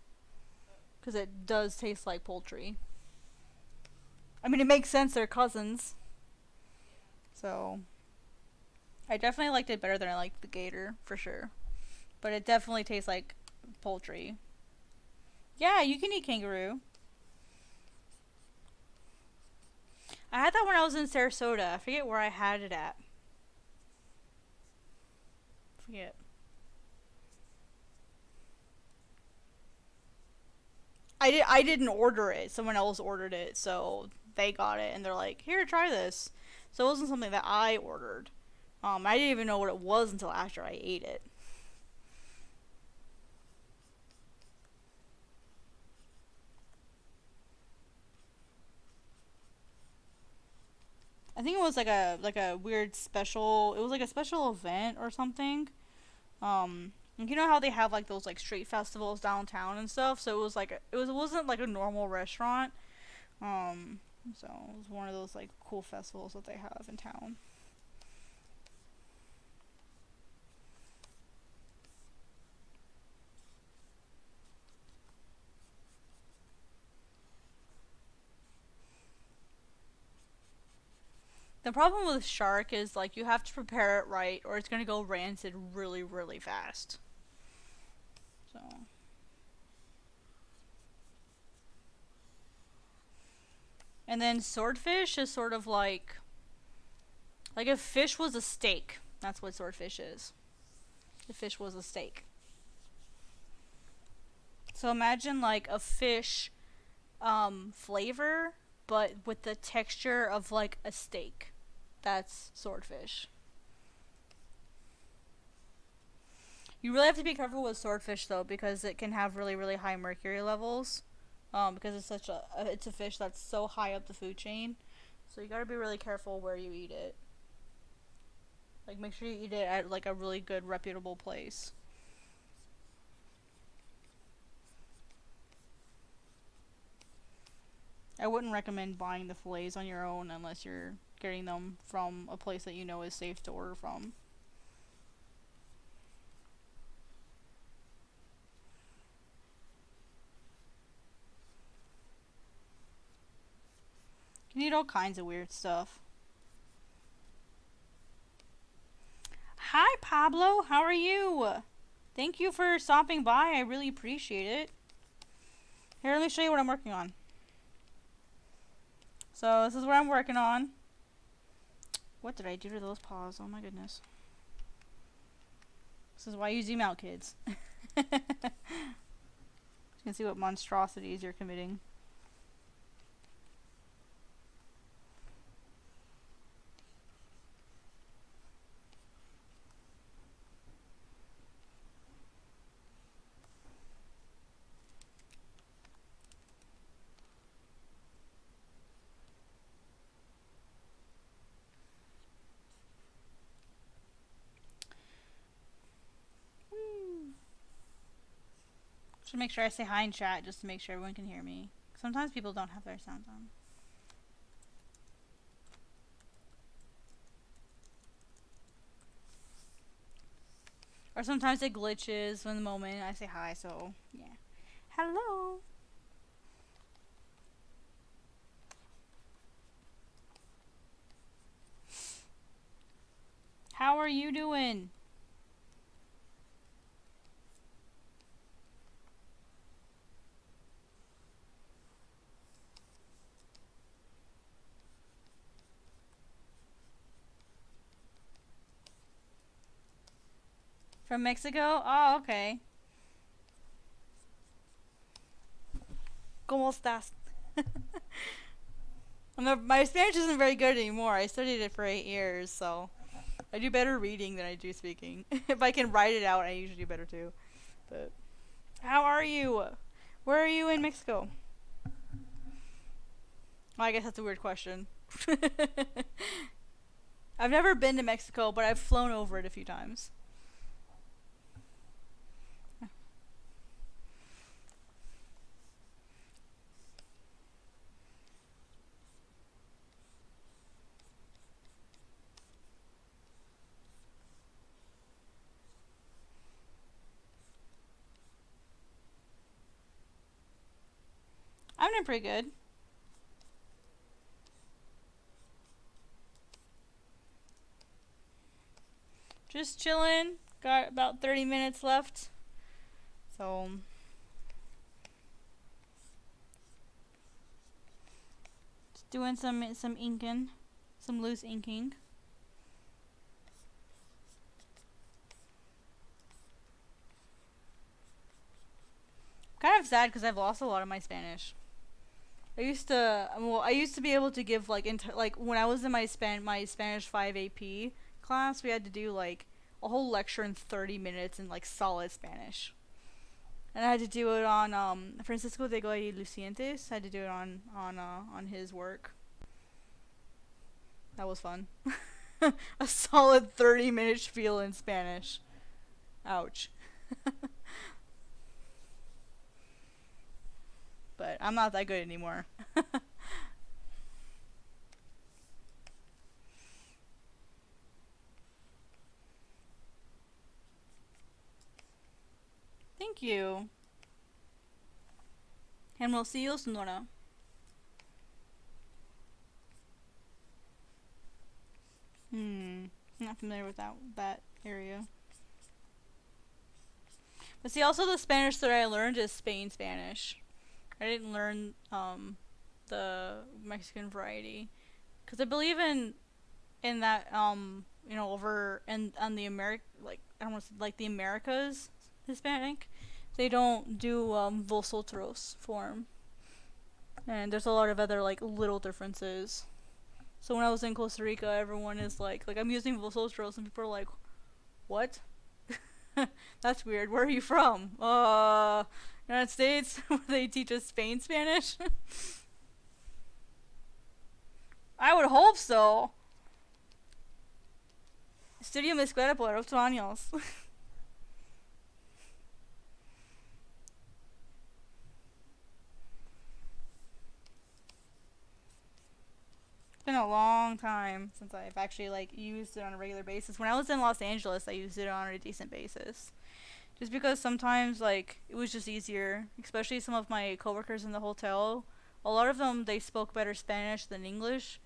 because it does taste like poultry. I mean, it makes sense; they're cousins. Yeah. So I definitely liked it better than I liked the gator for sure. But it definitely tastes like poultry. Yeah, you can eat kangaroo. I had that when I was in Sarasota. I forget where I had it at. Forget. I didn't order it. Someone else ordered it, so they got it and they're like, "Here, try this." So it wasn't something that I ordered. I didn't even know what it was until after I ate it. I think it was like a weird special. It was like a special event or something. Like, you know how they have like those like street festivals downtown and stuff. So it was like it wasn't like a normal restaurant. Um, so it was one of those like cool festivals that they have in town. The problem with shark is like you have to prepare it right, or it's gonna go rancid really, really fast. So, and then swordfish is sort of like if fish was a steak. That's what swordfish is. If fish was a steak. So imagine like a fish flavor, but with the texture of like a steak. That's swordfish. You really have to be careful with swordfish though, because it can have really, really high mercury levels. Because it's such it's a fish that's so high up the food chain. So you gotta be really careful where you eat it. Like make sure you eat it at like a really good reputable place. I wouldn't recommend buying the fillets on your own unless you're getting them from a place that you know is safe to order from. You can eat all kinds of weird stuff. Hi, Pablo. How are you? Thank you for stopping by. I really appreciate it. Here, let me show you what I'm working on. So, this is what I'm working on. What did I do to those paws? Oh my goodness. This is why you zoom out, kids. You can see what monstrosities you're committing. Should make sure I say hi in chat just to make sure everyone can hear me. Sometimes people don't have their sounds on. Or sometimes it glitches when the moment I say hi, so yeah. Hello! How are you doing? From Mexico? Oh, okay. ¿Cómo estás? My Spanish isn't very good anymore. I studied it for 8 years, so I do better reading than I do speaking. If I can write it out, I usually do better too. But how are you? Where are you in Mexico? Well, I guess that's a weird question. I've never been to Mexico, but I've flown over it a few times. doing pretty good. Just chilling. Got about 30 minutes left. So just doing some inking, some loose inking. Kind of sad because I've lost a lot of my Spanish. I used to be able to give like when I was in my Spanish 5 AP class, we had to do like a whole lecture in 30 minutes in like solid Spanish. And I had to do it on Francisco de Goya y Lucientes. I had to do it on his work. That was fun. A solid 30-minute spiel in Spanish. Ouch. But I'm not that good anymore. Thank you. And we'll see you, Sonora. Not familiar with that area. But see, also the Spanish that I learned is Spain Spanish. I didn't learn the Mexican variety because I believe in that over and on the like I don't want to say, like the Americas Hispanic, they don't do vosotros form, and there's a lot of other like little differences. So when I was in Costa Rica, everyone is like I'm using vosotros, and people are like, what? That's weird. Where are you from? United States, where they teach us Spain Spanish? I would hope so. Estudio mi escuela por 8 años. It's been a long time since I've actually like used it on a regular basis. When I was in Los Angeles, I used it on a decent basis. Just because sometimes, like, it was just easier. Especially some of my coworkers in the hotel. A lot of them, they spoke better Spanish than English.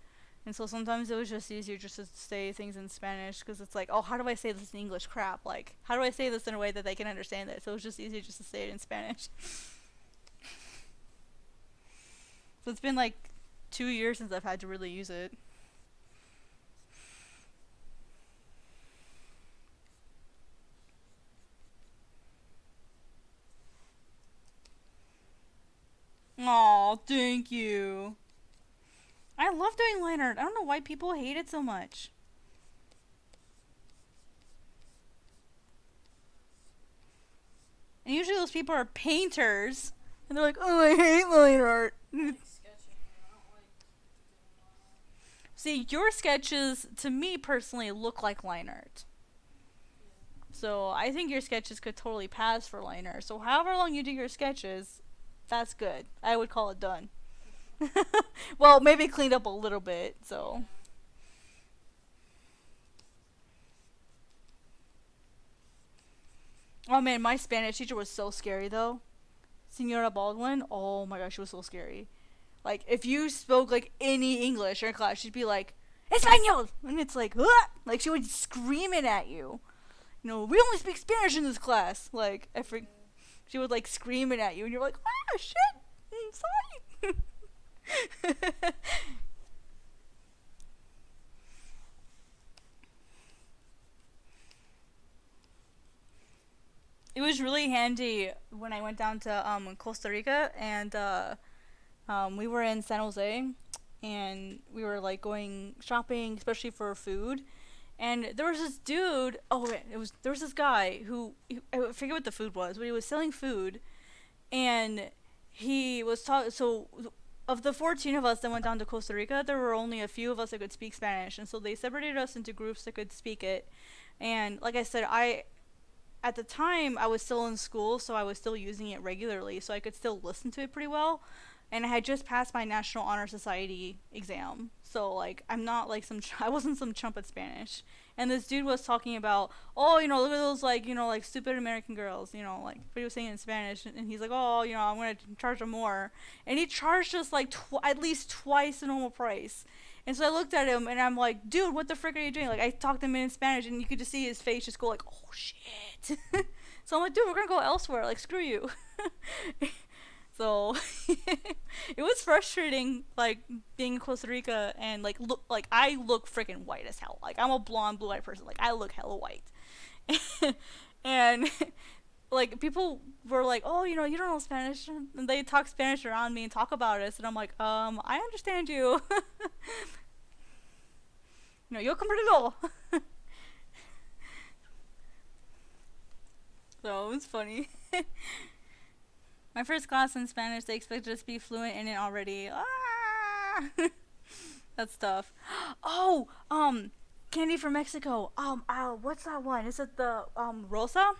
And so sometimes it was just easier just to say things in Spanish. Because it's like, oh, how do I say this in English? Crap. Like, how do I say this in a way that they can understand it? So it was just easier just to say it in Spanish. So it's been like 2 years since I've had to really use it. Aw, thank you. I love doing line art. I don't know why people hate it so much. And usually those people are painters. And they're like, oh, I hate line art. See, your sketches, to me personally, look like line art. So I think your sketches could totally pass for line art. So however long you do your sketches, that's good. I would call it done. Well, maybe cleaned up a little bit, so. Oh man, my Spanish teacher was so scary though. Senora Baldwin, oh my gosh, she was so scary. Like, if you spoke like any English in her class, she'd be like, Espanol! And it's like, ah! Like, she would scream it at you. You know, we only speak Spanish in this class. Like, she would like scream it at you, and you're like, ah, shit, I'm sorry. It was really handy when I went down to Costa Rica, and we were in San Jose, and we were like going shopping, especially for food. And there was this dude. Oh wait, there was this guy who I forget what the food was, but he was selling food, and he was talking. So of the 14 of us that went down to Costa Rica, there were only a few of us that could speak Spanish, and so they separated us into groups that could speak it. And like I said, at the time I was still in school, so I was still using it regularly, so I could still listen to it pretty well. And I had just passed my National Honor Society exam, so like I'm not like I wasn't some trumpet Spanish. and this dude was talking about, oh, look at those, like, like stupid American girls, like, but he was saying it in Spanish, and he's like, oh, I'm gonna charge them more, and he charged us like at least twice the normal price. And so I looked at him and I'm like, dude, what the frick are you doing? Like, I talked to him in Spanish and you could just see his face just go like, oh shit. So I'm like, dude, we're gonna go elsewhere. Like, screw you. So it was frustrating, like, being in Costa Rica and like I look freaking white as hell. Like, I'm a blonde, blue-eyed person. Like, I look hella white. And like, people were like, oh, you don't know Spanish, and they talk Spanish around me and talk about us, and I'm like, I understand you. Yo comprendo. So it was funny. My first class in Spanish, they expected us to be fluent in it already. Ah! That's tough. Oh, candy from Mexico. What's that one? Is it the Rosa?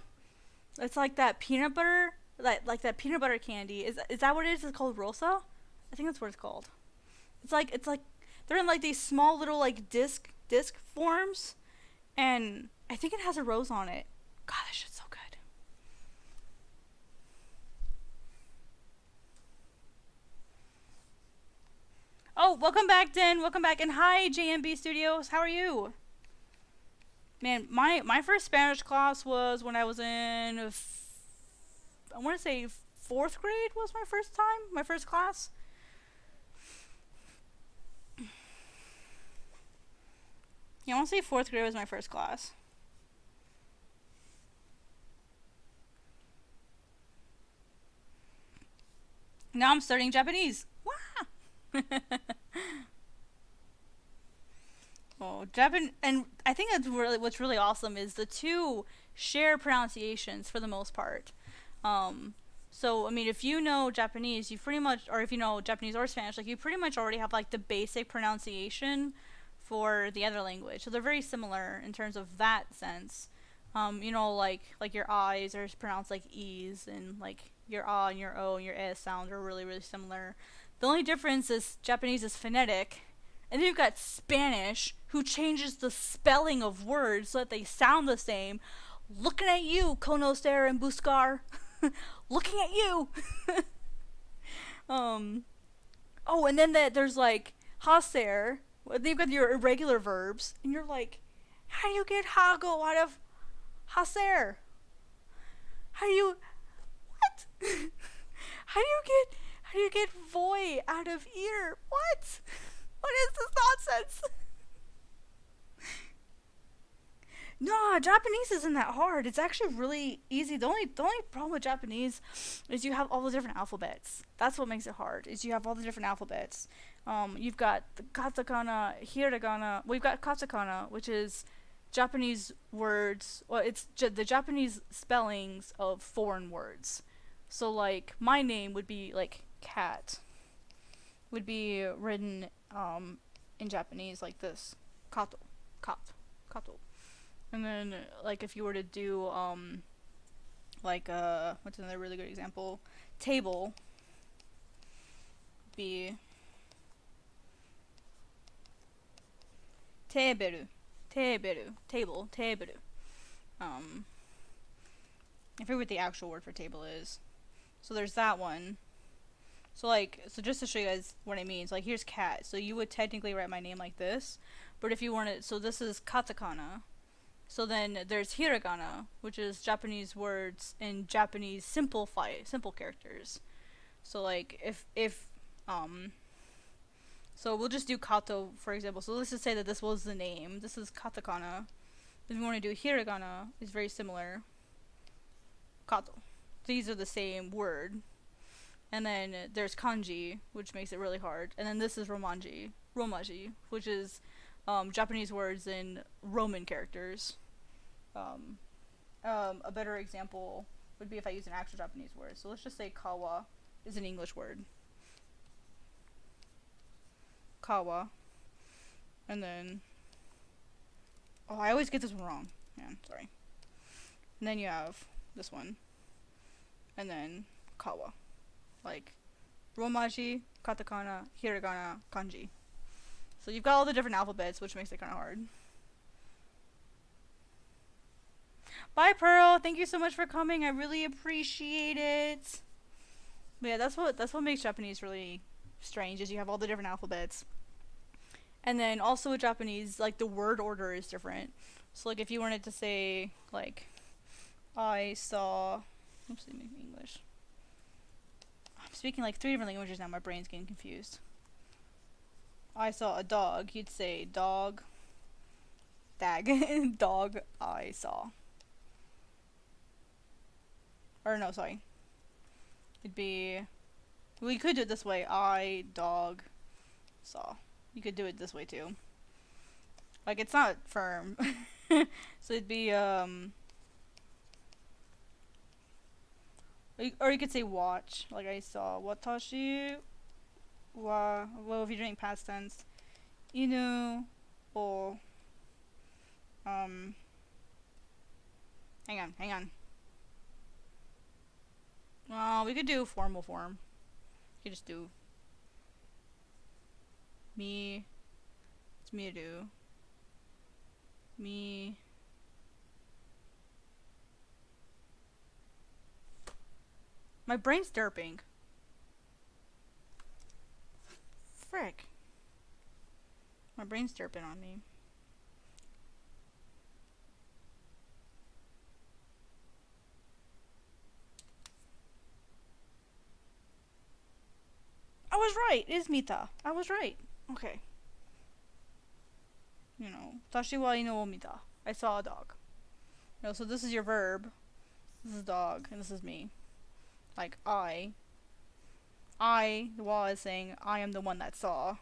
It's like that peanut butter, like that peanut butter candy. Is that what it is? It's called Rosa? I think that's what it's called. It's like they're in like these small little like disc forms, and I think it has a rose on it. God, that shit's so good. Oh, welcome back, Den. Welcome back, and hi, JMB Studios. How are you? Man, my first Spanish class was when I was in, I want to say 4th grade was my first time, my first class. Yeah, I want to say 4th grade was my first class. Now I'm studying Japanese. Wow. Oh, Japan, and I think what's really awesome is the two share pronunciations for the most part. So I mean, if you know Japanese, you pretty much, or if you know Japanese or Spanish, like, you pretty much already have like the basic pronunciation for the other language. So they're very similar in terms of that sense. Like your I's are pronounced like E's, and like your A and your O and your S sounds are really, really similar. The only difference is Japanese is phonetic, and then you've got Spanish, who changes the spelling of words so that they sound the same. Looking at you, Conocer and Buscar. Looking at you. Oh, and then there's like hacer. They've got your irregular verbs, and you're like, how do you get hago out of hacer? How do you what? How do you get voy out of ear? What? What is this nonsense? No, Japanese isn't that hard. It's actually really easy. The only problem with Japanese is you have all the different alphabets. That's what makes it hard. Is you have all the different alphabets. You've got the katakana, hiragana. We've got katakana, which is Japanese words. Well, it's the Japanese spellings of foreign words. So like my name would be like cat. Would be written in Japanese like this, kato, kato. And then, like, if you were to do, what's another really good example? Table. Be. Teberu. Table. Teberu. I forget what the actual word for table is. So there's that one. So just to show you guys what I mean. So, like, here's cat. So you would technically write my name like this. But if you wanted, so this is katakana. So then there's hiragana, which is Japanese words in Japanese simple characters. So like so we'll just do kato for example. So let's just say that this was the name. This is katakana. If you want to do hiragana, it's very similar. Kato. These are the same word. And then there's kanji, which makes it really hard. And then this is romaji, which is Japanese words in Roman characters. A better example would be if I use an actual Japanese word. So let's just say kawa is an English word. Kawa. And then... Oh, I always get this one wrong. Yeah, sorry. And then you have this one. And then kawa. Like romaji, katakana, hiragana, kanji. So you've got all the different alphabets, which makes it kind of hard. Bye, Pearl. Thank you so much for coming. I really appreciate it. But yeah, that's what makes Japanese really strange. Is you have all the different alphabets, and then also with Japanese, like the word order is different. So like if you wanted to say like I saw, oops, let me make English. I'm speaking like three different languages now. My brain's getting confused. I saw a dog. You'd say dog. Dag. Dog. I saw. Or no, sorry. It'd be. We could do it this way. I dog saw. You could do it this way too. Like it's not firm. So it'd be or you could say watch. Like I saw watashi wa, well, if you're doing past tense, inu or hang on. Well, we could do formal form. You could just do me. It's me to do. Me. My brain's derping. Frick. My brain's derping on me. I was right. It is mita. I was right. Okay. Tashi wa inu o mita. I saw a dog. So this is your verb. This is dog, and this is me. Like I, the wa is saying I am the one that saw.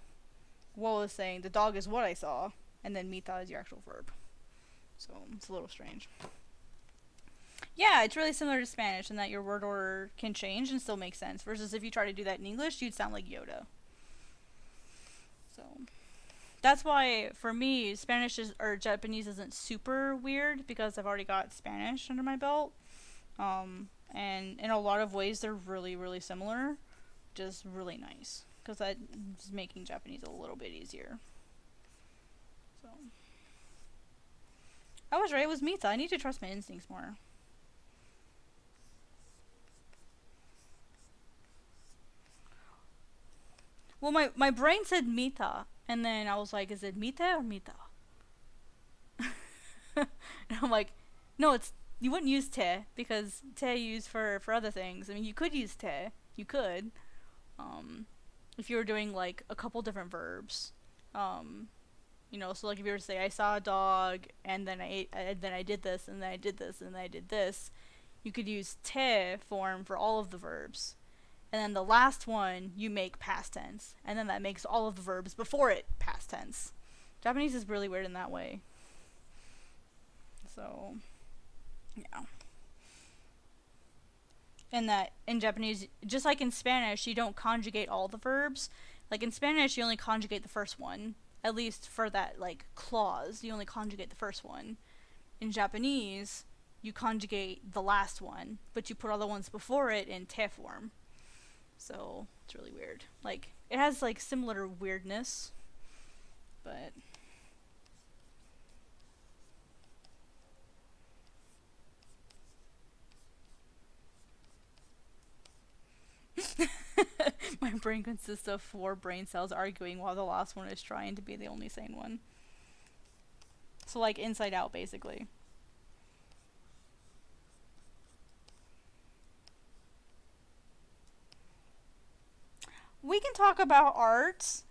Wo is saying the dog is what I saw, and then mita is your actual verb. So it's a little strange. Yeah, it's really similar to Spanish in that your word order can change and still make sense. Versus if you try to do that in English, you'd sound like Yoda. So that's why for me, or Japanese isn't super weird because I've already got Spanish under my belt. And in a lot of ways, they're really, really similar. Just really nice because that's making Japanese a little bit easier. So I was right. It was Mita. I need to trust my instincts more. Well, my brain said Mita, and then I was like, is it Mita or Mita? And I'm like, no, you wouldn't use te because te you use for other things. I mean, you could use te. You could, if you were doing like a couple different verbs. So like if you were to say I saw a dog and then I did this and then I did this and then I did this, you could use te form for all of the verbs. And then the last one you make past tense, and then that makes all of the verbs before it past tense. Japanese is really weird in that way. So, yeah. And that in Japanese, just like in Spanish, you don't conjugate all the verbs. Like in Spanish, you only conjugate the first one. At least for that, like, clause, you only conjugate the first one. In Japanese, you conjugate the last one, but you put all the ones before it in te form. So it's really weird. Like it has like similar weirdness, but my brain consists of 4 brain cells arguing while the last one is trying to be the only sane one. So like inside out basically. We can talk about art.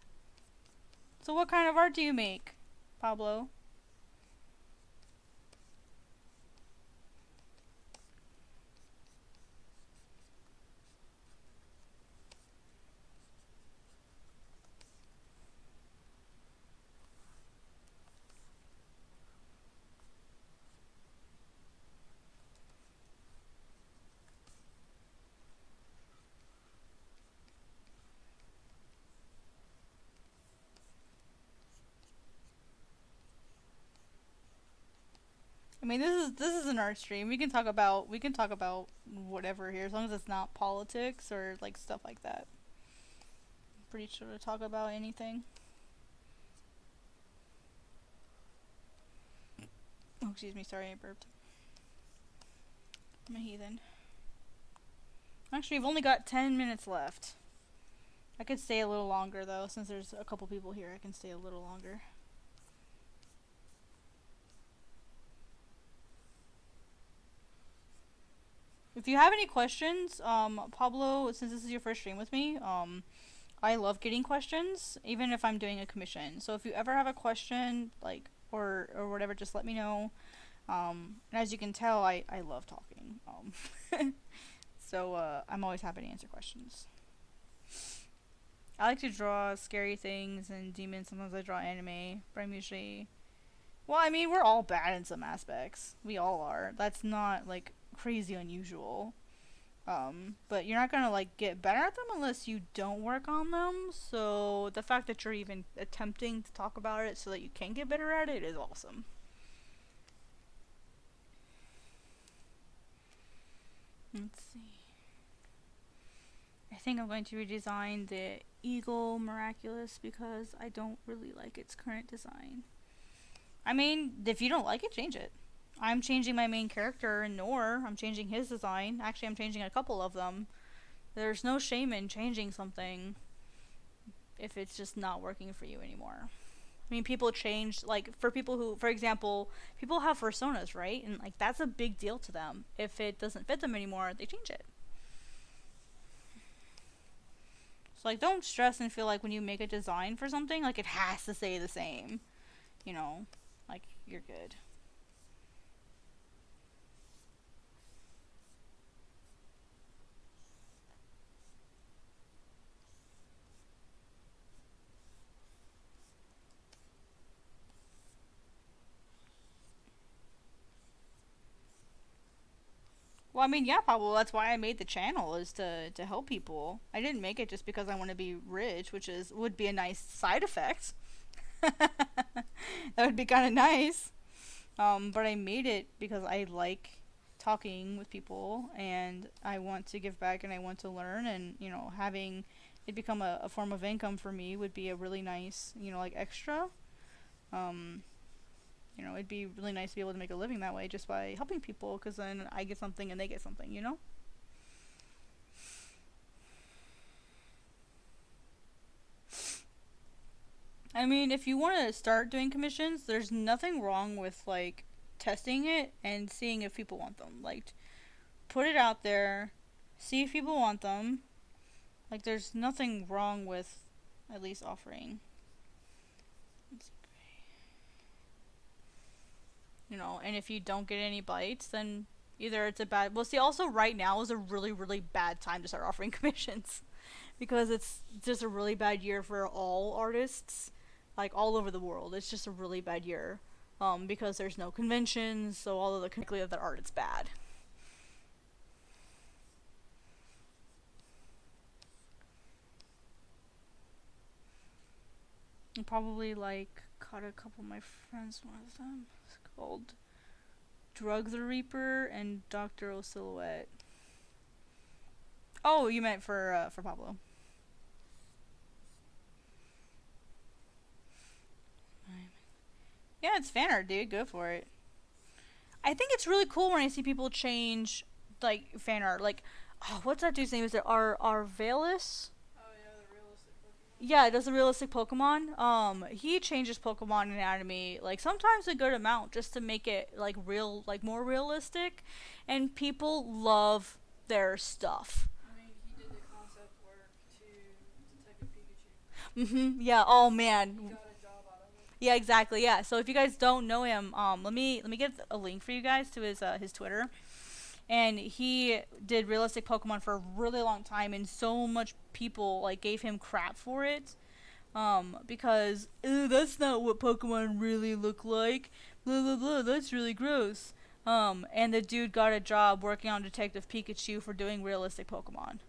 So what kind of art do you make, Pablo? I mean, this is an art stream. We can talk about whatever here as long as it's not politics or like stuff like that. I'm pretty sure to talk about anything. Oh, excuse me. Sorry, I burped. I'm a heathen. Actually, I've only got 10 minutes left. I could stay a little longer, though, since there's a couple people here. I can stay a little longer. If you have any questions, Pablo, since this is your first stream with me, I love getting questions, even if I'm doing a commission. So if you ever have a question, like, or whatever, just let me know. And as you can tell, I love talking. So I'm always happy to answer questions. I like to draw scary things and demons. Sometimes I draw anime, but I'm usually... Well, I mean, we're all bad in some aspects. We all are. That's not, like, crazy unusual. But you're not gonna, like, get better at them unless you don't work on them. So the fact that you're even attempting to talk about it so that you can get better at it is awesome. Let's see. I think I'm going to redesign the Eagle Miraculous because I don't really like its current design. I mean, if you don't like it, change it. I'm changing my main character in Nor. I'm changing his design. Actually, I'm changing a couple of them. There's no shame in changing something if it's just not working for you anymore. I mean, people change, like, for people who, for example, people have personas, right? And, like, that's a big deal to them. If it doesn't fit them anymore, they change it. So, like, don't stress and feel like when you make a design for something, like, it has to stay the same. You know, like, you're good. Well, I mean, yeah, Pablo, that's why I made the channel, is to help people. I didn't make it just because I want to be rich, which would be a nice side effect. That would be kind of nice. But I made it because I like talking with people, and I want to give back, and I want to learn, and, you know, having it become a form of income for me would be a really nice, you know, like, extra. You know, it'd be really nice to be able to make a living that way just by helping people, because then I get something and they get something, you know? I mean, if you want to start doing commissions, there's nothing wrong with, like, testing it and seeing if people want them. Like, put it out there, see if people want them. Like, there's nothing wrong with at least offering. You know, and if you don't get any bites, then either it's a bad... Well, see, also right now is a really, really bad time to start offering commissions. Because it's just a really bad year for all artists. Like, all over the world. It's just a really bad year. Because there's no conventions, so all of the critically of that art is bad. I probably, like, caught a couple of my friends, one of them. It's called Drug the Reaper and Dr. O Silhouette. Oh, you meant for Pablo. Yeah, it's fan art, dude. Go for it. I think it's really cool when I see people change, like, fan art. Like, oh, what's that dude's name? Is it Arvalis? Oh yeah, the realistic Pokemon. Yeah, it does the realistic Pokemon. He changes Pokemon anatomy, like, sometimes a good amount, just to make it, like, real, like, more realistic. And people love their stuff. I mean, he did the concept work to Detective Pikachu. Yeah, oh He man. got a job out of it. Yeah, exactly, yeah. So if you guys don't know him, let me get a link for you guys to his Twitter. And he did realistic Pokemon for a really long time, and so much people, like, gave him crap for it. Because, that's not what Pokemon really look like. Blah, blah, blah, that's really gross. And the dude got a job working on Detective Pikachu for doing realistic Pokemon.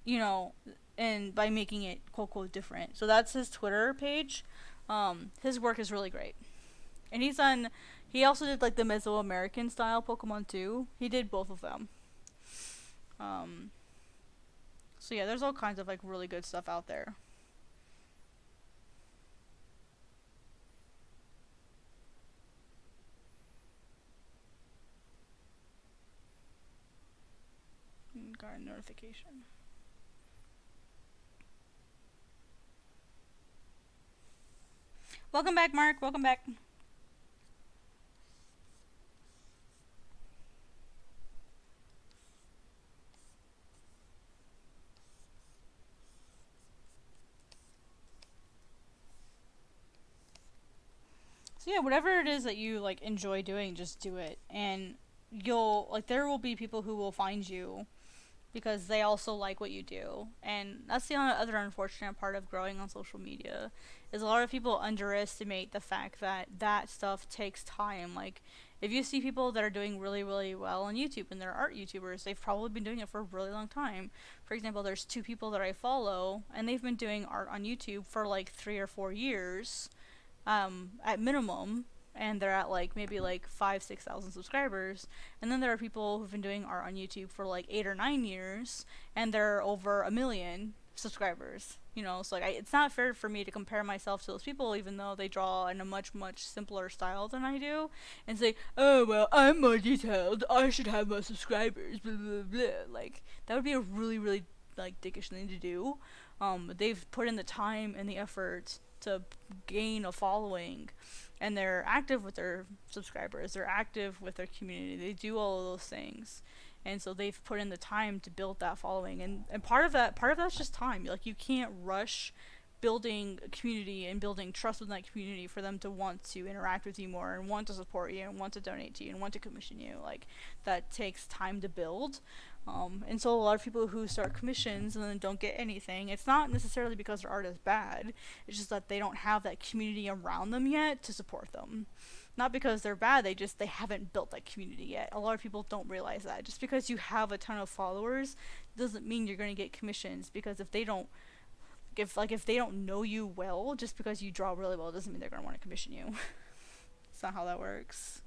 You know, and by making it quote different. So that's his Twitter page. His work is really great. And he also did, like, the Mesoamerican style Pokemon too. He did both of them. So yeah, there's all kinds of, like, really good stuff out there. got a notification. Welcome back, Mark. Welcome back. So yeah, whatever it is that you like enjoy doing, just do it. And you'll like there will be people who will find you because they also like what you do. And that's the other unfortunate part of growing on social media is a lot of people underestimate the fact that that stuff takes time. Like if you see people that are doing really really well on YouTube and they're art YouTubers, they've probably been doing it for a really long time. For example, there's two people that I follow and they've been doing art on YouTube for like 3 or 4 years at minimum, and they're at like maybe like 5,000-6,000 subscribers. And then there are people who've been doing art on YouTube for like 8 or 9 years, and they're over 1 million subscribers. You know, so like it's not fair for me to compare myself to those people, even though they draw in a much simpler style than I do, and say, oh well, I'm more detailed, I should have more subscribers, blah blah blah. Like that would be a really like dickish thing to do. They've put in the time and the effort to gain a following, and they're active with their subscribers, they're active with their community, they do all of those things, and so they've put in the time to build that following, and part of that's just time. Like you can't rush building a community and building trust within that community for them to want to interact with you more and want to support you and want to donate to you and want to commission you. Like that takes time to build. And so a lot of people who start commissions and then don't get anything, it's not necessarily because their art is bad, it's just that they don't have that community around them yet to support them. Not because they're bad, they haven't built that community yet. A lot of people don't realize that. Just because you have a ton of followers doesn't mean you're going to get commissions, because if they don't know you well, just because you draw really well doesn't mean they're going to want to commission you. It's not how that works.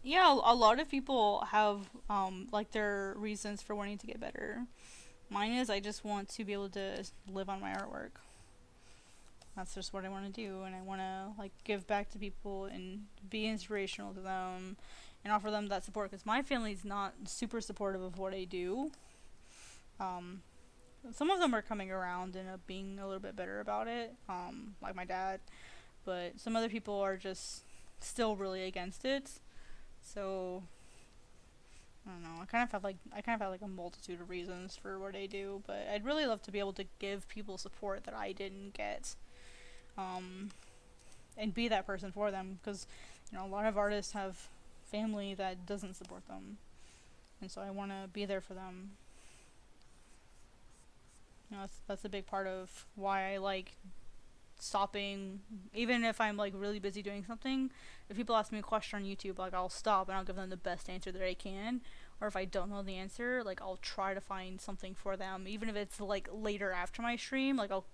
Yeah, a lot of people have like their reasons for wanting to get better. Mine is I just want to be able to live on my artwork. That's just what I want to do, and I want to like give back to people and be inspirational to them and offer them that support, because my family's not super supportive of what I do. Um, some of them are coming around and being a little bit better about it, like my dad, but some other people are just still really against it. So I don't know. I kind of have like a multitude of reasons for what I do, but I'd really love to be able to give people support that I didn't get, and be that person for them, because you know a lot of artists have family that doesn't support them, and so I want to be there for them. You know, that's a big part of why I like stopping, even if I'm like really busy doing something. If people ask me a question on YouTube, like I'll stop and I'll give them the best answer that I can, or if I don't know the answer, like I'll try to find something for them, even if it's like later after my stream. Like I'll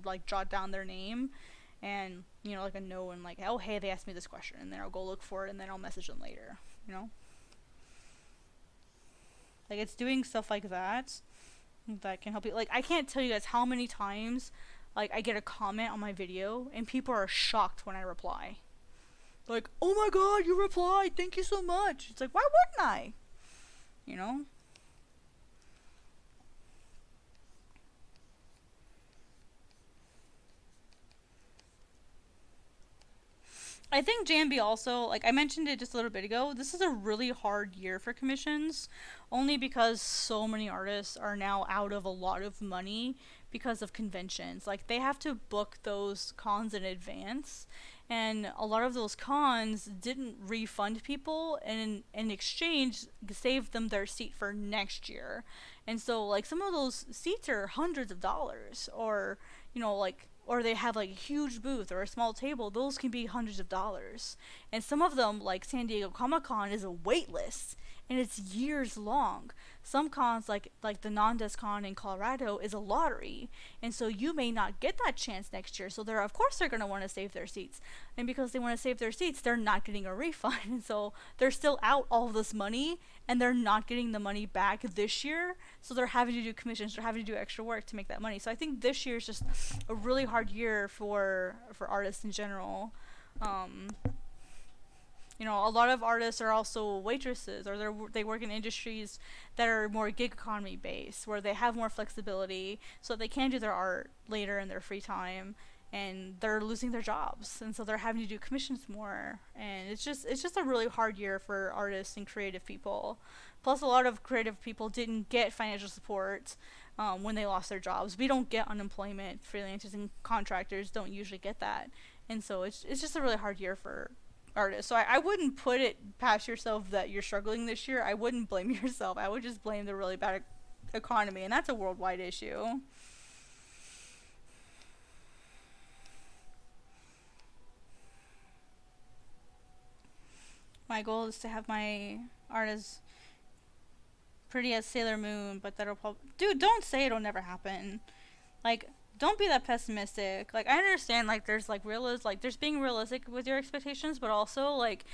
like jot down their name and you know like a note, and like, oh hey, they asked me this question, and then I'll go look for it and then I'll message them later, you know. Like it's doing stuff like that that can help you. Like I can't tell you guys how many times like I get a comment on my video and people are shocked when I reply. Like, oh my god, you replied, thank you so much. It's like, why wouldn't I? You know? I think JMB also, like I mentioned it just a little bit ago, this is a really hard year for commissions, only because so many artists are now out of a lot of money because of conventions. Like they have to book those cons in advance, and a lot of those cons didn't refund people, and in exchange saved them their seat for next year. And so like some of those seats are hundreds of dollars, or you know like, or they have like a huge booth or a small table, those can be hundreds of dollars. And some of them, like San Diego Comic Con, is a wait list. and it's years long. Some cons, like the non-desk con in Colorado, is a lottery, and so you may not get that chance next year. So they're, of course, they're going to want to save their seats, and because they want to save their seats, they're not getting a refund, and so they're still out all this money, and they're not getting the money back this year. So they're having to do commissions, they're having to do extra work to make that money. So I think this year is just a really hard year for artists in general. um a lot of artists are also waitresses, or they work in industries that are more gig economy based, where they have more flexibility, so they can do their art later in their free time, and they're losing their jobs, and so they're having to do commissions more, and it's just a really hard year for artists and creative people. Plus, a lot of creative people didn't get financial support when they lost their jobs. We don't get unemployment. Freelancers and contractors don't usually get that, and so it's just a really hard year for artists. So I wouldn't put it past yourself that you're struggling this year. I wouldn't blame yourself. I would just blame the really bad economy, and that's a worldwide issue. My goal is to have my art as pretty as Sailor Moon, but that'll probably... Dude, don't say it'll never happen. Like, don't be that pessimistic. Like, I understand, like, there's, like, there's being realistic with your expectations, but also, like,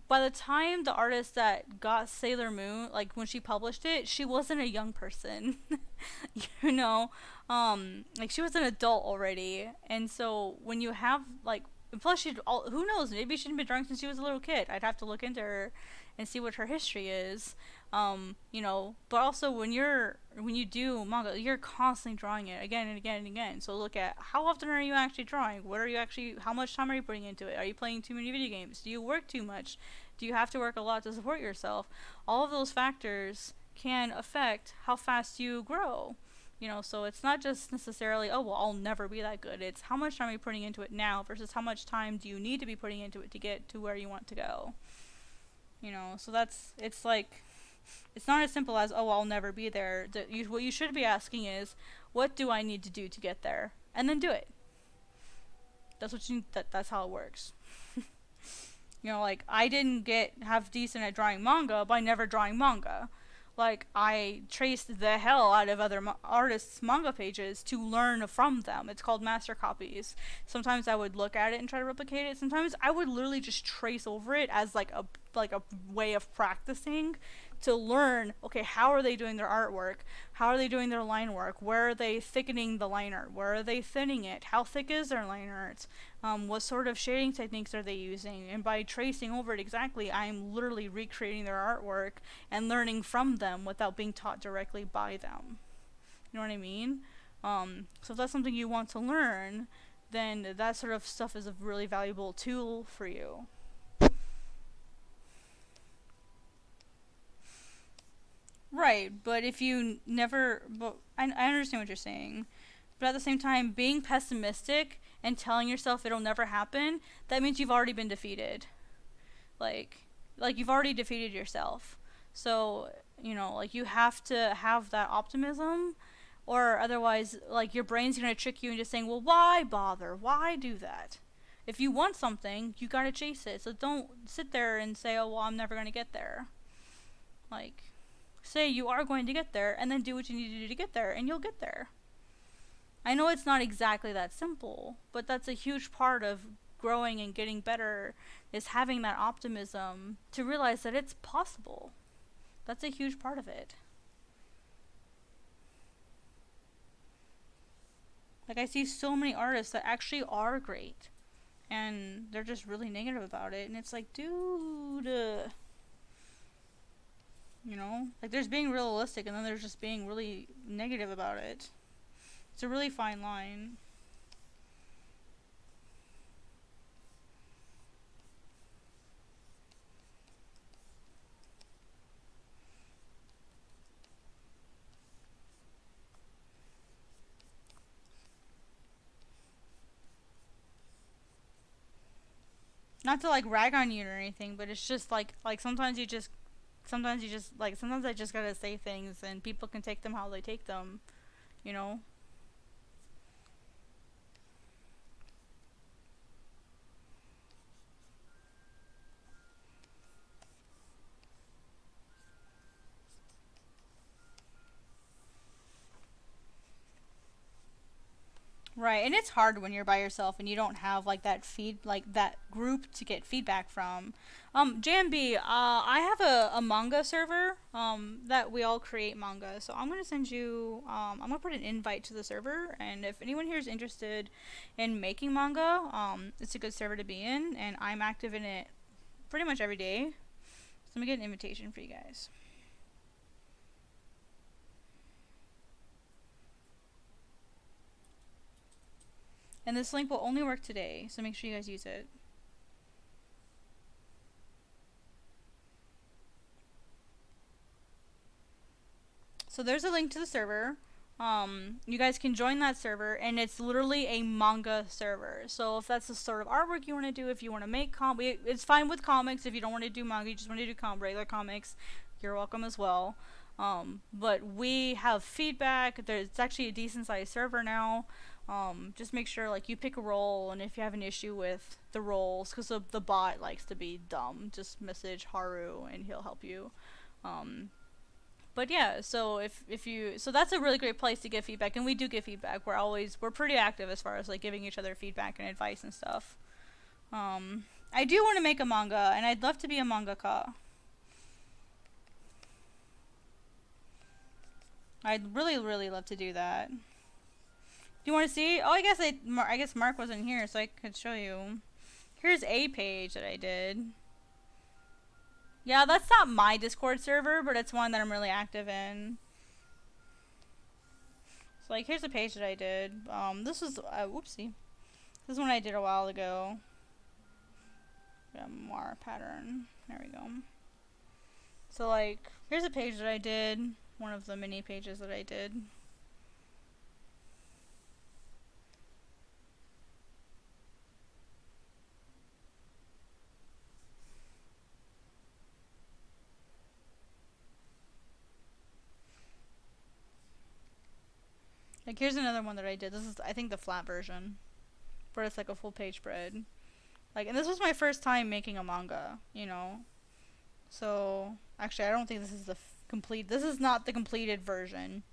by the time the artist that got Sailor Moon, like, when she published it, she wasn't a young person. you know? Like, she was an adult already, and so, when you have, like, plus who knows, maybe she'd been drunk since she was a little kid. I'd have to look into her and see what her history is. But also when you do manga, you're constantly drawing it again and again and again. So look at how often are you actually drawing? How much time are you putting into it? Are you playing too many video games? Do you work too much? Do you have to work a lot to support yourself? All of those factors can affect how fast you grow. So it's not just necessarily, oh, well, I'll never be that good. It's how much time are you putting into it now versus how much time do you need to be putting into it to get to where you want to go. So it's like, it's not as simple as, oh, I'll never be there. What you should be asking is, what do I need to do to get there? And then do it. That's how it works. Like, I didn't have decent at drawing manga by never drawing manga. Like, I traced the hell out of other artists' manga pages to learn from them. It's called master copies. Sometimes I would look at it and try to replicate it. Sometimes I would literally just trace over it as like a way of practicing to learn, okay, how are they doing their artwork? How are they doing their line work? Where are they thickening the line art? Where are they thinning it? How thick is their line art? What sort of shading techniques are they using? And by tracing over it exactly, I'm literally recreating their artwork and learning from them without being taught directly by them. You know what I mean? So if that's something you want to learn, then that sort of stuff is a really valuable tool for you. Right, but if you never... But I understand what you're saying. But at the same time, being pessimistic and telling yourself it'll never happen, that means you've already been defeated. Like you've already defeated yourself. So, like, you have to have that optimism, or otherwise, like, your brain's gonna trick you into saying, well, why bother? Why do that? If you want something, you gotta chase it. So don't sit there and say, oh, well, I'm never gonna get there. Like, say you are going to get there, and then do what you need to do to get there, and you'll get there. I know it's not exactly that simple, but that's a huge part of growing and getting better, is having that optimism to realize that it's possible. That's a huge part of it. Like, I see so many artists that actually are great, and they're just really negative about it, and it's like, dude, like, there's being realistic, and then there's just being really negative about it. It's a really fine line. Not to, like, rag on you or anything, but it's just like sometimes I just gotta say things, and people can take them how they take them, you know? Right, and it's hard when you're by yourself and you don't have like that group to get feedback from. JMB, I have a manga server that we all create manga. So I'm gonna send you I'm gonna put an invite to the server, and if anyone here is interested in making manga, it's a good server to be in, and I'm active in it pretty much every day. So let me get an invitation for you guys. And this link will only work today, so make sure you guys use it. So there's a link to the server. You guys can join that server, and it's literally a manga server. So if that's the sort of artwork you want to do, if you want to make it's fine with comics. If you don't want to do manga, you just want to do regular comics, you're welcome as well. But we have feedback. It's actually a decent sized server now. Just make sure like you pick a role, and if you have an issue with the roles, because the bot likes to be dumb, just message Haru and he'll help you. But yeah, so so that's a really great place to get feedback, and we do get feedback. We're pretty active as far as like giving each other feedback and advice and stuff. I do want to make a manga, and I'd love to be a mangaka. I'd really, really love to do that. Do you want to see? Oh, I guess Mark wasn't here, so I could show you. Here's a page that I did. Yeah, that's not my Discord server, but it's one that I'm really active in. So, like, here's a page that I did. This was, whoopsie. This is one I did a while ago. Memoir pattern. There we go. So, like, here's a page that I did. One of the mini pages that I did. Like, here's another one that I did. This is, I think, the flat version. Where it's like a full page spread. Like, and this was my first time making a manga, you know? So, actually, I don't think this is this is not the completed version.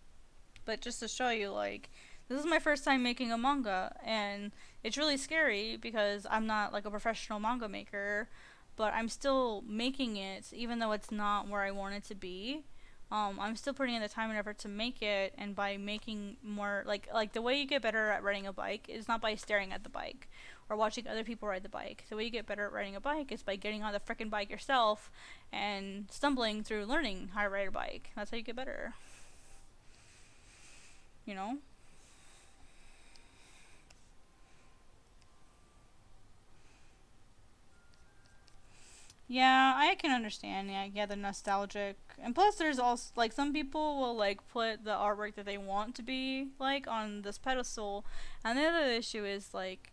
But just to show you, like, this is my first time making a manga, and it's really scary because I'm not, like, a professional manga maker, but I'm still making it, even though it's not where I want it to be. I'm still putting in the time and effort to make it, and by making more, like the way you get better at riding a bike is not by staring at the bike or watching other people ride the bike. The way you get better at riding a bike is by getting on the frickin' bike yourself and stumbling through learning how to ride a bike. That's how you get better. You know? Yeah, I can understand. Yeah, the nostalgic. And plus there's also like some people will like put the artwork that they want to be like on this pedestal. And the other issue is like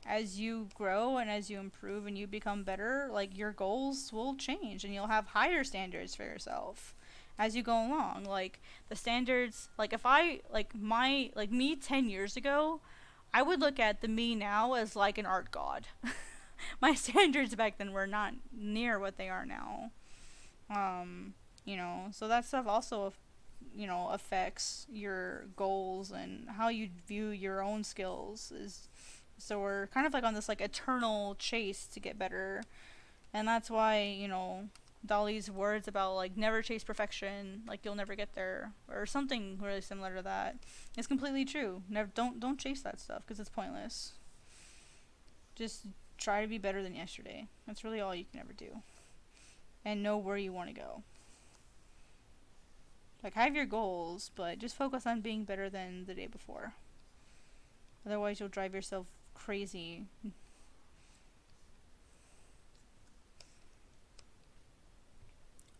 as you grow and as you improve and you become better, like your goals will change and you'll have higher standards for yourself as you go along. Like the standards, like if I like me 10 years ago, I would look at the me now as like an art god. My standards back then were not near what they are now. You know, so that stuff also, you know, affects your goals and how you view your own skills. So we're kind of like on this like eternal chase to get better, and that's why, you know, Dali's words about like never chase perfection, like you'll never get there, or something really similar to that, is completely true. Never, don't chase that stuff because it's pointless. Just try to be better than yesterday. That's really all you can ever do. And know where you want to go. Like, have your goals, but just focus on being better than the day before. Otherwise, you'll drive yourself crazy.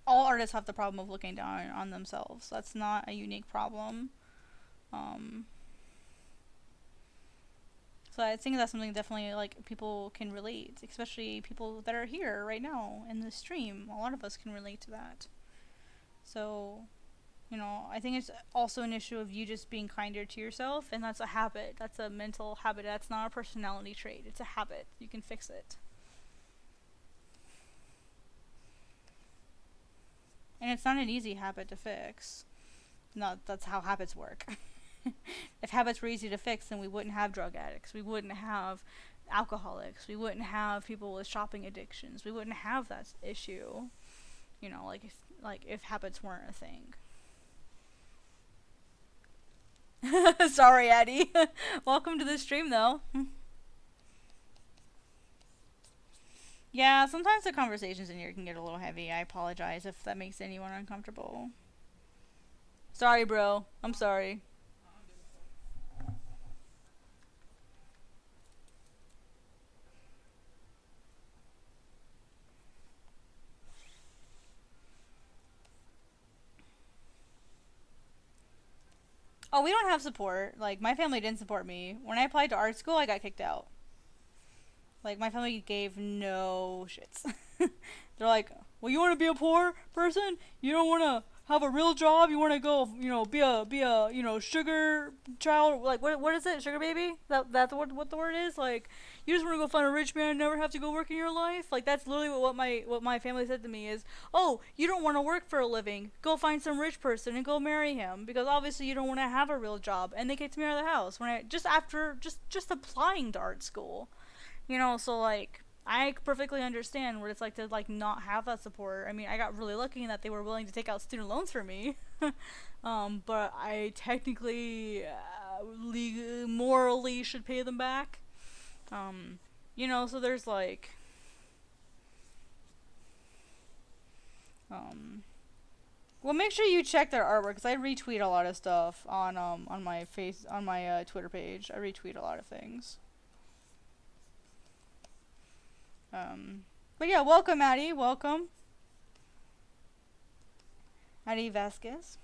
All artists have the problem of looking down on themselves. That's not a unique problem. So I think that's something definitely like people can relate, especially people that are here right now in the stream. A lot of us can relate to that. So, you know, I think it's also an issue of you just being kinder to yourself, and that's a habit. That's a mental habit. That's not a personality trait. It's a habit. You can fix it. And it's not an easy habit to fix. No, that's how habits work. If habits were easy to fix, then we wouldn't have drug addicts. We wouldn't have alcoholics. We wouldn't have people with shopping addictions. We wouldn't have that issue. You know, like if habits weren't a thing. Sorry, Addie. Welcome to the stream, though. Yeah, sometimes the conversations in here can get a little heavy. I apologize if that makes anyone uncomfortable. Sorry, bro. I'm sorry. Oh, we don't have support. Like, my family didn't support me. When I applied to art school, I got kicked out. Like, my family gave no shits. They're like, well, you want to be a poor person? You don't want to have a real job? You want to go, be a, sugar child? Like, what is it? Sugar baby? That's what the word is? Like, you just want to go find a rich man and never have to go work in your life? Like, that's literally what my family said to me is, oh, you don't want to work for a living. Go find some rich person and go marry him. Because obviously you don't want to have a real job. And they kicked me out of the house when just applying to art school. So like, I perfectly understand what it's like to like not have that support. I mean, I got really lucky in that they were willing to take out student loans for me. But I technically, morally should pay them back. So there's like, well, make sure you check their artwork because I retweet a lot of stuff on my Twitter page. I retweet a lot of things. But yeah, welcome, Addie. Welcome. Addie Vasquez.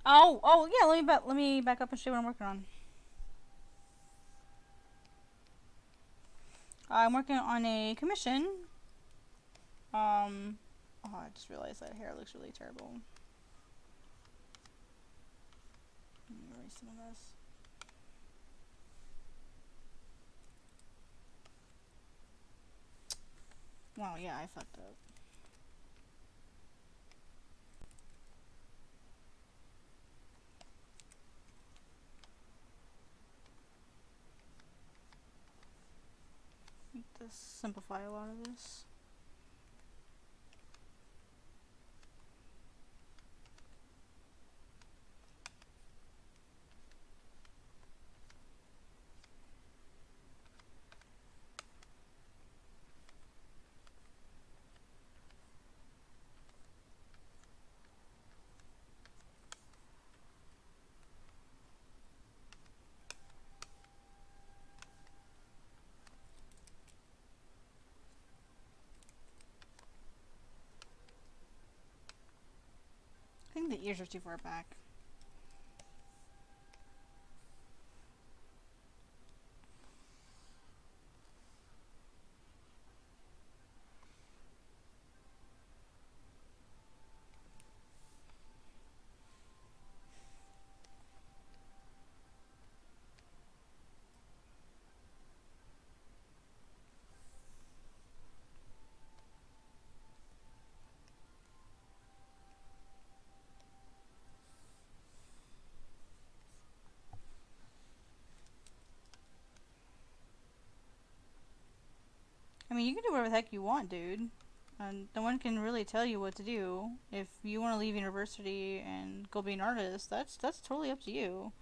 Oh yeah. Let me back up and show you what I'm working on. I'm working on a commission. I just realized that hair looks really terrible. Let me erase some of this. Wow, yeah, I fucked up. Just simplify a lot of this. I think the ears are too far back. I mean, you can do whatever the heck you want, dude. And no one can really tell you what to do. If you want to leave university and go be an artist, that's totally up to you.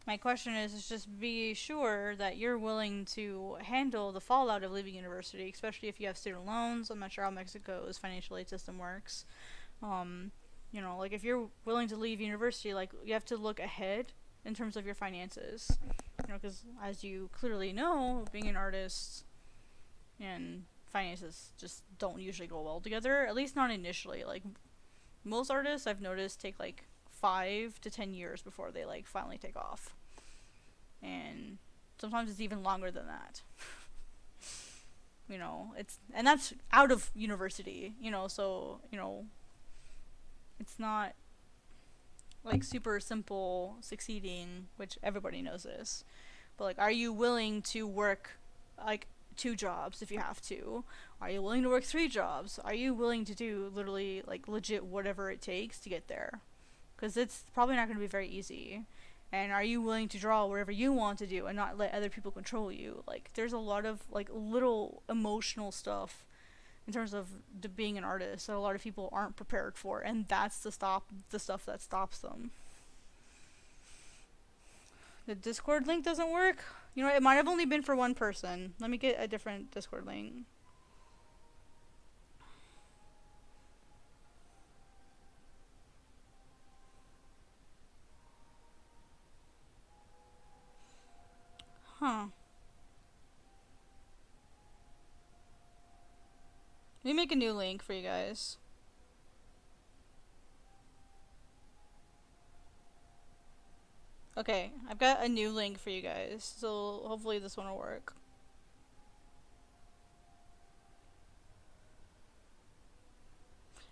My question is just be sure that you're willing to handle the fallout of leaving university, especially if you have student loans. I'm not sure how Mexico's financial aid system works. Like if you're willing to leave university, like you have to look ahead in terms of your finances. Because as you clearly know, being an artist and finances just don't usually go well together, at least not initially. Like most artists I've noticed take like 5 to 10 years before they like finally take off. and sometimes it's even longer than that. And that's out of university, so it's not like super simple succeeding, which everybody knows this. But like, are you willing to work like 2 jobs if you have to? Are you willing to work 3 jobs? Are you willing to do literally like legit whatever it takes to get there? Because it's probably not going to be very easy. And are you willing to draw whatever you want to do and not let other people control you? Like, there's a lot of like little emotional stuff in terms of being an artist that a lot of people aren't prepared for, and that's the stuff that stops them. The Discord link doesn't work. It might have only been for one person. Let me get a different Discord link. Huh. Let me make a new link for you guys. Okay, I've got a new link for you guys, so hopefully this one will work.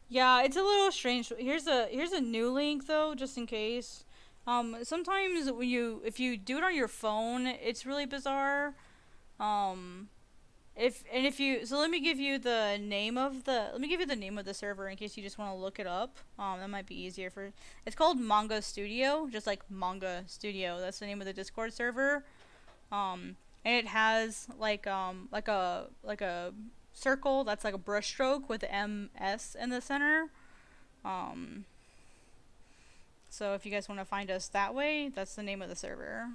Yeah, it's a little strange. Here's a new link though, just in case. Sometimes if you do it on your phone, it's really bizarre. Um, if you let me give you the name of the server in case you just want to look it up. That might be easier for. It's called Manga Studio, just like Manga Studio. That's the name of the Discord server. And it has like a circle that's like a brush stroke with the MS in the center. Um, so if you guys want to find us that way, that's the name of the server.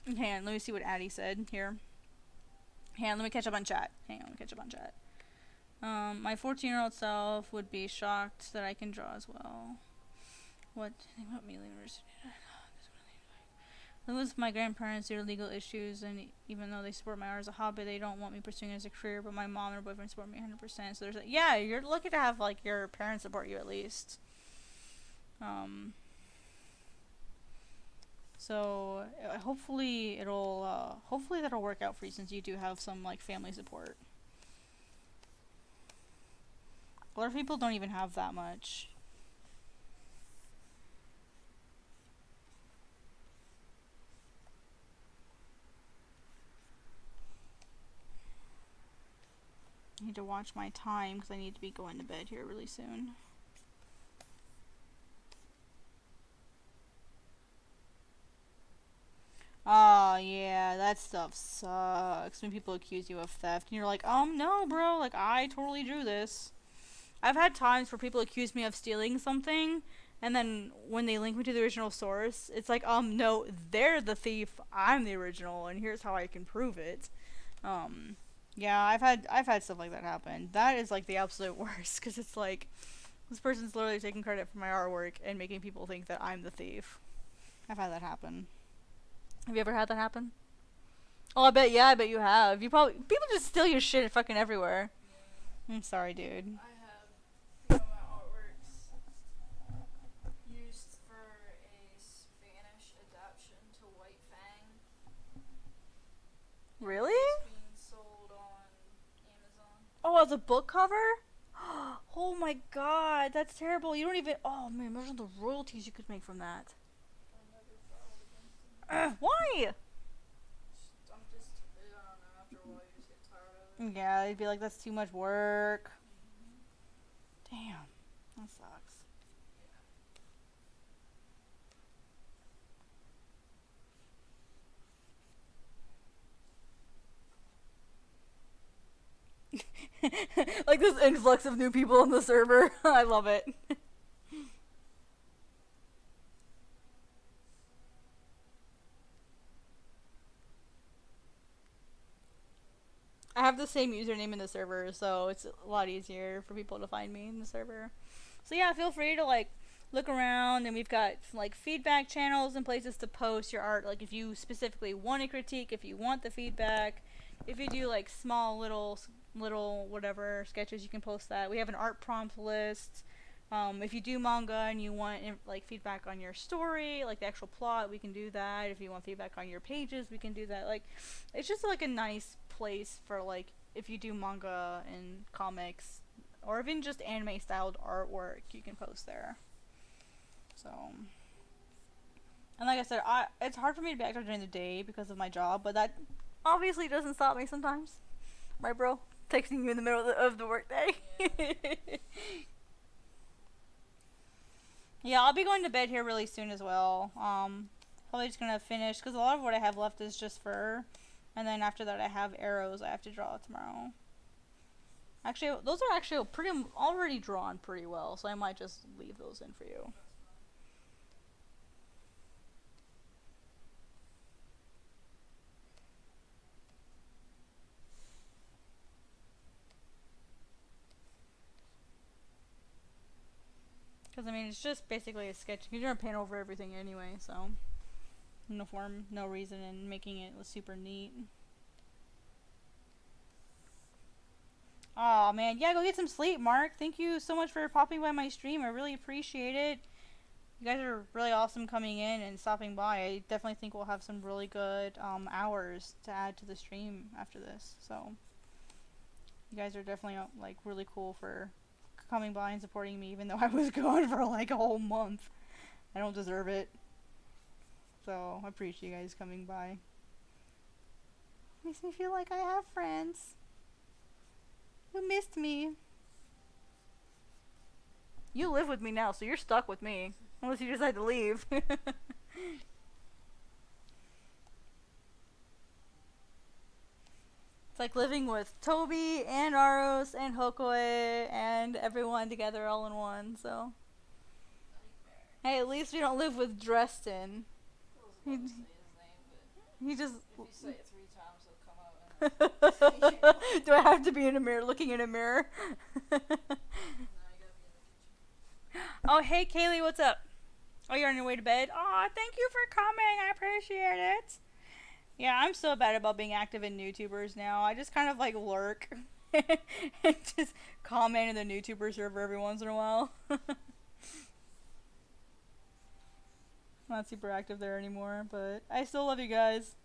Hang on, let me see what Addie said here. Hang on, let me catch up on chat. My 14-year-old self would be shocked that I can draw as well. What do you think about me leaving university? I live with my grandparents due to legal issues, and even though they support my art as a hobby, they don't want me pursuing it as a career, but my mom and her boyfriend support me 100%. So there's yeah, you're lucky to have like your parents support you at least. So hopefully that'll work out for you, since you do have some like family support. A lot of people don't even have that much. I need to watch my time because I need to be going to bed here really soon. Oh, yeah, that stuff sucks when people accuse you of theft and you're like, no, bro, like, I totally drew this. I've had times where people accuse me of stealing something, and then when they link me to the original source, it's like, no, they're the thief, I'm the original, and here's how I can prove it. Yeah, I've had stuff like that happen. That is, like, the absolute worst, because it's like, this person's literally taking credit for my artwork and making people think that I'm the thief. I've had that happen. Have you ever had that happen? Oh, I bet you have. People just steal your shit fucking everywhere. Yeah. I'm sorry, dude. I have my artworks used for a Spanish adaptation to White Fang. Really? It's being sold on Amazon. Oh, as a book cover? Oh my god, that's terrible. You don't even. Oh man, imagine the royalties you could make from that. Why? I don't know, after a while you just get tired of it. Yeah, they'd be like, that's too much work. Damn, that sucks. Like this influx of new people on the server. I love it. I have the same username in the server, so it's a lot easier for people to find me in the server. So yeah, feel free to like look around, and we've got like feedback channels and places to post your art. Like if you specifically want a critique, if you want the feedback, if you do like small little whatever sketches, you can post that. We have an art prompt list. If you do manga and you want like feedback on your story, like the actual plot, we can do that. If you want feedback on your pages, we can do that. Like, it's just like a nice place for like if you do manga and comics, or even just anime styled artwork, you can post there. So, and like I said, it's hard for me to be active during the day because of my job, but that obviously doesn't stop me sometimes. Right, bro? Texting you in the middle of the workday. Yeah. Yeah, I'll be going to bed here really soon as well. Probably just gonna finish because a lot of what I have left is just fur, and then after that I have arrows I have to draw tomorrow. Actually, those are actually already drawn pretty well, so I might just leave those in for you. Because I mean, it's just basically a sketch. You're gonna paint over everything anyway, so no form, no reason in making it super neat. Oh man, yeah, go get some sleep, Mark. Thank you so much for popping by my stream. I really appreciate it. You guys are really awesome coming in and stopping by. I definitely think we'll have some really good hours to add to the stream after this. So you guys are definitely like really cool for coming by and supporting me, even though I was gone for like a whole month. I don't deserve it. So I appreciate you guys coming by. Makes me feel like I have friends. You missed me. You live with me now, so you're stuck with me. Unless you decide to leave. It's like living with Toby and Aros and Hokoe and everyone together all in one, so. Hey, at least we don't live with Dresden. I was about to say his name, but He just. if you say it 3 times, he'll come out and Do I have to be in a mirror, looking in a mirror? now you gotta be in the kitchen. Oh, hey Kaylee, what's up? Oh, you're on your way to bed? Aw, thank you for coming. I appreciate it. Yeah, I'm so bad about being active in NewTubers now. I just kind of like lurk and just comment in the NewTuber server every once in a while. Not super active there anymore, but I still love you guys.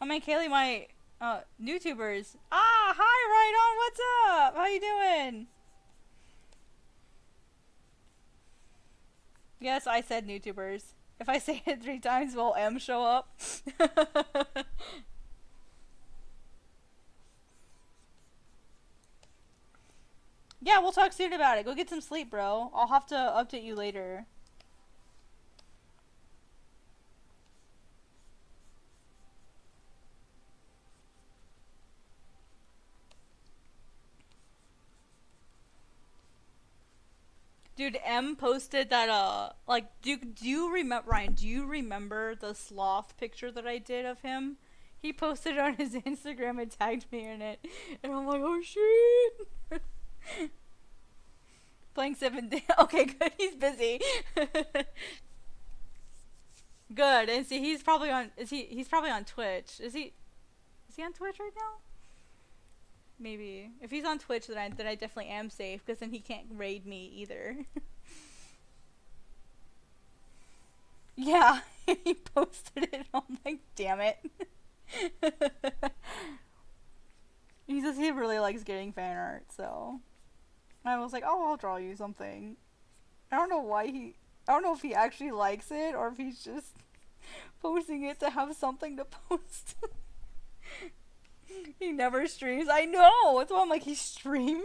I mean, Kaylee, my NewTubers. Ah, hi, Right On. What's up? How you doing? Yes, I said NewTubers. If I say it 3 times, will M show up? Yeah, we'll talk soon about it. Go get some sleep, bro. I'll have to update you later. Dude, M posted that, like, do you remember, Ryan, do you remember the sloth picture that I did of him? He posted it on his Instagram and tagged me in it. And I'm like, oh shit! Playing 7 days. Okay, good, he's busy. Good, and see, he's probably on, he's probably on Twitch. Is he on Twitch right now? Maybe. If he's on Twitch, then I definitely am safe, because then he can't raid me either. Yeah, he posted it. I'm like, damn it. He says he really likes getting fan art, so I was like, oh, I'll draw you something. I don't know I don't know if he actually likes it, or if he's just posting it to have something to post. He never streams. I know. That's why I'm like, he's streaming?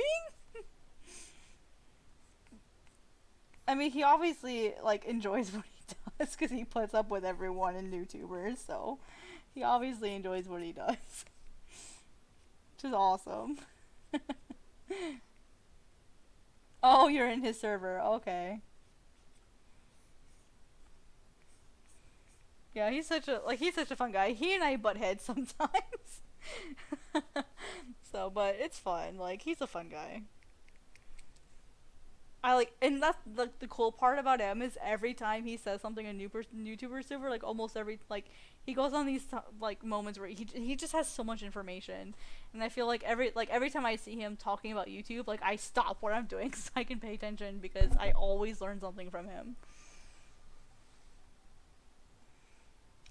I mean, he obviously, like, enjoys what he does because he puts up with everyone in NewTubers, so he obviously enjoys what he does. Which is awesome. Oh, you're in his server. Okay. Yeah, he's such a fun guy. He and I butt heads sometimes. So, but it's fun. Like, he's a fun guy. I like, and that's the cool part about him is every time he says something a YouTuber super, like almost every like he goes on these like moments where he just has so much information, and I feel like every time I see him talking about YouTube, like I stop what I'm doing so I can pay attention because I always learn something from him.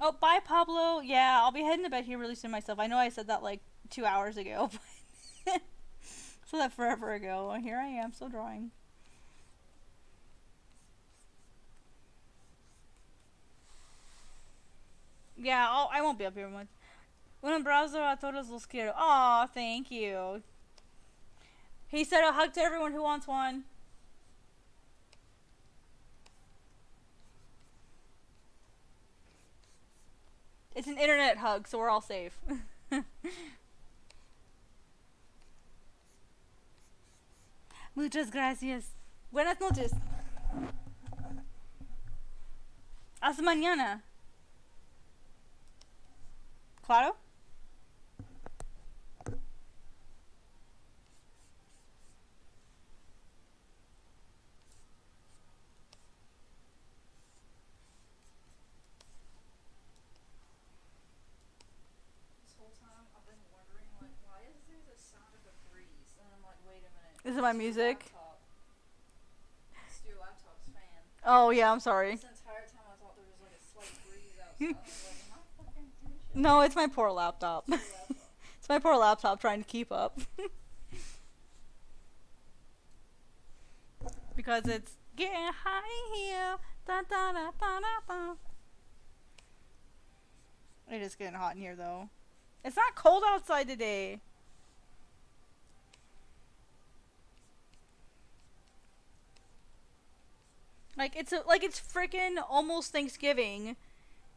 Oh, bye Pablo. Yeah, I'll be heading to bed here really soon myself. I know I said that like 2 hours ago, but so that forever ago. And here I am, still drawing. Yeah, I won't be up here much. Un abrazo a todos los quiero. Aw, thank you. He said a hug to everyone who wants one. It's an internet hug, so we're all safe. Muchas gracias. Buenas noches. Hasta mañana. Claro? This whole time I've been wondering, like, why is there the sound of a breeze? And I'm like, wait a minute. Is it my It's your music? laptop. It's your laptop's fan. Oh, yeah, I'm sorry. This entire time I thought there was like a slight breeze outside. I was like, am I fucking bullshit? No, it's my poor laptop. It's your laptop. It's my poor laptop trying to keep up. Because it's getting high here. Da, da, da, da, da, da. It is getting hot in here though. It's not cold outside today. Like it's freaking almost Thanksgiving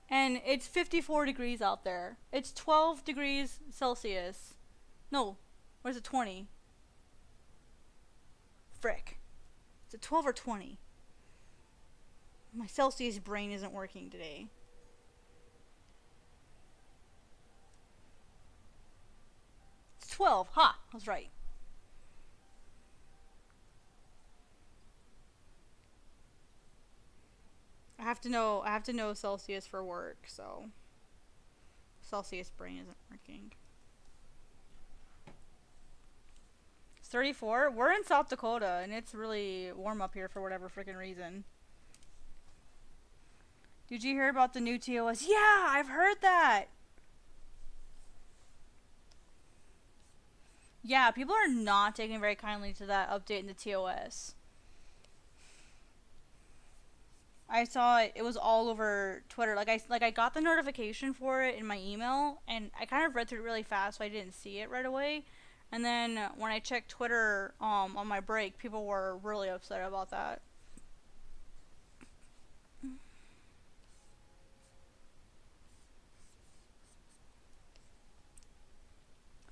and it's 54 degrees out there. It's 12 degrees Celsius. No, or is it 20? Frick. Is it 12 or 20? My Celsius brain isn't working today. It's 12. Ha! I was right. I have to know Celsius for work, so Celsius brain isn't working. It's 34. We're in South Dakota and it's really warm up here for whatever freaking reason. Did you hear about the new TOS? Yeah, I've heard that. Yeah, people are not taking very kindly to that update in the TOS. I saw it. It was all over Twitter. I got the notification for it in my email, and I kind of read through it really fast, so I didn't see it right away. And then when I checked Twitter on my break, people were really upset about that.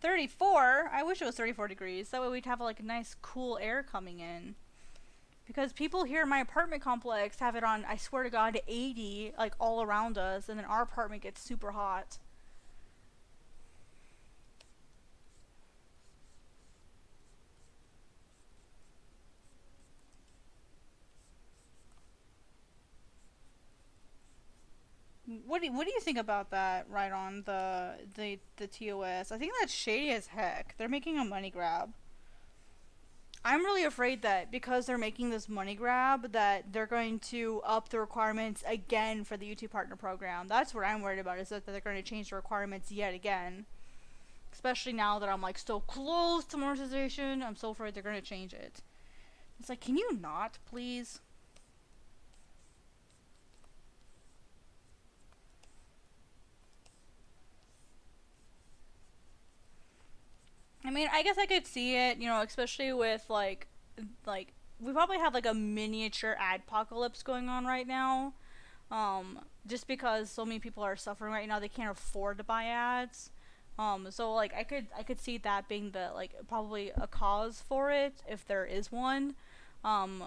$34? I wish it was 34 degrees. That way we'd have like nice cool air coming in. Because people here in my apartment complex have it on, I swear to God, 80, like all around us, and then our apartment gets super hot. What do you think about that? Right on the TOS. I think that's shady as heck. They're making a money grab. I'm really afraid that because they're making this money grab, that they're going to up the requirements again for the YouTube Partner Program. That's what I'm worried about, is that they're going to change the requirements yet again. Especially now that I'm like still close to monetization, I'm so afraid they're going to change it. It's like, can you not, please? I mean, I guess I could see it, you know, especially with like we probably have like a miniature adpocalypse going on right now. Just because so many people are suffering right now, they can't afford to buy ads. So like I could see that being the like probably a cause for it if there is one. Um,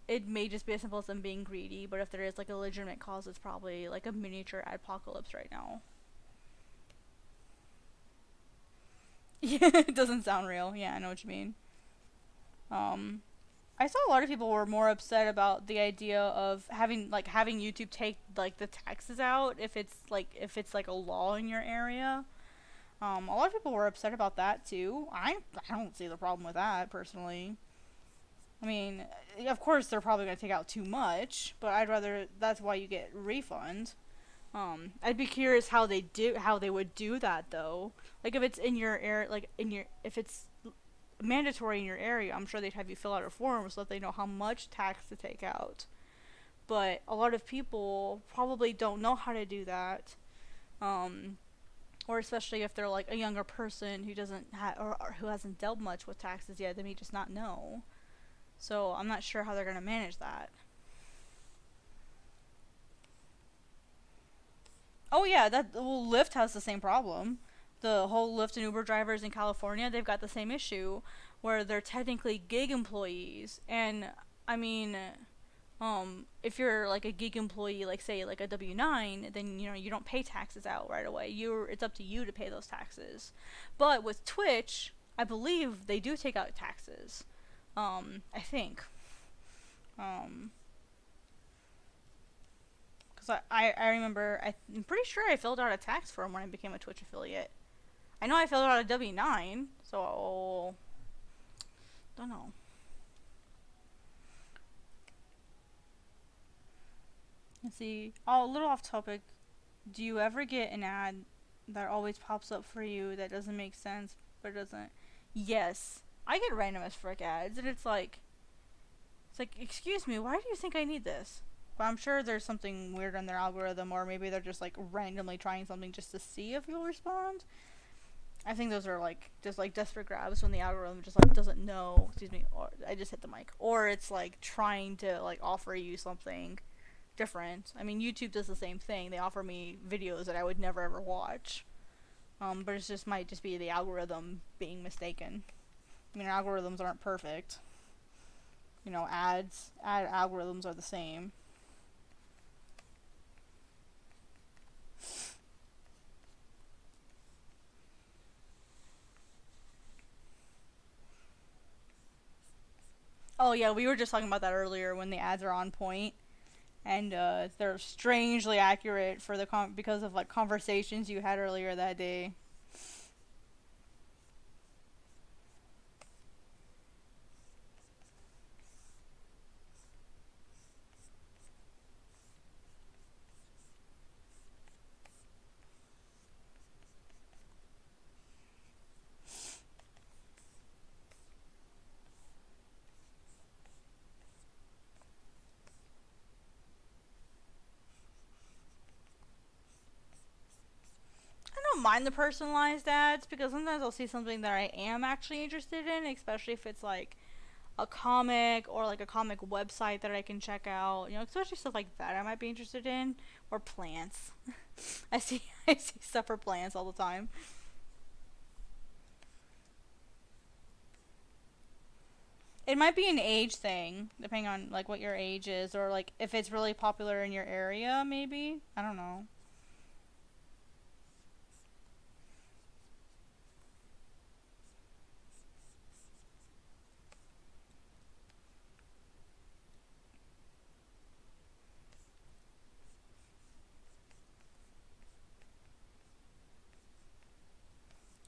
it may just be as simple as them being greedy, but if there is like a legitimate cause, it's probably like a miniature adpocalypse right now. Yeah, it doesn't sound real. Yeah, I know what you mean. Um, I saw a lot of people were more upset about the idea of having YouTube take like the taxes out if it's like a law in your area. A lot of people were upset about that too. I don't see the problem with that personally. I mean, of course they're probably gonna take out too much, but I'd rather that's why you get refund. I'd be curious how they would do that though. Like if it's in your area, like in your if it's mandatory in your area, I'm sure they'd have you fill out a form so that they know how much tax to take out. But a lot of people probably don't know how to do that. Um, or especially if they're like a younger person who doesn't or who hasn't dealt much with taxes yet, they may just not know. So I'm not sure how they're gonna manage that. Oh yeah, that well, Lyft has the same problem. The whole Lyft and Uber drivers in California, they've got the same issue where they're technically gig employees, and I mean, if you're like a gig employee, like say like a W-9, then you know you don't pay taxes out right away. It's up to you to pay those taxes. But with Twitch, I believe they do take out taxes. I think. Um, because I remember, I'm pretty sure I filled out a tax form when I became a Twitch affiliate. I know I filled out a W-9, so don't know. Let's see. Oh, a little off topic. Do you ever get an ad that always pops up for you that doesn't make sense, but it doesn't? Yes, I get random as frick ads, and it's like, excuse me, why do you think I need this? But I'm sure there's something weird in their algorithm, or maybe they're just like randomly trying something just to see if you'll respond. I think those are like just like desperate grabs when the algorithm just like doesn't know. Excuse me, or I just hit the mic. Or it's like trying to like offer you something different. I mean, YouTube does the same thing. They offer me videos that I would never ever watch. But it just might just be the algorithm being mistaken. I mean, algorithms aren't perfect. You know, ad algorithms are the same. Oh yeah, we were just talking about that earlier when the ads are on point and they're strangely accurate for because of like conversations you had earlier that day. I don't mind the personalized ads because sometimes I'll see something that I am actually interested in, especially if it's like a comic or like a comic website that I can check out. You know, especially stuff like that I might be interested in, or plants. I see I see stuff for plants all the time. It might be an age thing, depending on like what your age is, or like if it's really popular in your area. Maybe I don't know.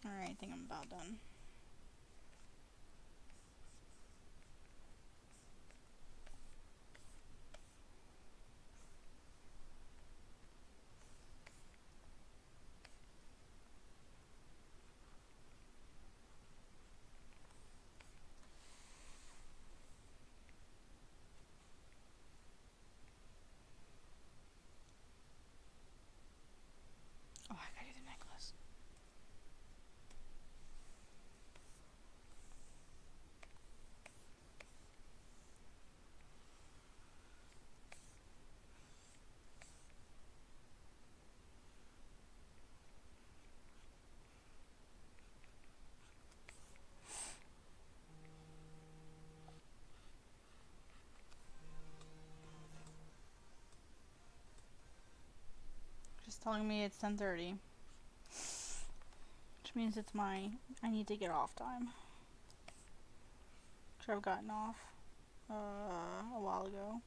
All right, I think I'm about done. Oh, I gotta do the necklace. Just telling me it's 10:30, which means it's my I need to get off time. Which I've gotten off. a while ago.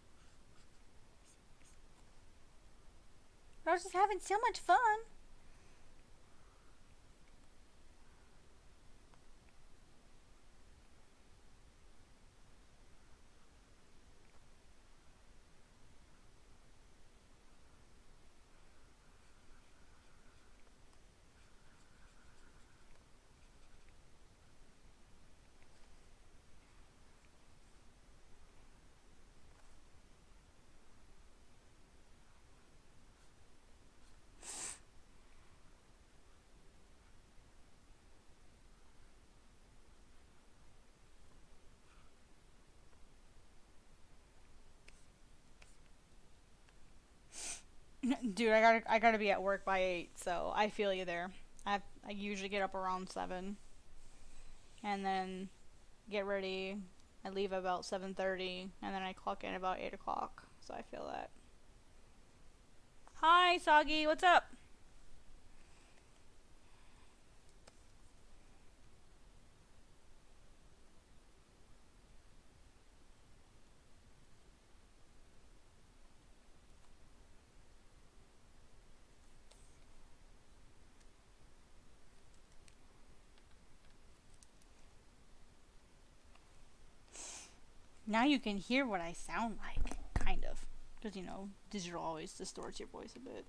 But I was just having so much fun. Dude, I gotta be at work by 8, so I feel you there. I usually get up around 7, and then get ready. I leave about 7:30, and then I clock in about 8 o'clock. So I feel that. Hi, Soggy. What's up? Now you can hear what I sound like, kind of, because digital always distorts your voice a bit.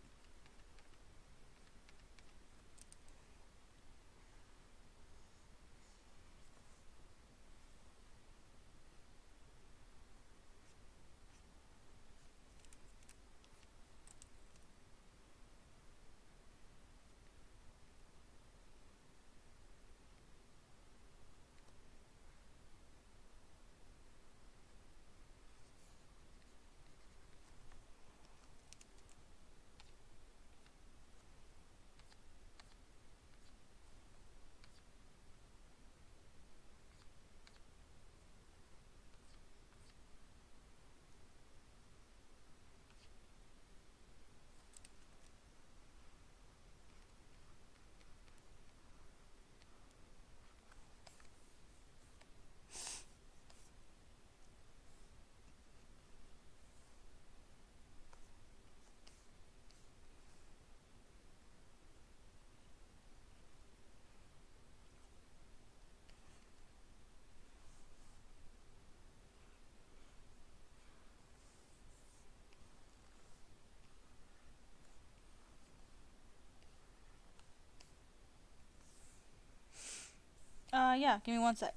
Yeah, give me one sec.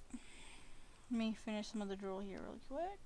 Let me finish some of the drool here really quick.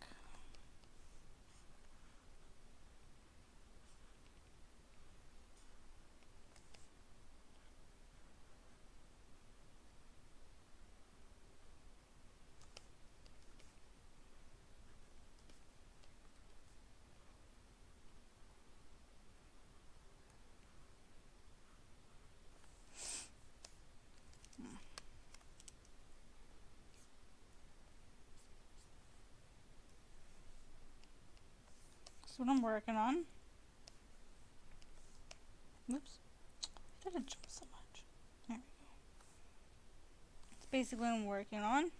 That's what I'm working on. Whoops. I didn't jump so much. There we go. It's basically what I'm working on.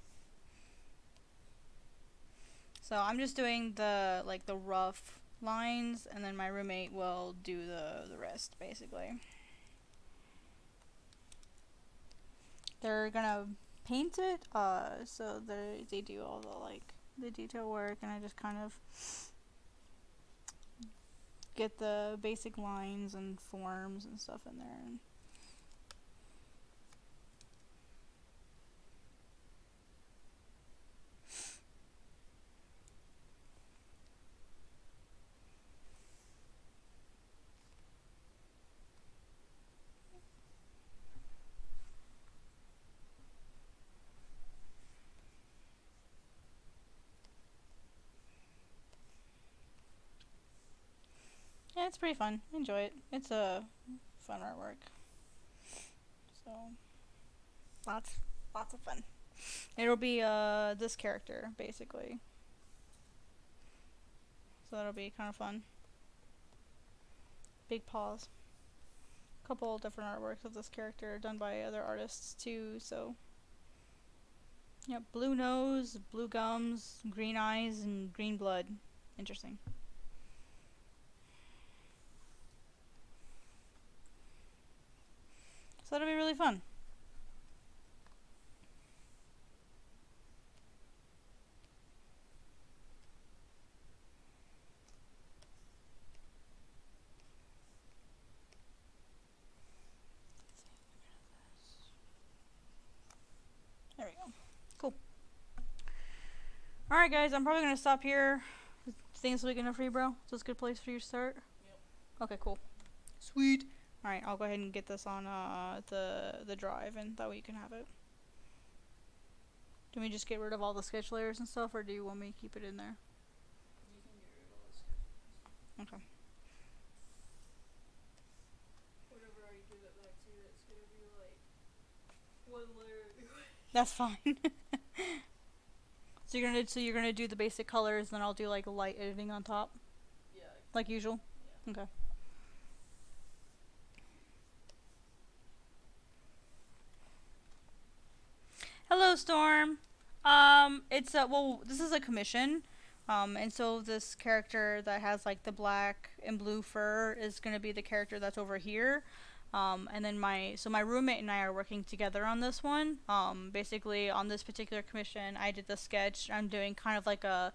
So I'm just doing the rough lines, and then my roommate will do the rest, basically. They're gonna paint it, so they do all the detail work, and I just kind of get the basic lines and forms and stuff in there. Yeah, it's pretty fun. I enjoy it. It's a fun artwork. So lots of fun. It'll be this character basically. So that'll be kind of fun. Big paws. Couple different artworks of this character done by other artists too, so Yep, blue nose, blue gums, green eyes, and green blood. Interesting. So that'll be really fun. There we go. Cool. Alright, guys, I'm probably going to stop here. Things weak enough for you, bro? So it's a good place for you to start? Yep. Okay, cool. Sweet. Alright, I'll go ahead and get this on the drive, and that way you can have it. Do we just get rid of all the sketch layers and stuff, or do you want me to keep it in there? You can get rid of all the sketches. Okay. Whenever I give it back to you, it's gonna be like one layer. That's fine. So you're gonna do the basic colors, then I'll do like light editing on top, Yeah. like usual. Yeah. Okay. Hello, Storm. It's well, this is a commission. And so this character that has like the black and blue fur is gonna be the character that's over here. And then my roommate and I are working together on this one. Basically on this particular commission, I did the sketch. I'm doing kind of like a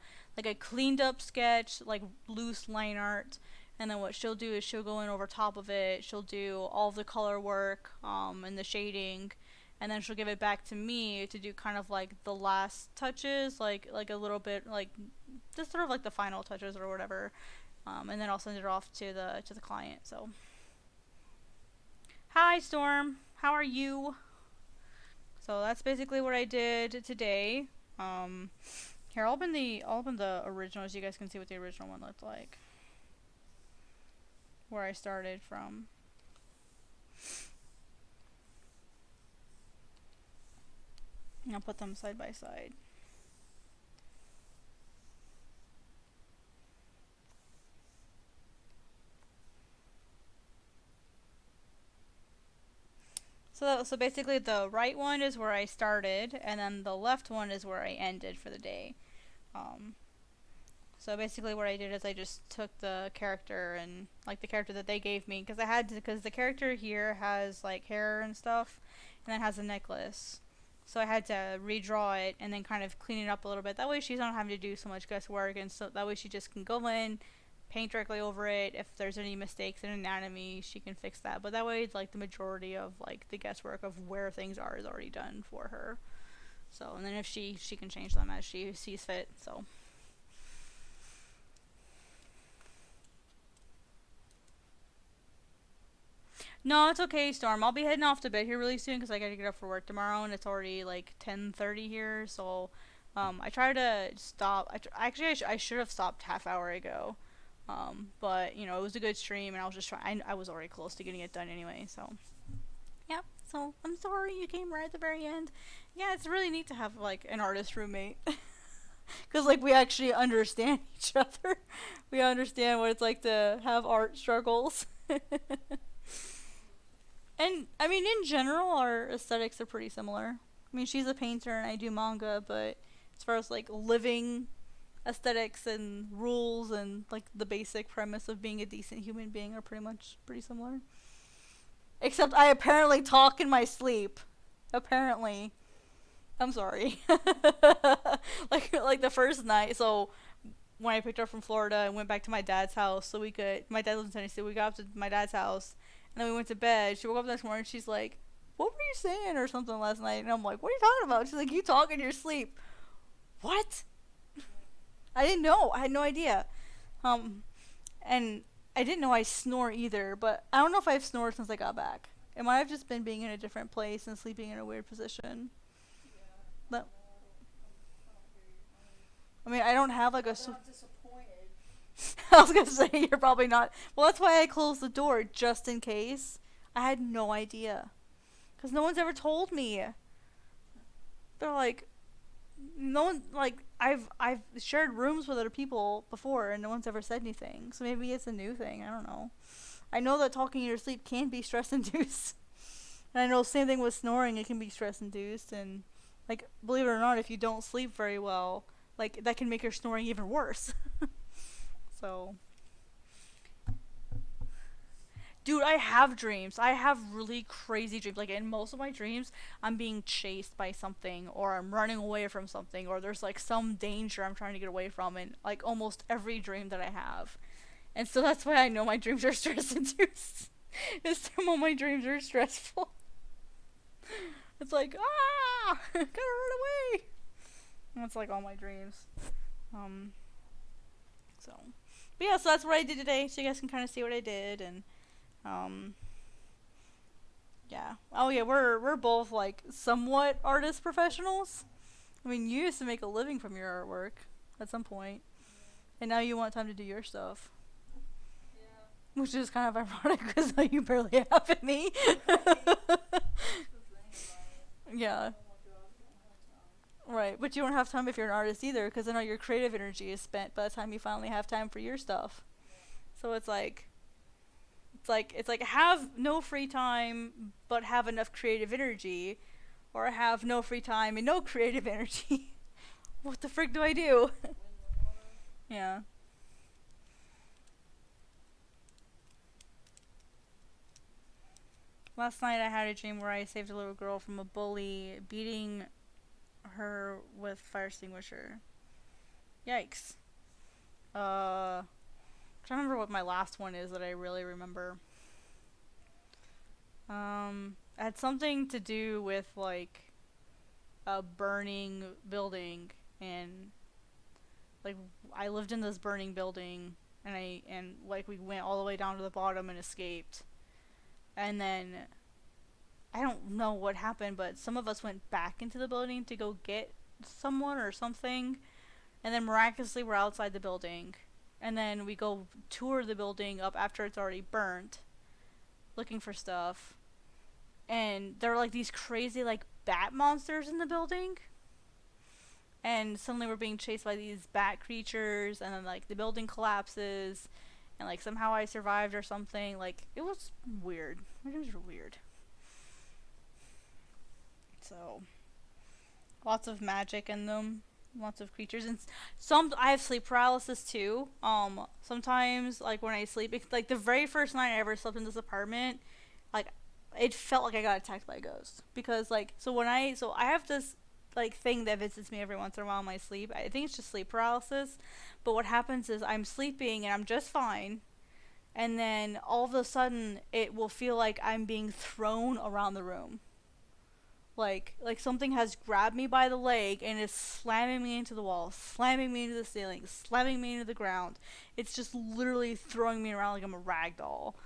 cleaned up sketch, like loose line art. And then what she'll do is she'll go in over top of it. She'll do all of the color work, and the shading, and then she'll give it back to me to do kind of like the last touches, like a little bit like just sort of like the final touches or whatever. And then I'll send it off to the client. So. Hi, Storm. How are you? So that's basically what I did today. Here, I'll open the original so you guys can see what the original one looked like. Where I started from. And I'll put them side by side. So basically the right one is where I started, and then the left one is where I ended for the day. So basically what I did is I just took the character and like the character that they gave me, because the character here has like hair and stuff, and then has a necklace. So I had to redraw it and then kind of clean it up a little bit. That way she's not having to do so much guesswork, and so that way she just can go in, paint directly over it. If there's any mistakes in anatomy, she can fix that. But that way, it's like the majority of like the guesswork of where things are is already done for her. So, and then if she can change them as she sees fit. So. No, it's okay, Storm. I'll be heading off to bed here really soon because I gotta get up for work tomorrow, and it's already like 10:30 here. So, I try to stop. I should have stopped half hour ago. But you know, it was a good stream, and I was just trying. I was already close to getting it done anyway. So, yeah. So I'm sorry you came right at the very end. Yeah, it's really neat to have like an artist roommate. Because like we actually understand each other. We understand what it's like to have art struggles. And I mean, in general, our aesthetics are pretty similar. I mean, she's a painter and I do manga, but as far as like living aesthetics and rules and like the basic premise of being a decent human being are pretty similar. Except I apparently talk in my sleep. Apparently. I'm sorry. like the first night, so when I picked her up from Florida and went back to my dad's house so my dad lives in Tennessee, we got up to my dad's house and then we went to bed. She woke up the next morning, she's like, "What were you saying?" or something last night, and I'm like, "What are you talking about?" She's like, "You talk in your sleep." What? I didn't know. I had no idea. And I didn't know I snore either, but I don't know if I've snored since I got back. It might have just been being in a different place and sleeping in a weird position. Yeah. But I don't hear you. I mean, I don't have like a. I'm not disappointed. I was gonna say you're probably not. Well, that's why I closed the door just in case. I had no idea, cause no one's ever told me. They're like, no one like I've shared rooms with other people before, and no one's ever said anything. So maybe it's a new thing. I don't know. I know that talking in your sleep can be stress induced, and I know same thing with snoring. It can be stress induced, and Like, believe it or not, if you don't sleep very well, like, that can make your snoring even worse. So, dude, I have dreams. I have really crazy dreams. Like, in most of my dreams, I'm being chased by something, or I'm running away from something, or there's like some danger I'm trying to get away from, in like almost every dream that I have. And so that's why I know my dreams are stress induced. Is some of my dreams are stressful. It's like, gotta run away. That's like all my dreams. Um, so, but yeah, so that's what I did today. So you guys can kind of see what I did, and um, yeah. Oh yeah, we're both like somewhat artist professionals. I mean, you used to make a living from your artwork at some point, and now you want time to do your stuff, Yeah. which is kind of ironic because you barely have any. Yeah. Right, but you don't have time if you're an artist either, because I know your creative energy is spent by the time you finally have time for your stuff. So it's like have no free time but have enough creative energy, or have no free time and no creative energy. What the frick do I do? Yeah. Last night I had a dream where I saved a little girl from a bully beating her with fire extinguisher. Yikes. I'm trying to remember what my last one is that I really remember. It had something to do with like a burning building, and like I lived in this burning building, and like we went all the way down to the bottom and escaped. And then I don't know what happened, but some of us went back into the building to go get someone or something, and then miraculously we're outside the building. And then we go tour the building up after it's already burnt, looking for stuff. And there are like these crazy like bat monsters in the building. And suddenly we're being chased by these bat creatures, and then like the building collapses, and like somehow I survived or something. Like, it was weird. My dreams were weird. So, lots of magic in them, lots of creatures, and some I have sleep paralysis too. Sometimes like when I sleep, like the very first night I ever slept in this apartment, like it felt like I got attacked by a ghost, because like so I have this like thing that visits me every once in a while in my sleep. I think it's just sleep paralysis, but what happens is I'm sleeping and I'm just fine, and then all of a sudden it will feel like I'm being thrown around the room. Like something has grabbed me by the leg and is slamming me into the wall, slamming me into the ceiling, slamming me into the ground. It's just literally throwing me around like I'm a rag doll.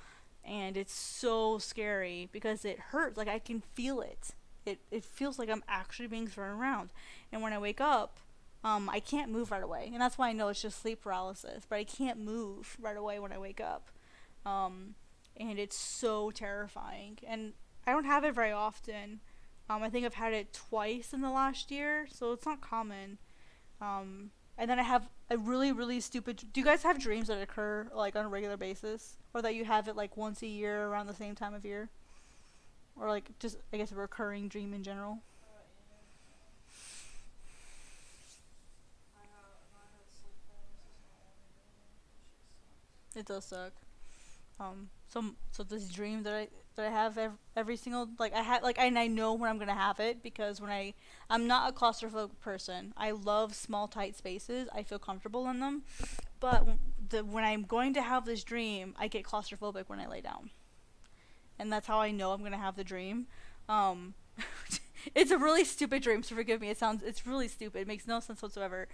And it's so scary because it hurts. Like, I can feel it. It feels like I'm actually being thrown around. And when I wake up, I can't move right away. And that's why I know it's just sleep paralysis. But I can't move right away when I wake up. And it's so terrifying. And I don't have it very often. I think I've had it twice in the last year, so it's not common. And then I have a really, really stupid... Do you guys have dreams that occur, like, on a regular basis? Or that you have it, like, once a year around the same time of year? Or, like, just, I guess, a recurring dream in general? It does suck. So this dream that I have every single, like, and I know when I'm gonna have it, because I'm not a claustrophobic person. I love small tight spaces. I feel comfortable in them, but when I'm going to have this dream, I get claustrophobic when I lay down, and that's how I know I'm gonna have the dream. It's a really stupid dream, so forgive me. It's really stupid. It makes no sense whatsoever.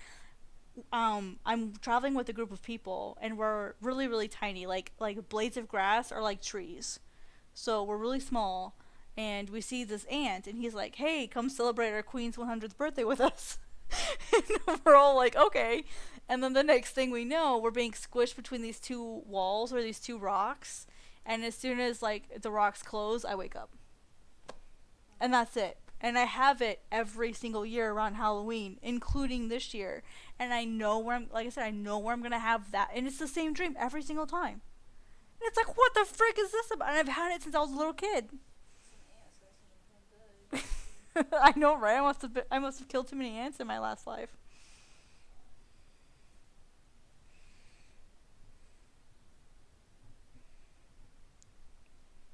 I'm traveling with a group of people, and we're really, really tiny, like blades of grass or like trees. So we're really small, and we see this ant, and he's like, "Hey, come celebrate our queen's 100th birthday with us." And we're all like, "Okay." And then the next thing we know, we're being squished between these two walls or these two rocks, and as soon as like the rocks close, I wake up. And that's it. And I have it every single year around Halloween, including this year. And I know like I said, I know where I'm going to have that. And it's the same dream every single time. And it's like, what the frick is this about? And I've had it since I was a little kid. I know, right? I must have killed too many ants in my last life.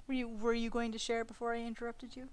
Were you going to share before I interrupted you?